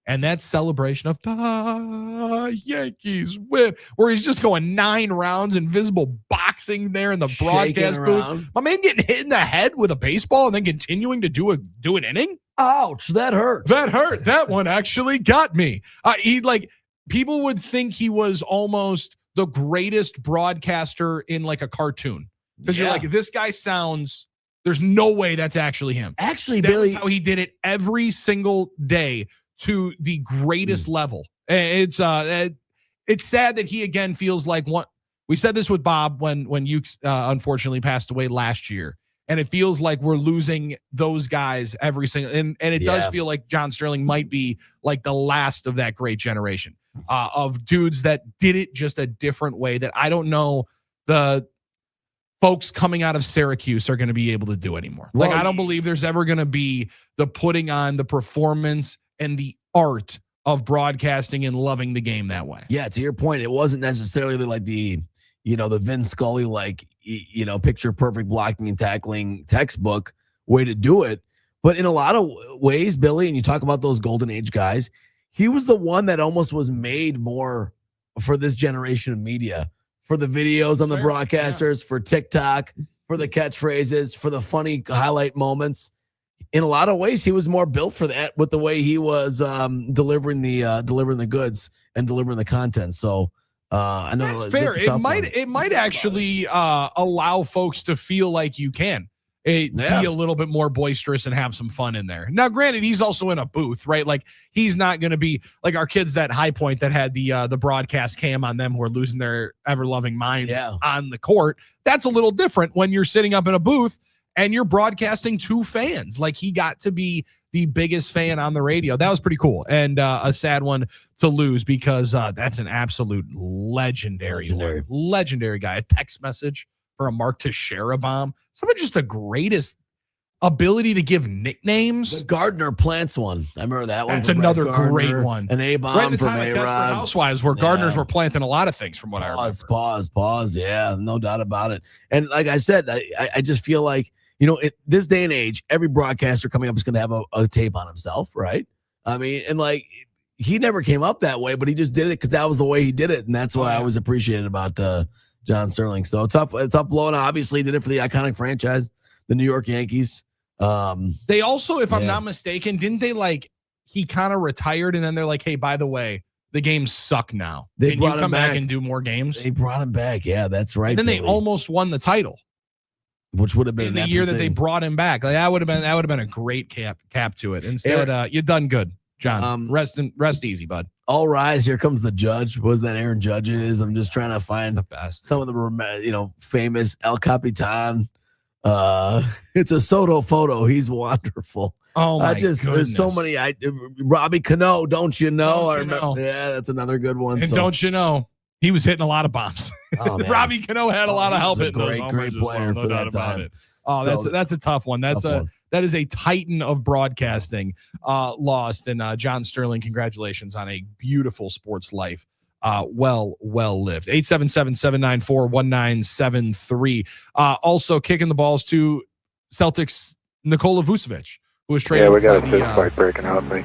And that celebration of the Yankees win, where he's just going 9 rounds, invisible boxing there in the broadcast booth. My man getting hit in the head with a baseball and then continuing to do an inning. Ouch, that hurt. That one actually got me. People would think he was almost the greatest broadcaster in a cartoon. Because you're like, this guy sounds, there's no way that's actually him. Actually, that Billy, was how he did it every single day to the greatest level. It's sad that he again feels like one. We said this with Bob when you unfortunately passed away last year, and it feels like we're losing those guys every single. And it does feel like John Sterling might be like the last of that great generation of dudes that did it just a different way that I don't know the folks coming out of Syracuse are going to be able to do anymore. Well, I don't believe there's ever going to be the putting on the performance and the art of broadcasting and loving the game that way. Yeah, to your point, it wasn't necessarily the Vin Scully, picture perfect blocking and tackling textbook way to do it. But in a lot of ways, Billy, and you talk about those golden age guys, he was the one that almost was made more for this generation of media, for the videos on the broadcasters, for TikTok, for the catchphrases, for the funny highlight moments. In a lot of ways, he was more built for that with the way he was delivering the goods and delivering the content. So I know that's fair. It might actually allow folks to feel like you can be a little bit more boisterous and have some fun in there. Now, granted, he's also in a booth, right? He's not going to be like our kids at High Point that had the broadcast cam on them who are losing their ever loving minds on the court. That's a little different when you're sitting up in a booth and you're broadcasting to fans. He got to be the biggest fan on the radio. That was pretty cool. And a sad one to lose because that's an absolute legendary guy. A text message for a Mark Teixeira bomb. Some of just the greatest ability to give nicknames. The Gardner Plants one. I remember that one. That's another great one. An A-bomb right in the from time of Desperate A-Rod. Housewives where Gardners were planting a lot of things from what I remember. Pause. Yeah, no doubt about it. And like I said, I just feel like, this day and age, every broadcaster coming up is going to have a tape on himself, right? I mean, and he never came up that way, but he just did it because that was the way he did it. And that's what I always appreciated about John Sterling. So tough blow. And obviously did it for the iconic franchise, the New York Yankees. They also, if I'm not mistaken, didn't they he kind of retired, and then they're like, hey, by the way, the games suck now. They Can you brought him come back back and do more games? They brought him back. Yeah, that's right. And then they Billy. almost won the title, which would have been in the year that they brought him back. Like that would have been a great cap to it. Instead, you done good, John. Rest easy, bud. All rise. Here comes the judge. Was that Aaron Judge's? I'm just trying to find the best. Some of the famous El Capitan. It's a Soto photo. He's wonderful. Oh my goodness. There's so many. Robbie Cano, don't you know? I remember. Yeah, that's another good one. And don't you know? He was hitting a lot of bombs. Oh, Robbie Cano had a lot of help hitting those. Great player for that time. Oh, that's a tough one. That is a titan of broadcasting lost. And John Sterling, congratulations on a beautiful sports life. Well lived. 877-794-1973. Also kicking the balls to Celtics Nikola Vucevic, who was traded. Yeah, we got a fist fight breaking out in the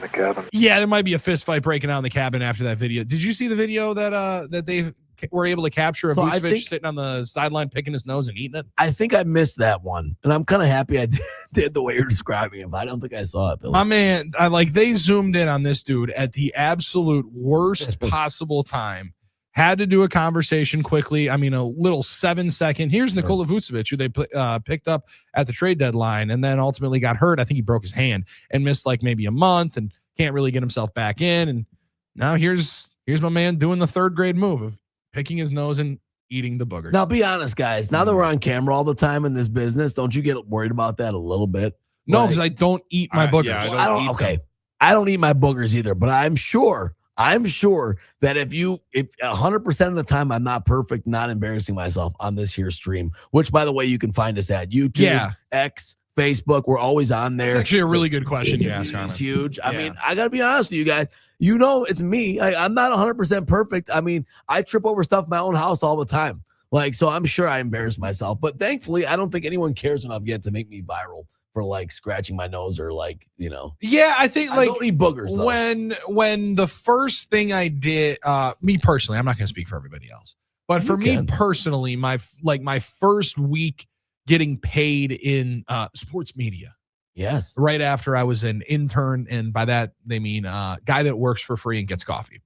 cabin. Yeah, there might be a fist fight breaking out in the cabin after that video. Did you see the video that they were able to capture of Vucevic sitting on the sideline picking his nose and eating it? I think I missed that one, and I'm kind of happy I did the way you're describing it, but I don't think I saw it, Billy. My man, they zoomed in on this dude at the absolute worst possible time. Had to do a conversation quickly. I mean, a little 7-second. Here's Nikola Vucevic, who they picked up at the trade deadline and then ultimately got hurt. I think he broke his hand and missed like maybe a month and can't really get himself back in. And now here's my man doing the third grade move of picking his nose and eating the booger. Now, be honest, guys. Now that we're on camera all the time in this business, don't you get worried about that a little bit? No, because I don't eat my boogers. Yeah, I don't eat my boogers either, but I'm sure that if 100% of the time I'm not perfect, not embarrassing myself on this here stream, which by the way, you can find us at YouTube, X, Facebook. We're always on there. That's actually a really good question you ask, Armen. It's huge. I mean, I got to be honest with you guys. You know, it's me. I'm not 100% perfect. I mean, I trip over stuff in my own house all the time. So I'm sure I embarrass myself, but thankfully I don't think anyone cares enough yet to make me viral for scratching my nose or Yeah, I think I don't eat boogers though. When the first thing I did, me personally, I'm not going to speak for everybody else, but for me personally, my first week getting paid in sports media. Yes. Right after I was an intern, and by that they mean guy that works for free and gets coffee.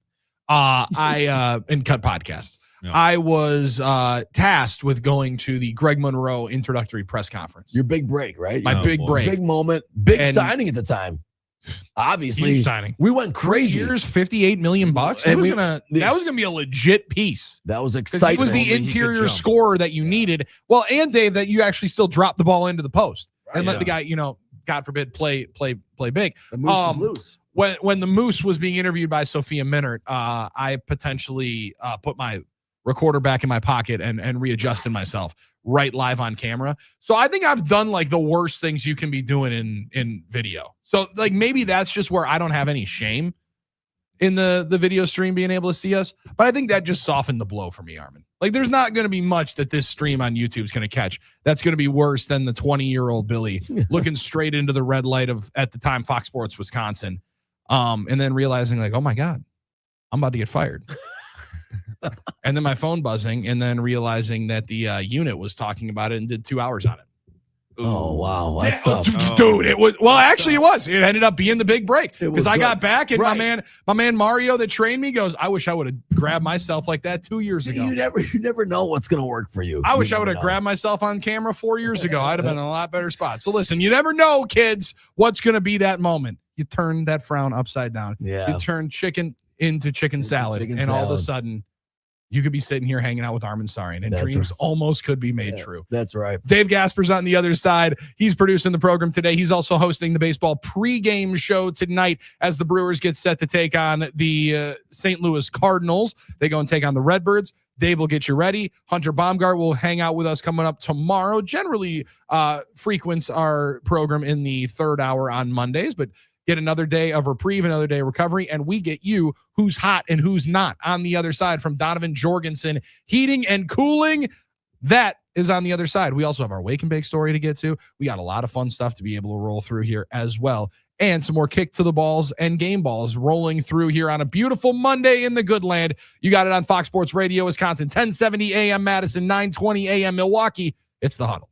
And cut podcasts. Yeah. I was tasked with going to the Greg Monroe introductory press conference. Your big break, right? My big break. Big moment. Big signing at the time. Obviously. Huge signing. We went crazy. 3 years, $58 million. That was gonna be a legit piece. That was exciting. He was the interior scorer that you needed. Well, and Dave, that you actually still dropped the ball into the post and let the guy, God forbid, play big. The Moose is loose. When the Moose was being interviewed by Sophia Minert, I potentially put my recorder back in my pocket and readjusted myself right live on camera. So I think I've done the worst things you can be doing in video. So maybe that's just where I don't have any shame in the video stream being able to see us. But I think that just softened the blow for me, Armen. There's not going to be much that this stream on YouTube is going to catch that's going to be worse than the 20-year-old Billy looking straight into the red light of, at the time, Fox Sports Wisconsin, and then realizing oh my God, I'm about to get fired. And then my phone buzzing, and then realizing that the unit was talking about it and did 2 hours on it. Oh, wow. That's tough. Dude, it was, actually it was. It ended up being the big break because I got back and my man Mario that trained me goes, I wish I would have grabbed myself like that 2 years ago. You never know what's going to work for you. I wish I would have grabbed myself on camera 4 years ago. I'd have been in a lot better spot. So listen, you never know, kids, what's going to be that moment. You turn that frown upside down. Yeah. You turn chicken into chicken salad. All of a sudden, you could be sitting here hanging out with Armen Sarian, and dreams almost could be made true. That's right. Dave Gasper's on the other side. He's producing the program today. He's also hosting the baseball pregame show tonight as the Brewers get set to take on the St. Louis Cardinals. They go and take on the Redbirds. Dave will get you ready. Hunter Baumgart will hang out with us coming up tomorrow. Generally frequents our program in the third hour on Mondays, but get another day of reprieve, another day of recovery, and we get you who's hot and who's not on the other side from Donovan Jorgensen. Heating and cooling, that is on the other side. We also have our Wake and Bake story to get to. We got a lot of fun stuff to be able to roll through here as well. And some more kick to the balls and game balls rolling through here on a beautiful Monday in the good land. You got it on Fox Sports Radio, Wisconsin, 1070 AM Madison, 920 AM Milwaukee. It's the Huddle.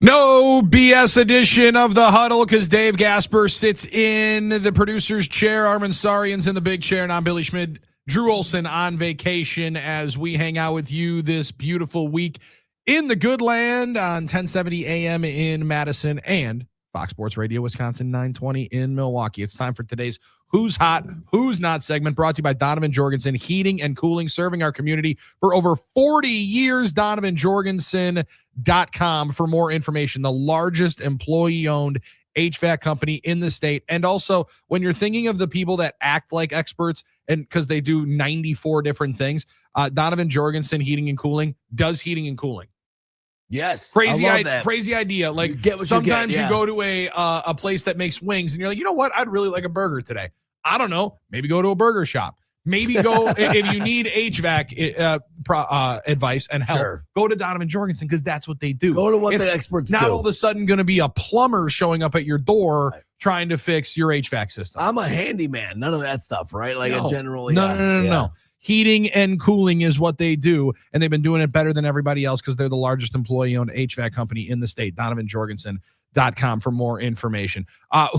No BS edition of the Huddle because Dave Gasper sits in the producer's chair. Armen Sarian's in the big chair, and I'm Billy Schmid. Drew Olson on vacation as we hang out with you this beautiful week in the good land on 1070 AM in Madison and Fox Sports Radio Wisconsin 920 in Milwaukee. It's time for today's Who's Hot, Who's Not segment, brought to you by Donovan Jorgensen Heating and Cooling, serving our community for over 40 years. DonovanJorgensen.com for more information. The largest employee-owned HVAC company in the state. And also, when you're thinking of the people that act like experts, and because they do 94 different things, Donovan Jorgensen Heating and Cooling does heating and cooling. Yes, crazy idea. Like you get what sometimes you get, yeah. you go to a place that makes wings, and you're like, you know what? I'd really like a burger today. I don't know. Maybe go to a burger shop. Maybe go if you need HVAC advice and help. Sure. Go to Donovan Jorgensen because that's what they do. Go to what It's the experts not do. all of a sudden going to be a plumber showing up at your door trying to fix your HVAC system. I'm a handyman. None of that stuff, right? Like No. a generally. No. Heating and cooling is what they do, and they've been doing it better than everybody else because they're the largest employee-owned HVAC company in the state. DonovanJorgensen.com for more information.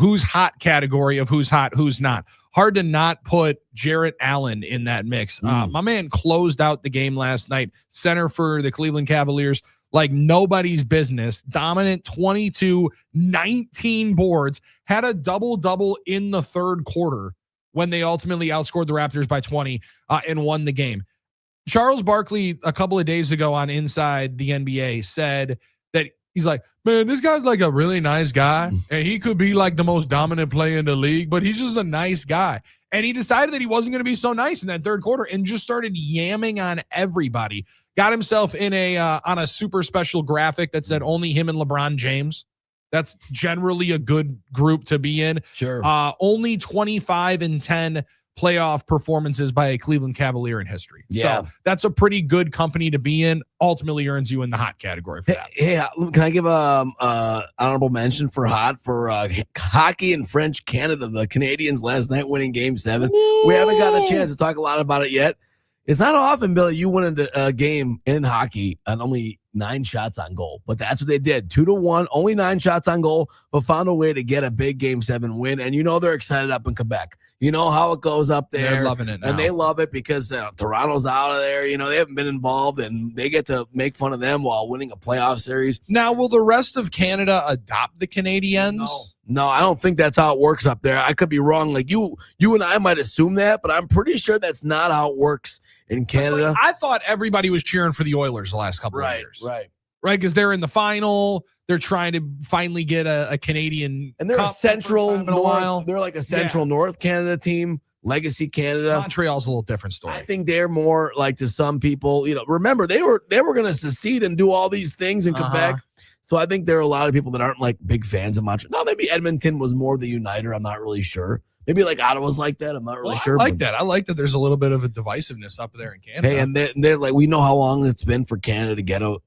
Who's hot category of who's hot, who's not. Hard to not put Jarrett Allen in that mix. My man closed out the game last night. Center for the Cleveland Cavaliers like nobody's business. Dominant 22, 19 boards. Had a double-double in the third quarter when they ultimately outscored the Raptors by 20 and won the game. Charles Barkley, a couple of days ago on Inside the NBA, said that he's like, man, this guy's like a really nice guy, and he could be like the most dominant player in the league, but he's just a nice guy. And he decided that he wasn't going to be so nice in that third quarter and just started yamming on everybody. Got himself in on a super special graphic that said only him and LeBron James. That's generally a good group to be in. Sure. Only 25-10 playoff performances by a Cleveland Cavalier in history. Yeah. So that's a pretty good company to be in. Ultimately earns you in the hot category for that. Hey, can I give a honorable mention for hot for hockey in French Canada? The Canadians last night winning Game 7. We haven't gotten a chance to talk a lot about it yet. It's not often, Billy, you win a game in hockey on only 9 shots on goal, but that's what they did. 2-1, only 9 shots on goal, but found a way to get a big Game 7 win. And you know they're excited up in Quebec. You know how it goes up there. They're loving it now. And they love it because Toronto's out of there. You know, they haven't been involved, and they get to make fun of them while winning a playoff series. Now, will the rest of Canada adopt the Canadiens? No, I don't think that's how it works up there. I could be wrong. Like you and I might assume that, but I'm pretty sure that's not how it works in Canada. Like, I thought everybody was cheering for the Oilers the last couple of years. Right. Because they're in the final. They're trying to finally get a Canadian. And they're a central North. They're like a central North Canada team, Legacy Canada. Montreal's a little different story. I think they're more like, to some people, remember they were going to secede and do all these things in Quebec. So I think there are a lot of people that aren't like big fans of Montreal. Now, maybe Edmonton was more the uniter. I'm not really sure. Maybe like Ottawa's like that. I'm not really sure. I like that. I like that there's a little bit of a divisiveness up there in Canada. Hey, and they're like, we know how long it's been for Canada to get a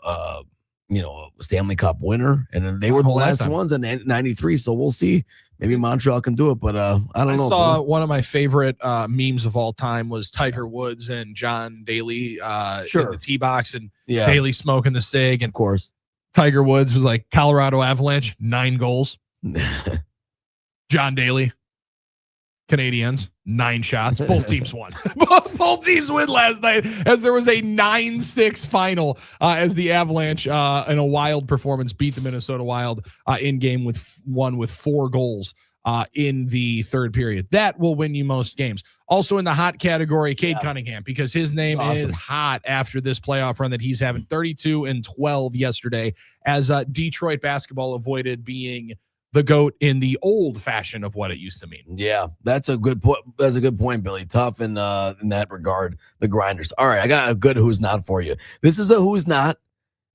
Stanley Cup winner, and then they were the last ones in '93. So we'll see. Maybe Montreal can do it, but I don't know. I saw one of my favorite memes of all time was Tiger Woods and John Daly in the tee box, and Daly smoking the cig, and of course Tiger Woods was like, Colorado Avalanche, 9 goals. John Daly, Canadians, 9 shots. Both teams won. Both teams win last night as there was a 9-6 final as the Avalanche in a wild performance beat the Minnesota Wild in game with 4 goals in the third period. That will win you most games. Also in the hot category, Cade Cunningham, because his name is hot after this playoff run that he's having. 32-12 yesterday as Detroit basketball avoided being the GOAT in the old fashion of what it used to mean. Yeah, that's a good point. That's a good point, Billy. Tough in that regard, the grinders. All right, I got a good who's not for you. This is a who's not.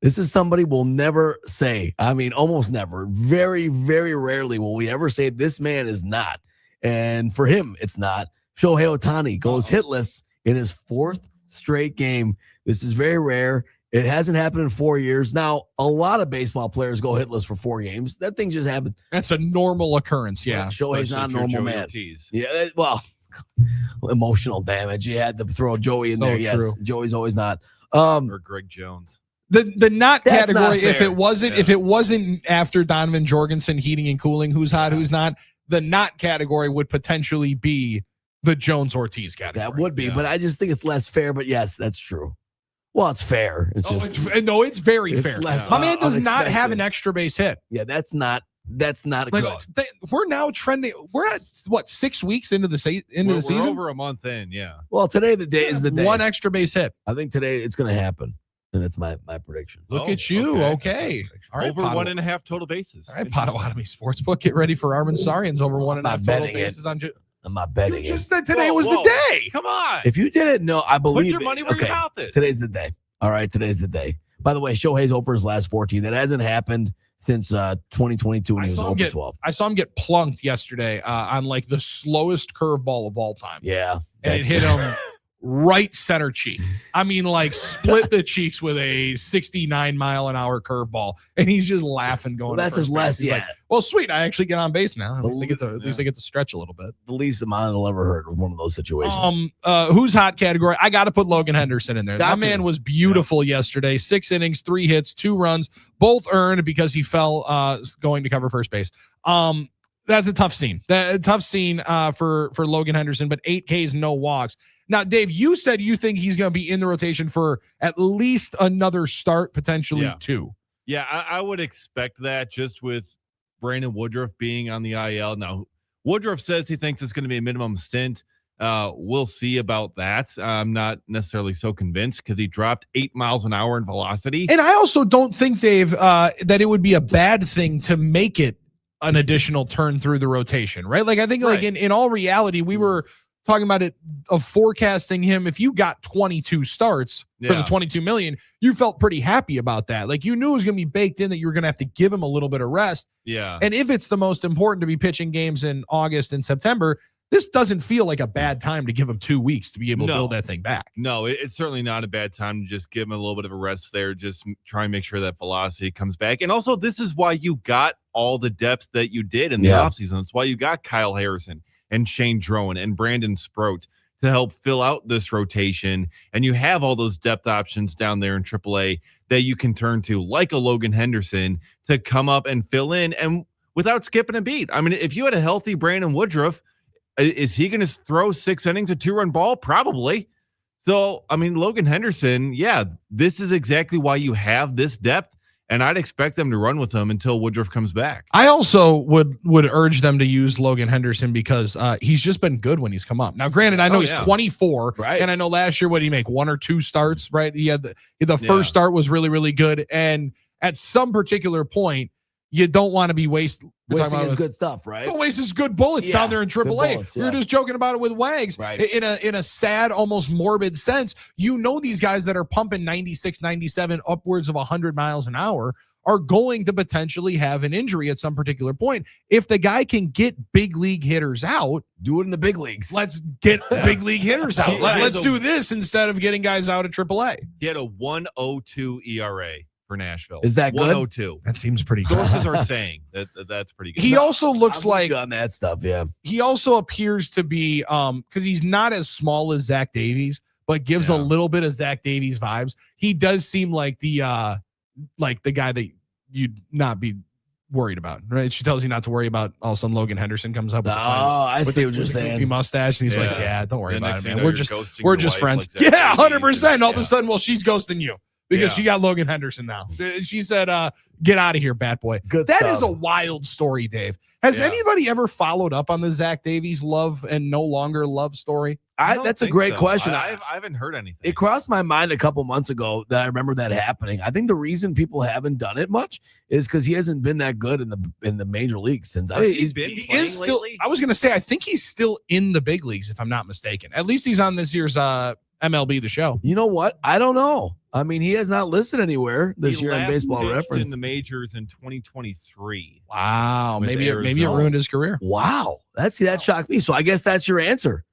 This is somebody we'll never say. I mean, almost never. Very, very rarely will we ever say this man is not. And for him, it's not. Shohei Ohtani goes hitless in his 4th straight game. This is very rare. It hasn't happened in 4 years. Now, a lot of baseball players go hitless for 4 games. That thing just happened. That's a normal occurrence, yeah. Shohei's not a normal man. Ortiz. Yeah, well, emotional damage. You had to throw Joey in there. Yes, true. Joey's always not. Or Greg Jones. The not That's category, not fair. if it wasn't after Donovan Jorgensen heating and cooling, who's hot, who's not, the not category would potentially be the Jones Ortiz category. That would be, but I just think it's less fair. But yes, that's true. Well, it's fair. It's just it's very fair. less, My man does not unexpected. have an extra base hit. Yeah, that's not good. We're now trending. We're at what 6 weeks into the season. We're over a month in. Yeah. Well, today the day is the day. One extra base hit. I think today it's going to happen, and that's my prediction. Look at you. Okay. All right, Over 1.5 total bases. All right, Potawatomi Sportsbook. Get ready for Armen Sarian's over 1.5 total betting bases on. I'm not betting You it. just said today was the day. Come on. If you didn't know, I believe Put your money where your mouth is. Today's the day. All right, today's the day. By the way, Shohei's over his last 14. That hasn't happened since 2022 when he was over 12. I saw him get plunked yesterday on like the slowest curveball of all time. Yeah. And it hit him right center cheek. I mean, like split the cheeks with a 69-mile-an-hour curveball, and he's just laughing, going. Well, that's to his first less. base. He's Yeah. like, well, sweet. I actually get on base now. At least I get to stretch a little bit. The least amount I'll ever heard with one of those situations. Who's hot category? I got to put Logan Henderson in there. Got My to. man was beautiful yesterday. 6 innings, 3 hits, 2 runs, both earned because he fell going to cover first base. That's a tough scene. Tough scene for Logan Henderson, but 8 Ks, no walks. Now, Dave, you said you think he's going to be in the rotation for at least another start, potentially 2. Yeah, I would expect that just with Brandon Woodruff being on the IL. Now, Woodruff says he thinks it's going to be a minimum stint. We'll see about that. I'm not necessarily so convinced because he dropped 8 miles an hour in velocity. And I also don't think, Dave, that it would be a bad thing to make it an additional turn through the rotation, right? Like, I think like in all reality, we were talking about it of forecasting him. If you got 22 starts for the 22 million, you felt pretty happy about that. Like you knew it was going to be baked in that you were going to have to give him a little bit of rest. Yeah. And if it's the most important to be pitching games in August and September, this doesn't feel like a bad time to give him 2 weeks to be able to build that thing back. No, it's certainly not a bad time to just give him a little bit of a rest there. Just try and make sure that velocity comes back. And also, this is why you got all the depth that you did in the offseason. That's why you got Kyle Harrison and Shane Drone and Brandon Sproat to help fill out this rotation. And you have all those depth options down there in AAA that you can turn to, like a Logan Henderson, to come up and fill in and without skipping a beat. I mean, if you had a healthy Brandon Woodruff, is he going to throw 6 innings, a 2-run ball? Probably. So, I mean, Logan Henderson, this is exactly why you have this depth. And I'd expect them to run with him until Woodruff comes back. I also would urge them to use Logan Henderson because he's just been good when he's come up. Now, granted, I know he's 24, right? And I know last year, what did he make? 1 or 2 starts, right? He had the first start was really, really good. And at some particular point, you don't want to be wasting his good stuff, right? Don't waste his good bullets down there in AAA. We were just joking about it with Wags. Right. In a sad, almost morbid sense. You know, these guys that are pumping 96, 97, upwards of 100 miles an hour are going to potentially have an injury at some particular point. If the guy can get big league hitters out, do it in the big leagues. Let's get big league hitters out. Let's do this instead of getting guys out at AAA. He had a 1.02 ERA. For Nashville. Is that good? 102. That seems pretty good. Sources are saying that's pretty good. He also looks like on that stuff, yeah. He also appears to be because he's not as small as Zach Davies, but gives a little bit of Zach Davies vibes. He does seem like the guy that you'd not be worried about, right? She tells you not to worry about. All of a sudden, Logan Henderson comes up. I see what you're saying. Goofy mustache, and he's like, "Yeah, don't worry about it, man. We're just friends." Like yeah, 100%. All of a sudden, well, she's ghosting you. Because Yeah. she got Logan Henderson now. She said, get out of here, bat boy. Good That stuff. is a wild story, Dave. Has anybody ever followed up on the Zach Davies love and no longer love story? That's a great question. I haven't heard anything. It crossed my mind a couple months ago that I remember that happening. I think the reason people haven't done it much is because he hasn't been that good in the major leagues since. He's been He playing is still. lately? I was going to say, I think he's still in the big leagues, if I'm not mistaken. At least he's on this year's MLB The Show. You know what? I don't know. I mean, he has not listed anywhere this year in Baseball pitched Reference. in the majors in 2023. Wow, With maybe it Arizona. ruined his career. Wow, that shocked me. So I guess that's your answer.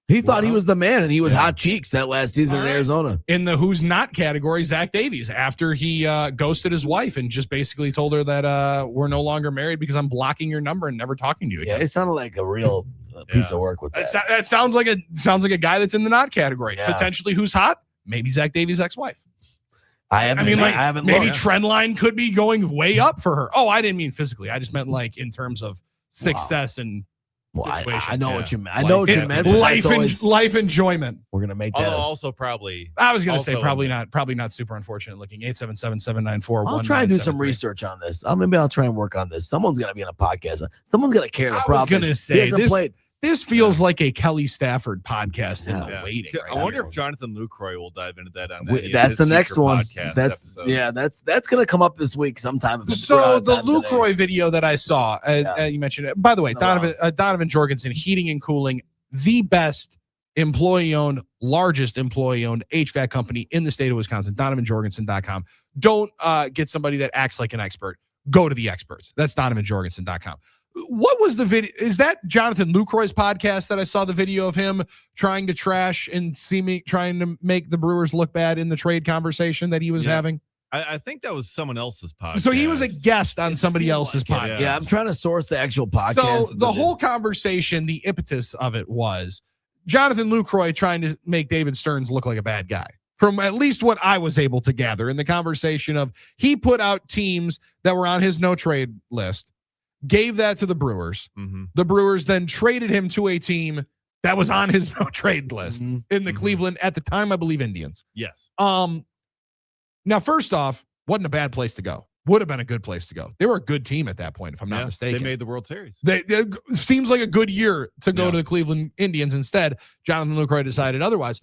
He thought he was the man, and he was hot cheeks that last season in Arizona. In the who's not category, Zach Davies, after he ghosted his wife and just basically told her that we're no longer married because I'm blocking your number and never talking to you again. Yeah, it sounded like a real piece of work with that. That sounds like a guy that's in the not category. Yeah. Potentially who's hot? Maybe Zach Davies' ex-wife. I haven't maybe looked. trend line could be going way up for her. Oh, I didn't mean physically. I just meant like in terms of success and situation. I know what you meant. I know what you meant. Life enjoyment. We're gonna make Although that. also probably. I was gonna say probably not super unfortunate looking. 877-794. I'll try and do some research on this. Maybe I'll try and work on this. Someone's got to be on a podcast. Someone's got to care. The problem. I was gonna say played. This feels like a Kelly Stafford podcast in the waiting. I wonder if Jonathan Lucroy will dive into that on that's the next one. That's going to come up this week sometime. So the Lucroy video that I saw, you mentioned it. By the way, Donovan Jorgensen, heating and cooling, the best employee-owned, largest employee-owned HVAC company in the state of Wisconsin. DonovanJorgensen.com. Don't get somebody that acts like an expert. Go to the experts. That's DonovanJorgensen.com. What was the video? Is that Jonathan Lucroy's podcast that I saw the video of him trying to trash and trying to make the Brewers look bad in the trade conversation that he was having? I think that was someone else's podcast. So he was a guest on somebody else's podcast. Yeah, I'm trying to source the actual podcast. So the whole conversation, the impetus of it was Jonathan Lucroy trying to make David Stearns look like a bad guy. From at least what I was able to gather in the conversation of he put out teams that were on his no trade list, gave that to the Brewers. Mm-hmm. The Brewers then traded him to a team that was on his no trade list in the Cleveland, at the time, I believe, Indians. Yes. Now, first off, wasn't a bad place to go. Would have been a good place to go. They were a good team at that point, if I'm not mistaken. They made the World Series. They seems like a good year to go to the Cleveland Indians. Instead, Jonathan Lucroy decided otherwise.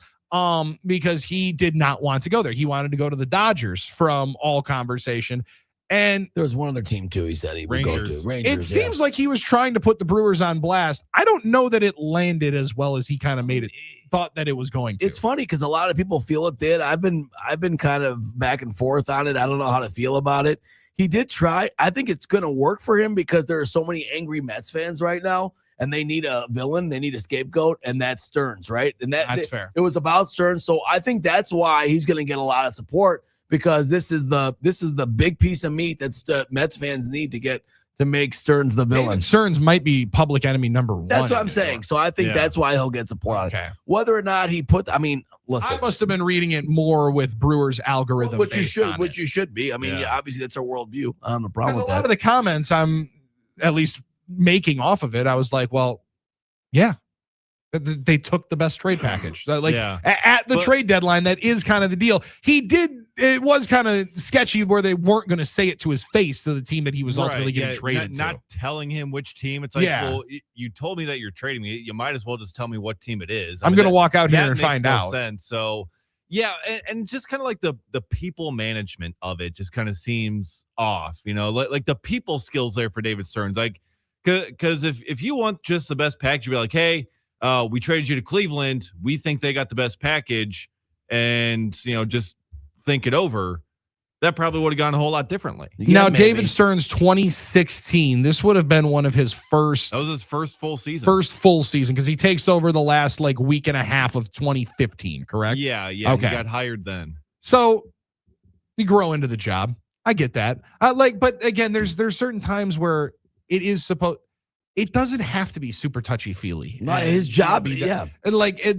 Because he did not want to go there. He wanted to go to the Dodgers from all conversation. And there was one other team too. He said he would go to Rangers. It seems like he was trying to put the Brewers on blast. I don't know that it landed as well as he kind of made it. Thought that it was going to. It's funny because a lot of people feel it did. I've been kind of back and forth on it. I don't know how to feel about it. He did try. I think it's going to work for him because there are so many angry Mets fans right now, and they need a villain. They need a scapegoat, and that's Stearns, right? And that's fair. It was about Stearns, so I think that's why he's going to get a lot of support. Because this is the big piece of meat that Mets fans need to make Stearns the villain. Stearns might be public enemy number one. That's what I'm saying. So I think that's why he'll get support on it. Whether or not he listen. I must have been reading it more with Brewers algorithm. Which you should be. I mean, obviously that's our worldview. I don't have a problem with that. A lot of the comments I'm at least making off of it, I was like, well, yeah. They took the best trade package. At the trade deadline, that is kind of the deal. It was kind of sketchy where they weren't going to say it to his face to the team that he was ultimately getting traded to. Not telling him which team. It's like, well, you told me that you're trading me. You might as well just tell me what team it is. I'm going to walk out here and find out. Sense. So, yeah, and just kind of like the people management of it just kind of seems off. You know, like the people skills there for David Stearns. Like, because if you want just the best package, you'd be like, hey, we traded you to Cleveland. We think they got the best package, and just think it over. That probably would have gone a whole lot differently. Now, David Stearns, 2016. This would have been one of his first. That was his first full season. Because he takes over the last week and a half of 2015. Correct? Yeah. Okay. He got hired then. So you grow into the job. I get that. But again, there's certain times where it is supposed. It doesn't have to be super touchy feely. His job, And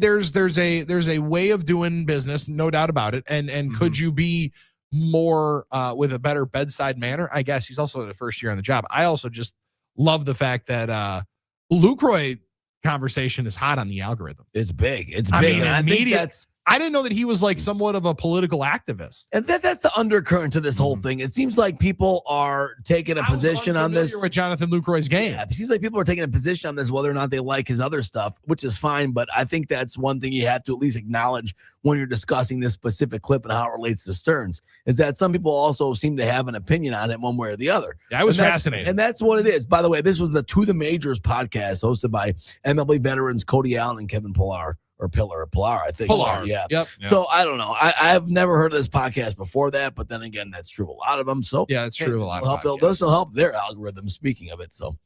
there's a way of doing business, no doubt about it. And could you be more with a better bedside manner? I guess he's also in the first year on the job. I also just love the fact that Lucroy conversation is hot on the algorithm. It's big. It's big. And I think I didn't know that he was somewhat of a political activist. And that's the undercurrent to this whole thing. It seems like people are taking a position on this. With Jonathan Lucroy's game. Yeah, it seems like people are taking a position on this, whether or not they like his other stuff, which is fine. But I think that's one thing you have to at least acknowledge when you're discussing this specific clip and how it relates to Stearns, is that some people also seem to have an opinion on it one way or the other. Yeah, I was fascinated. And that's what it is. By the way, this was the To the Majors podcast hosted by MLB veterans Cody Allen and Kevin Pillar. Or Pillar, I think. Pillar, yeah. Yep. So I don't know. I have never heard of this podcast before that, but then again, that's true of a lot of them. So yeah, it's true. A lot of this will help their algorithm. Speaking of it, so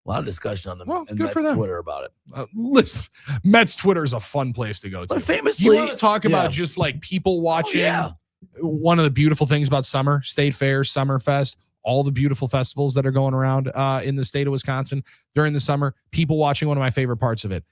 a lot of discussion on them and Mets Twitter about it. Listen, Mets Twitter is a fun place to go to. But famously, you want to talk about just people watching. One of the beautiful things about summer, State Fair, Summerfest, all the beautiful festivals that are going around in the state of Wisconsin during the summer. People watching. One of my favorite parts of it.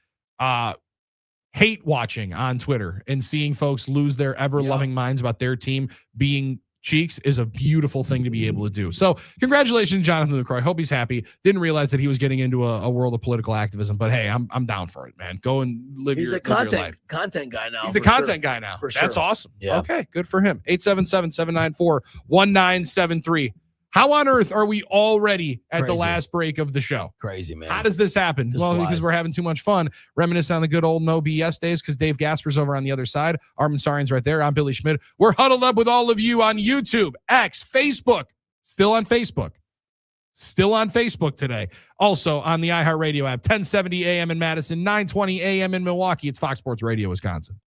hate watching on Twitter and seeing folks lose their ever-loving minds about their team being cheeks is a beautiful thing to be able to do. So congratulations, Jonathan LaCroix. Hope he's happy. Didn't realize that he was getting into a world of political activism, but hey, I'm down for it, man. Go and live He's your a content life. content guy now. He's a content guy now. For That's sure. awesome. Yeah. Okay, good for him. 877-794-1973. How on earth are we already at the Crazy. last break of the show? Crazy, man. How does this happen? Just Well, flies. because we're having too much fun. Reminisce on the good old no BS days because Dave Gasper's over on the other side. Armen Sarian's right there. I'm Billy Schmidt. We're huddled up with all of you on YouTube, X, Facebook. Still on Facebook. Still on Facebook today. Also on the iHeartRadio app, 1070 AM in Madison, 920 AM in Milwaukee. It's Fox Sports Radio, Wisconsin.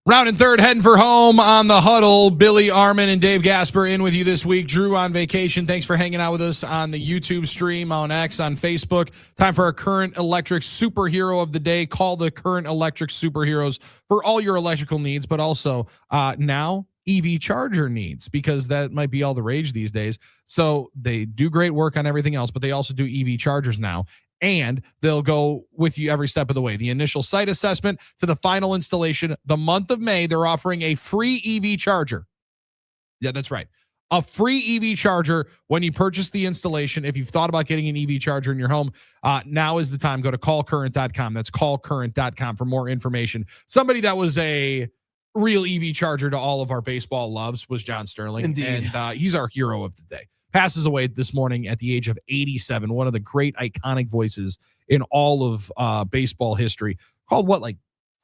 Round and third, heading for home on the Huddle. Billy, Armen, and Dave Gasper in with you this week. Drew on vacation. Thanks for hanging out with us on the YouTube stream, on X, on Facebook. Time for our current electric superhero of the day. Call the current electric superheroes for all your electrical needs, but also now EV charger needs, because that might be all the rage these days. So they do great work on everything else, but they also do EV chargers now. And they'll go with you every step of the way. The initial site assessment to the final installation. The month of May, they're offering a free EV charger. Yeah, that's right. A free EV charger when you purchase the installation. If you've thought about getting an EV charger in your home, now is the time. Go to callcurrent.com. That's callcurrent.com for more information. Somebody that was a real EV charger to all of our baseball loves was John Sterling. Indeed. And he's our hero of the day. Passes away this morning at the age of 87. One of the great iconic voices in all of baseball history. Called what, like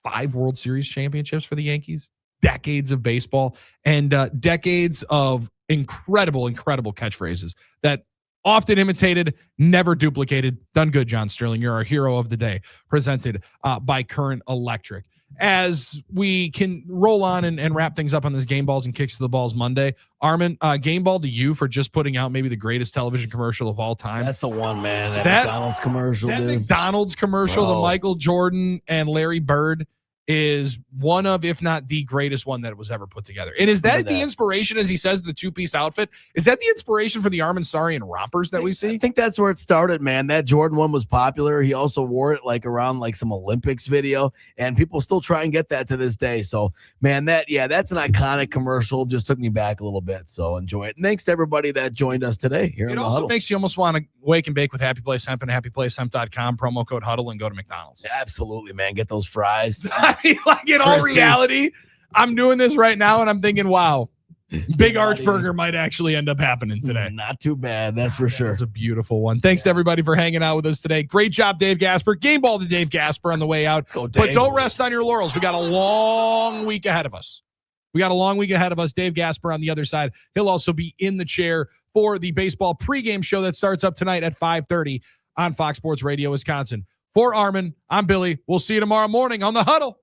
5 World Series championships for the Yankees? Decades of baseball and decades of incredible catchphrases that often imitated, never duplicated. Done good, John Sterling. You're our hero of the day. Presented by Current Electric. As we can roll on and wrap things up on this Game Balls and Kicks to the Balls Monday, Armen, game ball to you for just putting out maybe the greatest television commercial of all time. That's the one, man. That McDonald's commercial, that dude. McDonald's commercial, the Michael Jordan and Larry Bird, is one of, if not the greatest one that was ever put together. And is that the inspiration, as he says, the 2-piece outfit? Is that the inspiration for the Armen Sarian rompers that we see? I think that's where it started, man. That Jordan one was popular. He also wore it like around like some Olympics video, and people still try and get that to this day. So, man, that's an iconic commercial. Just took me back a little bit. So enjoy it. And thanks to everybody that joined us today here. It also makes you almost want to wake and bake with Happy Place Hemp and happyplacehemp.com, promo code Huddle, and go to McDonald's. Absolutely, man. Get those fries. Like in all reality, I'm doing this right now and I'm thinking, wow, Big Arch Burger might actually end up happening today. Not too bad, that's for sure. It's a beautiful one. Thanks to everybody for hanging out with us today. Great job, Dave Gasper. Game ball to Dave Gasper on the way out. But don't rest on your laurels. We got a long week ahead of us. Dave Gasper on the other side. He'll also be in the chair for the baseball pregame show that starts up tonight at 5:30 on Fox Sports Radio Wisconsin. For Armen, I'm Billy. We'll see you tomorrow morning on the Huddle.